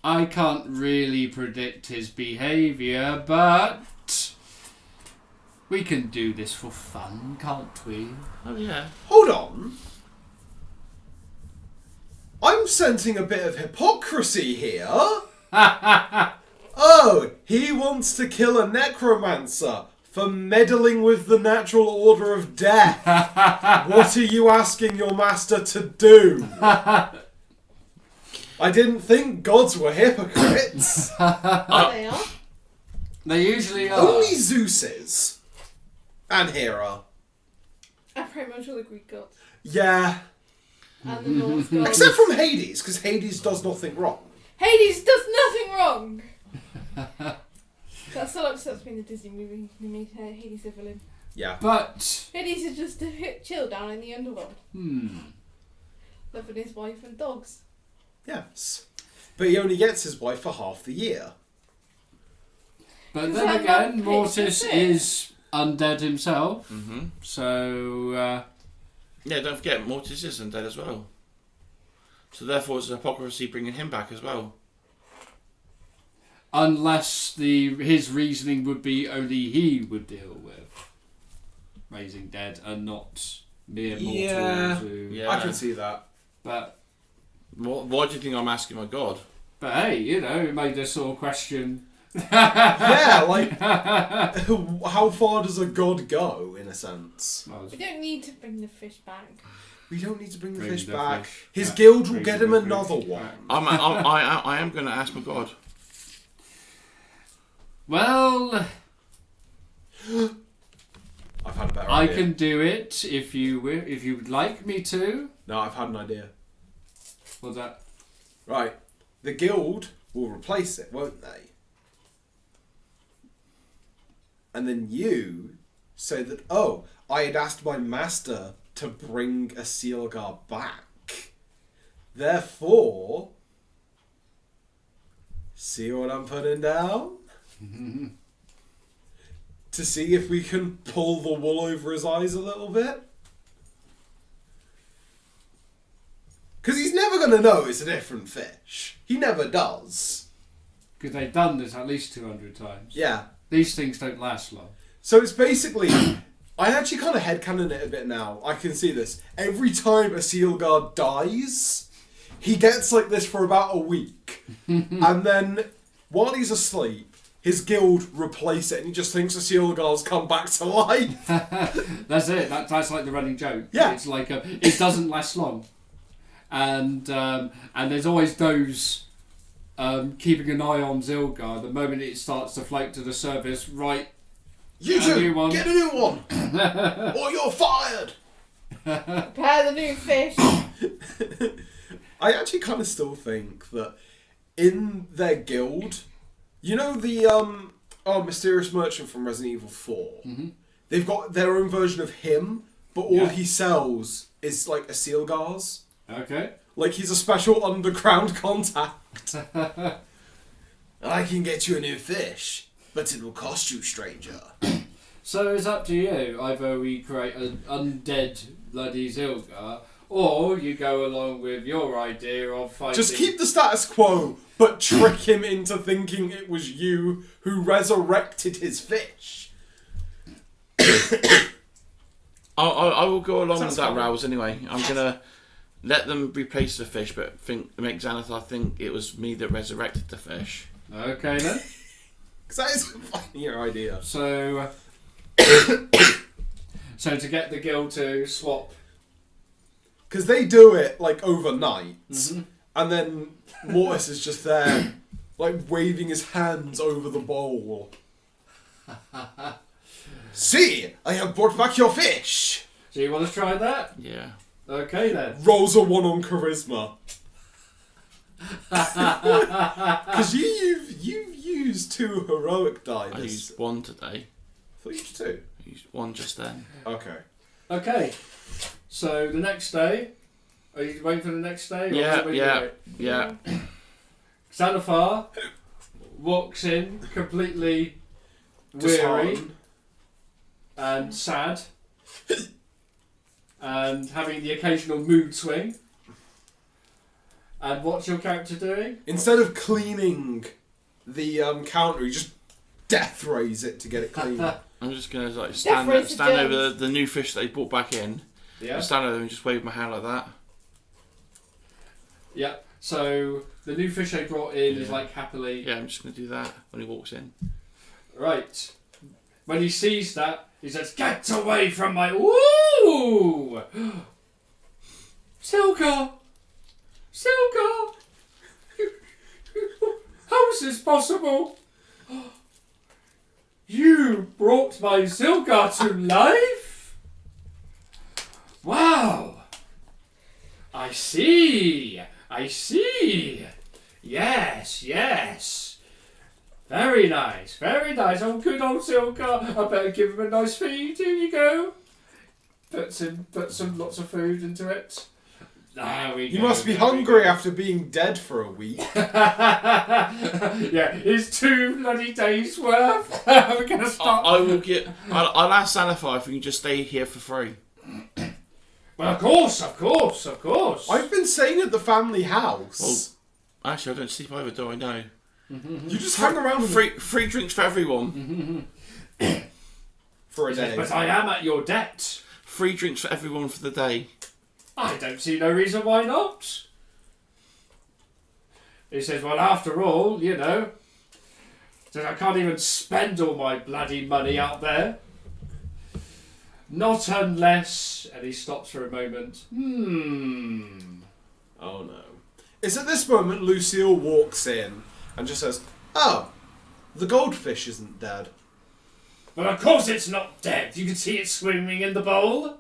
I can't really predict his behaviour, but we can do this for fun, can't we? Oh, yeah. Hold on. I'm sensing a bit of hypocrisy here. Oh, he wants to kill a necromancer for meddling with the natural order of death. What are you asking your master to do? I didn't think gods were hypocrites. They are. They usually are. Only Zeus is. And Hera. And pretty much all the Greek gods. Yeah. And the Norse gods. Except from Hades, because Hades does nothing wrong. Hades does nothing wrong! That still upsets me in the Disney movie. They made Hades a villain. Yeah. But... Hades is just a bit chill down in the underworld. Loving his wife and dogs. Yes. But he only gets his wife for half the year. But Is then that again, not Mortis picture is undead himself. Mm-hmm. So... Yeah, don't forget, Mortis is undead as well. So therefore it's hypocrisy bringing him back as well. Unless his reasoning would be only he would deal with raising dead and not mere mortals who... Yeah. I can see that. But Why do you think I'm asking my god? hey, you know, it made us all question... Yeah, like, how far does a god go, in a sense? We don't need to bring the fish back. We don't need to bring the Bring fish the back. fish His back. guild will Bring get the him fish another back. one. I am going to ask my god. Well, I've had a better I idea. can do it if you would like me to. No, I've had an idea. What's that? Right. The guild will replace it, won't they? And then you say that, oh, I had asked my master to bring a Sealgar back. Therefore, see what I'm putting down? To see if we can pull the wool over his eyes a little bit? Because he's never going to know it's a different fish. He never does. Because they've done this at least 200 times. Yeah. These things don't last long. So it's basically... I actually kind of headcanon it a bit now. I can see this. Every time a Sealguard dies, he gets like this for about a week. And then, while he's asleep, his guild replace it and he just thinks the Sealguard's come back to life. That's it. That's like the running joke. Yeah. It's like it doesn't last long. And there's always those keeping an eye on Zilgar. The moment it starts to float to the surface, right? You Get a two, new one. get a new one! Or you're fired! Prepare the new fish. I actually kind of still think that in their guild, you know the mysterious merchant from Resident Evil 4? Mm-hmm. They've got their own version of him, but all Yeah. he sells is like a Sealgars. Okay. Like he's a special underground contact. I can get you a new fish, but it will cost you, stranger. So it's up to you. Either we create an undead bloody Zilgar, or you go along with your idea of fighting... Just keep the status quo, but trick him into thinking it was you who resurrected his fish. I will go along Sounds with that, fun. Rouse, anyway. I'm going to let them replace the fish, but make Xanathar think it was me that resurrected the fish. Okay then. Because that is a funnier idea. So... so to get the guild to swap... Because they do it, like, overnight. Mhm. And then Mortis is just there, like, waving his hands over the bowl. See, I have brought back your fish. So you want to try that? Yeah. Okay then. Rolls a 1 on charisma. Because you've used 2 heroic die. I used 1 today. I thought you used 2. I used 1 just then. Okay. Okay. So the next day, Are you waiting for the next day? Or Yeah. Xanathar walks in completely weary and sad and having the occasional mood swing. And what's your character doing? Instead of cleaning the counter, he just death rays it to get it clean. I'm just gonna like stand over the new fish that he brought back in. Yeah. Stand over and just wave my hand like that. Yeah. So the new fish they brought in is like happily. Yeah, I'm just gonna do that when he walks in. Right. When he sees that, he says, "Get away from my woo, Silka, Silka! How is this possible? You brought my Silka to life? Wow! I see. Yes. Very nice. Oh, good old Silka. I better give him a nice feed. Here you go. Put some lots of food into it. You must be hungry after being dead for a week. Yeah, it's 2 bloody days worth. We're gonna stop. I'll ask Xanathar if we can just stay here for free. Well, of course. I've been staying at the family house. Well, actually, I don't sleep either, do I? No. You just hang around Free drinks for everyone. For a day. But I am at your debt. Free drinks for everyone for the day. I don't see no reason why not. He says, well, after all, you know, says I can't even spend all my bloody money out there. Not unless... And he stops for a moment. Oh no. It's at this moment Lucille walks in and just says, "Oh, the goldfish isn't dead." But of course it's not dead. You can see it swimming in the bowl.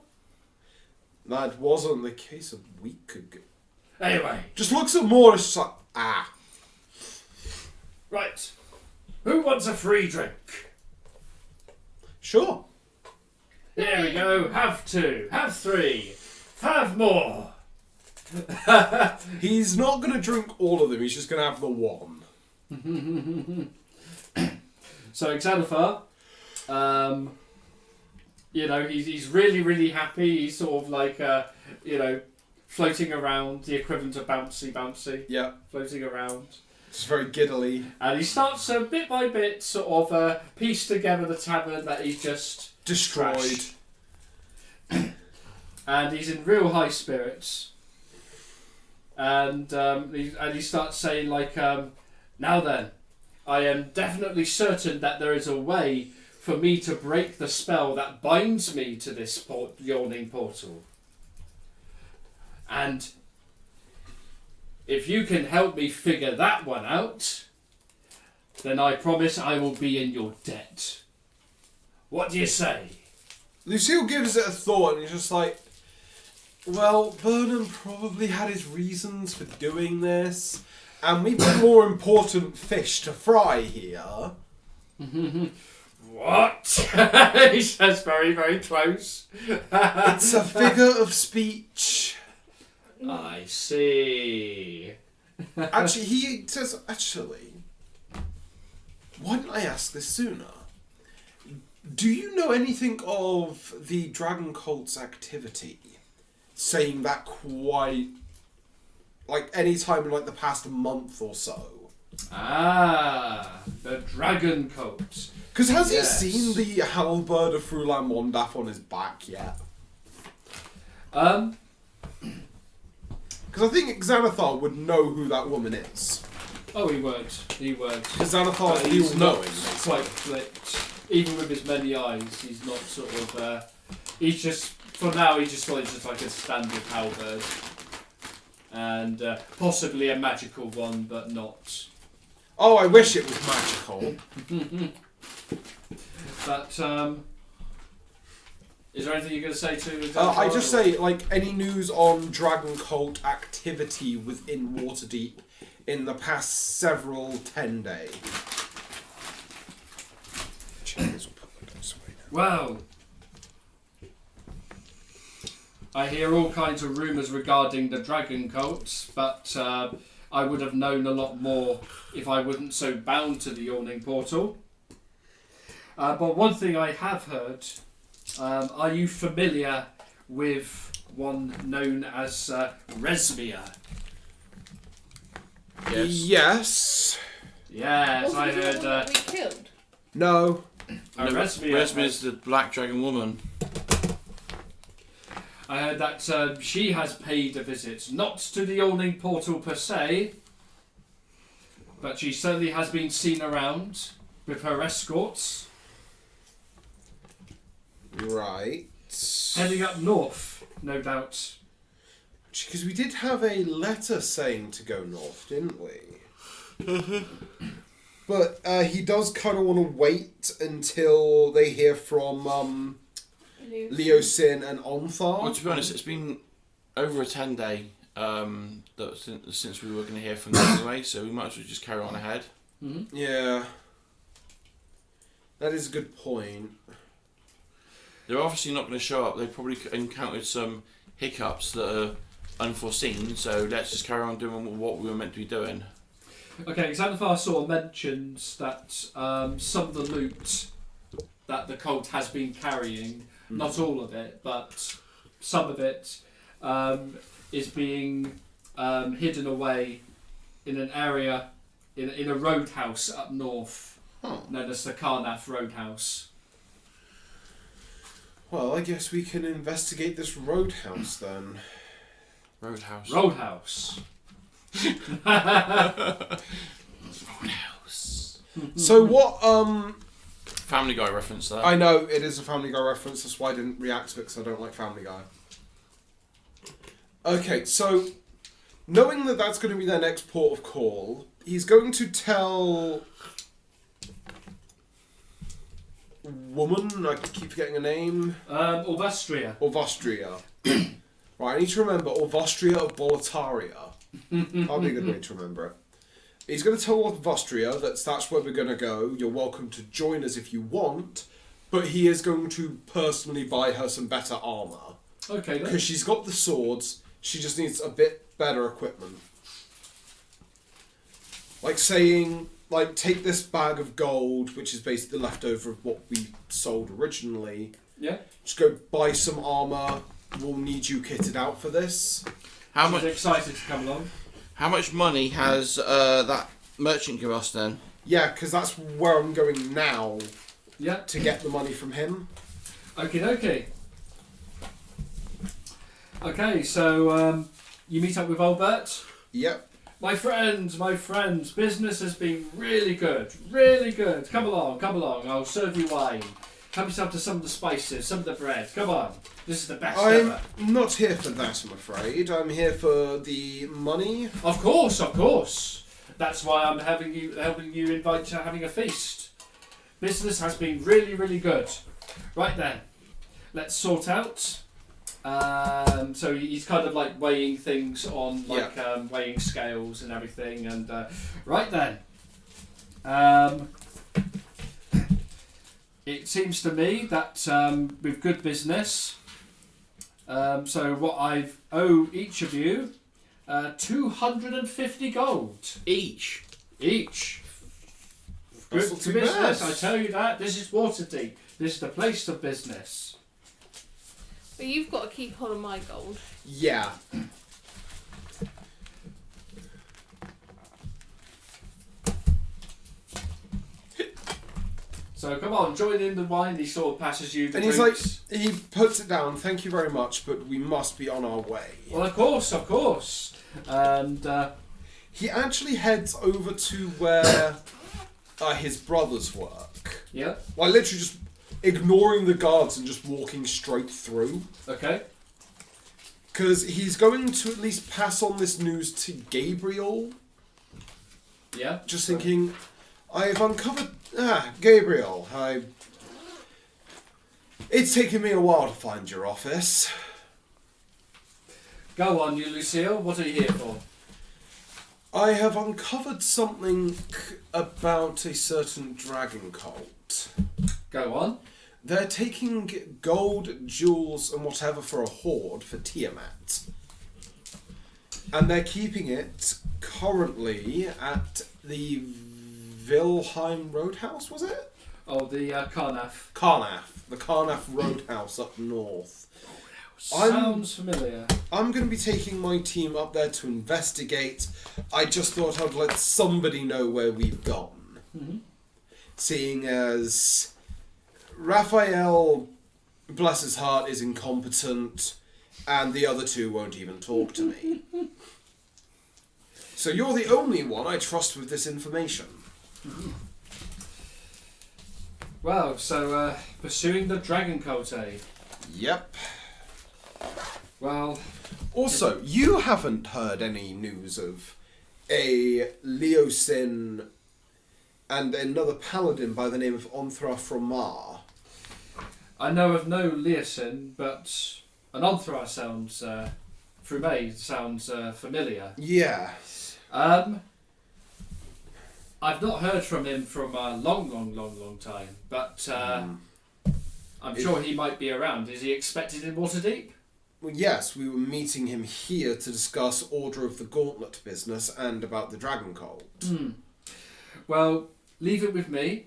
That wasn't the case a week ago. Anyway. Just looks at Maud and just like, Right. Who wants a free drink? Sure. Here we go. Have 2. Have 3. Have more. He's not going to drink all of them. He's just going to have the one. So Xanathar, you know, he's really, really happy. He's sort of like, you know, floating around, the equivalent of bouncy. Yeah. Floating around. Just very giddily. And he starts, bit by bit, sort of piece together the tavern that he's just... destroyed. And he's in real high spirits. And he starts saying, like, now then, I am definitely certain that there is a way for me to break the spell that binds me to this yawning portal. And if you can help me figure that one out, then I promise I will be in your debt. What do you say? Lucille gives it a thought and he's just like, well, Burnham probably had his reasons for doing this, and we've got more important fish to fry here. What? He says very, very close. It's a figure of speech. I see. Actually, he says, why didn't I ask this sooner? Do you know anything of the Dragon Cult's activity? Saying that quite... like, any time in, like, the past month or so. Ah, the Dragon Cult. Because has he seen the halberd of Frulan Mondaf on his back yet? Because I think Xanathar would know who that woman is. Oh, he would. Because Xanathar is all-knowing. Quite flipped. Even with his many eyes, he's not sort of... he's just... For now, he just thought it's just like a standard halberd. And possibly a magical one, but not. Oh, I wish it was magical. But, is there anything you're going to say to... I just say, like, any news on Dragon Cult activity within Waterdeep in the past several 10 days? Well, I hear all kinds of rumours regarding the dragon cult, but I would have known a lot more if I wasn't so bound to the Yawning Portal. But one thing I have heard, are you familiar with one known as Resmia? Yes. Yes, Wasn't I he the one heard. that we killed? No. Resmia is the Black Dragon woman. I heard that she has paid a visit, not to the Yawning Portal per se, but she certainly has been seen around with her escorts, Right. heading up north, no doubt. Because we did have a letter saying to go north, didn't we? But he does kind of want to wait until they hear from Leo Sin and Onthar. Well, to be honest, it's been over a 10-day since we were going to hear from them anyway, so we might as well just carry on ahead. Mm-hmm. Yeah. That is a good point. They're obviously not going to show up. They probably encountered some hiccups that are unforeseen, so let's just carry on doing what we were meant to be doing. Okay, Xanathar sort of mentions that some of the loot that the cult has been carrying, not all of it, but some of it, is being hidden away in an area, in a roadhouse up north, known as the Karnath Roadhouse. Well, I guess we can investigate this roadhouse then. Roadhouse. Roadhouse. Roadhouse. So what, Family Guy reference there. I know it is a Family Guy reference, that's why I didn't react to it, because I don't like Family Guy. Okay, so, knowing that that's going to be their next port of call, he's going to tell... woman, I keep forgetting her name. Orvastria. Orvastria. Right, I need to remember Orvastria of Boletaria. That'll be a good way to remember it. He's going to tell Orvastria that that's where we're going to go. You're welcome to join us if you want, but he is going to personally buy her some better armour. Okay, then. Because she's got the swords, she just needs a bit better equipment. Like saying, like, take this bag of gold, which is basically the leftover of what we sold originally. Yeah. Just go buy some armour. We'll need you kitted out for this. How She's much? excited to come along. How much money has that merchant give us then? Yeah, because that's where I'm going now Yeah. to get the money from him. Okay. Okay, so you meet up with Albert. Yep. My friends, business has been really good, really good. Come along, I'll serve you wine. Help yourself to some of the spices, some of the bread. Come on, this is the best ever. I'm not here for that, I'm afraid. I'm here for the money. Of course. That's why I'm helping you invite to having a feast. Business has been really, really good. Right then, let's sort out. So he's kind of like weighing things on weighing scales and everything, and right then, it seems to me that with good business, so what I owe each of you 250 gold Each. That's Good not to too business, bad. I tell you that. This is Waterdeep. This is the place of business. But you've got to keep hold of my gold. Yeah. So come on, join in the wine. He sort of passes you the And he's drinks. like, he puts it down, thank you very much, but we must be on our way. Well, of course. And He actually heads over to where his brothers work. yeah, Like, literally just ignoring the guards and just walking straight through. okay. Because he's going to at least pass on this news to Gabriel. Yeah. Just thinking, I've uncovered... Gabriel, it's taken me a while to find your office. Go on, you Lucille. What are you here for? I have uncovered something about a certain dragon cult. Go on. They're taking gold, jewels, and whatever for a hoard for Tiamat. And they're keeping it currently at the Vilheim Roadhouse, was it? Oh, the Carnath. Carnath. The Carnath Roadhouse up north. Sounds familiar. I'm going to be taking my team up there to investigate. I just thought I'd let somebody know where we've gone. Mm-hmm. Seeing as Raphael, bless his heart, is incompetent, and the other two won't even talk to me. So you're the only one I trust with this information. Mm-hmm. Well, so pursuing the dragon cult, eh? Yep. Well... Also, you haven't heard any news of a Leosin and another paladin by the name of Onthra from Mar? I know of no Leosin, but an Onthra sounds, Frume sounds familiar. Yes. I've not heard from him from a long time, but I'm sure he might be around. Is he expected in Waterdeep? Well, yes, we were meeting him here to discuss Order of the Gauntlet business and about the Dragon Cult. Well, leave it with me.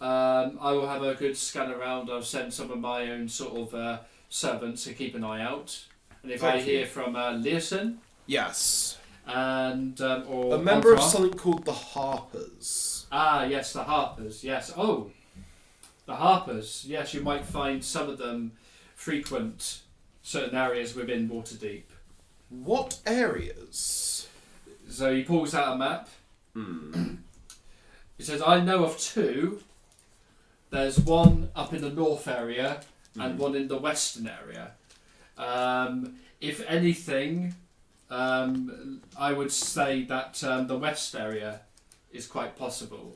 I will have a good scan around. I'll send some of my own sort of servants to keep an eye out. And if I hear from Leosin... Yes. And or a member of Onthra. something called the Harpers. Ah, yes, the Harpers. Yes. Oh, the Harpers. Yes, you might find some of them frequent certain areas within Waterdeep. What areas? So he pulls out a map. He says, I know of two. There's one up in the north area and one in the western area. If anything, I would say that the west area is quite possible.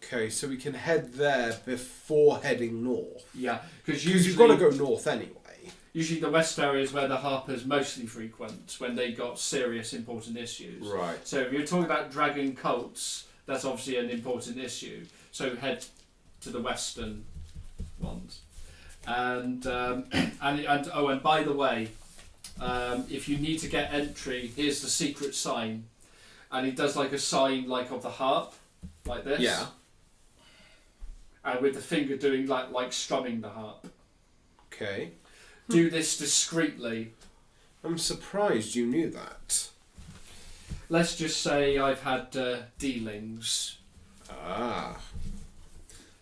Okay, so we can head there before heading north. Yeah, because Because you've got to go north anyway. Usually the west area is where the Harpers mostly frequent when they got serious important issues. Right. So if you're talking about dragon cults, that's obviously an important issue. So head to the western ones. And and by the way, if you need to get entry, here's the secret sign. And he does like a sign like of the harp, like this. Yeah. And with the finger doing like strumming the harp. Okay. Do this discreetly. I'm surprised you knew that. Let's just say I've had dealings. Ah.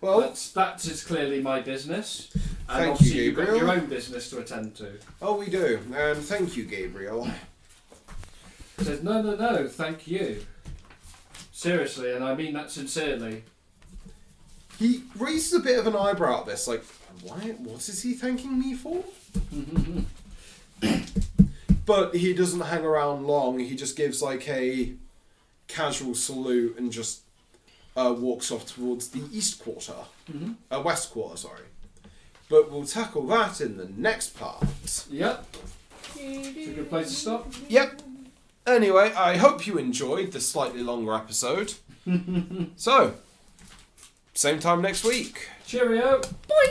Well, That is clearly my business. And Thank obviously you, you've got Gabriel. your own business to attend to. oh, we do. And thank you, Gabriel. He says, no, thank you. Seriously, and I mean that sincerely. He raises a bit of an eyebrow at this, like, what is he thanking me for? But he doesn't hang around long. He just gives like a casual salute and just walks off towards the east quarter. West quarter, sorry. But we'll tackle that in the next part. Yep. It's a good place to stop. Yep. Anyway, I hope you enjoyed the slightly longer episode. So, same time next week. Cheerio. Bye.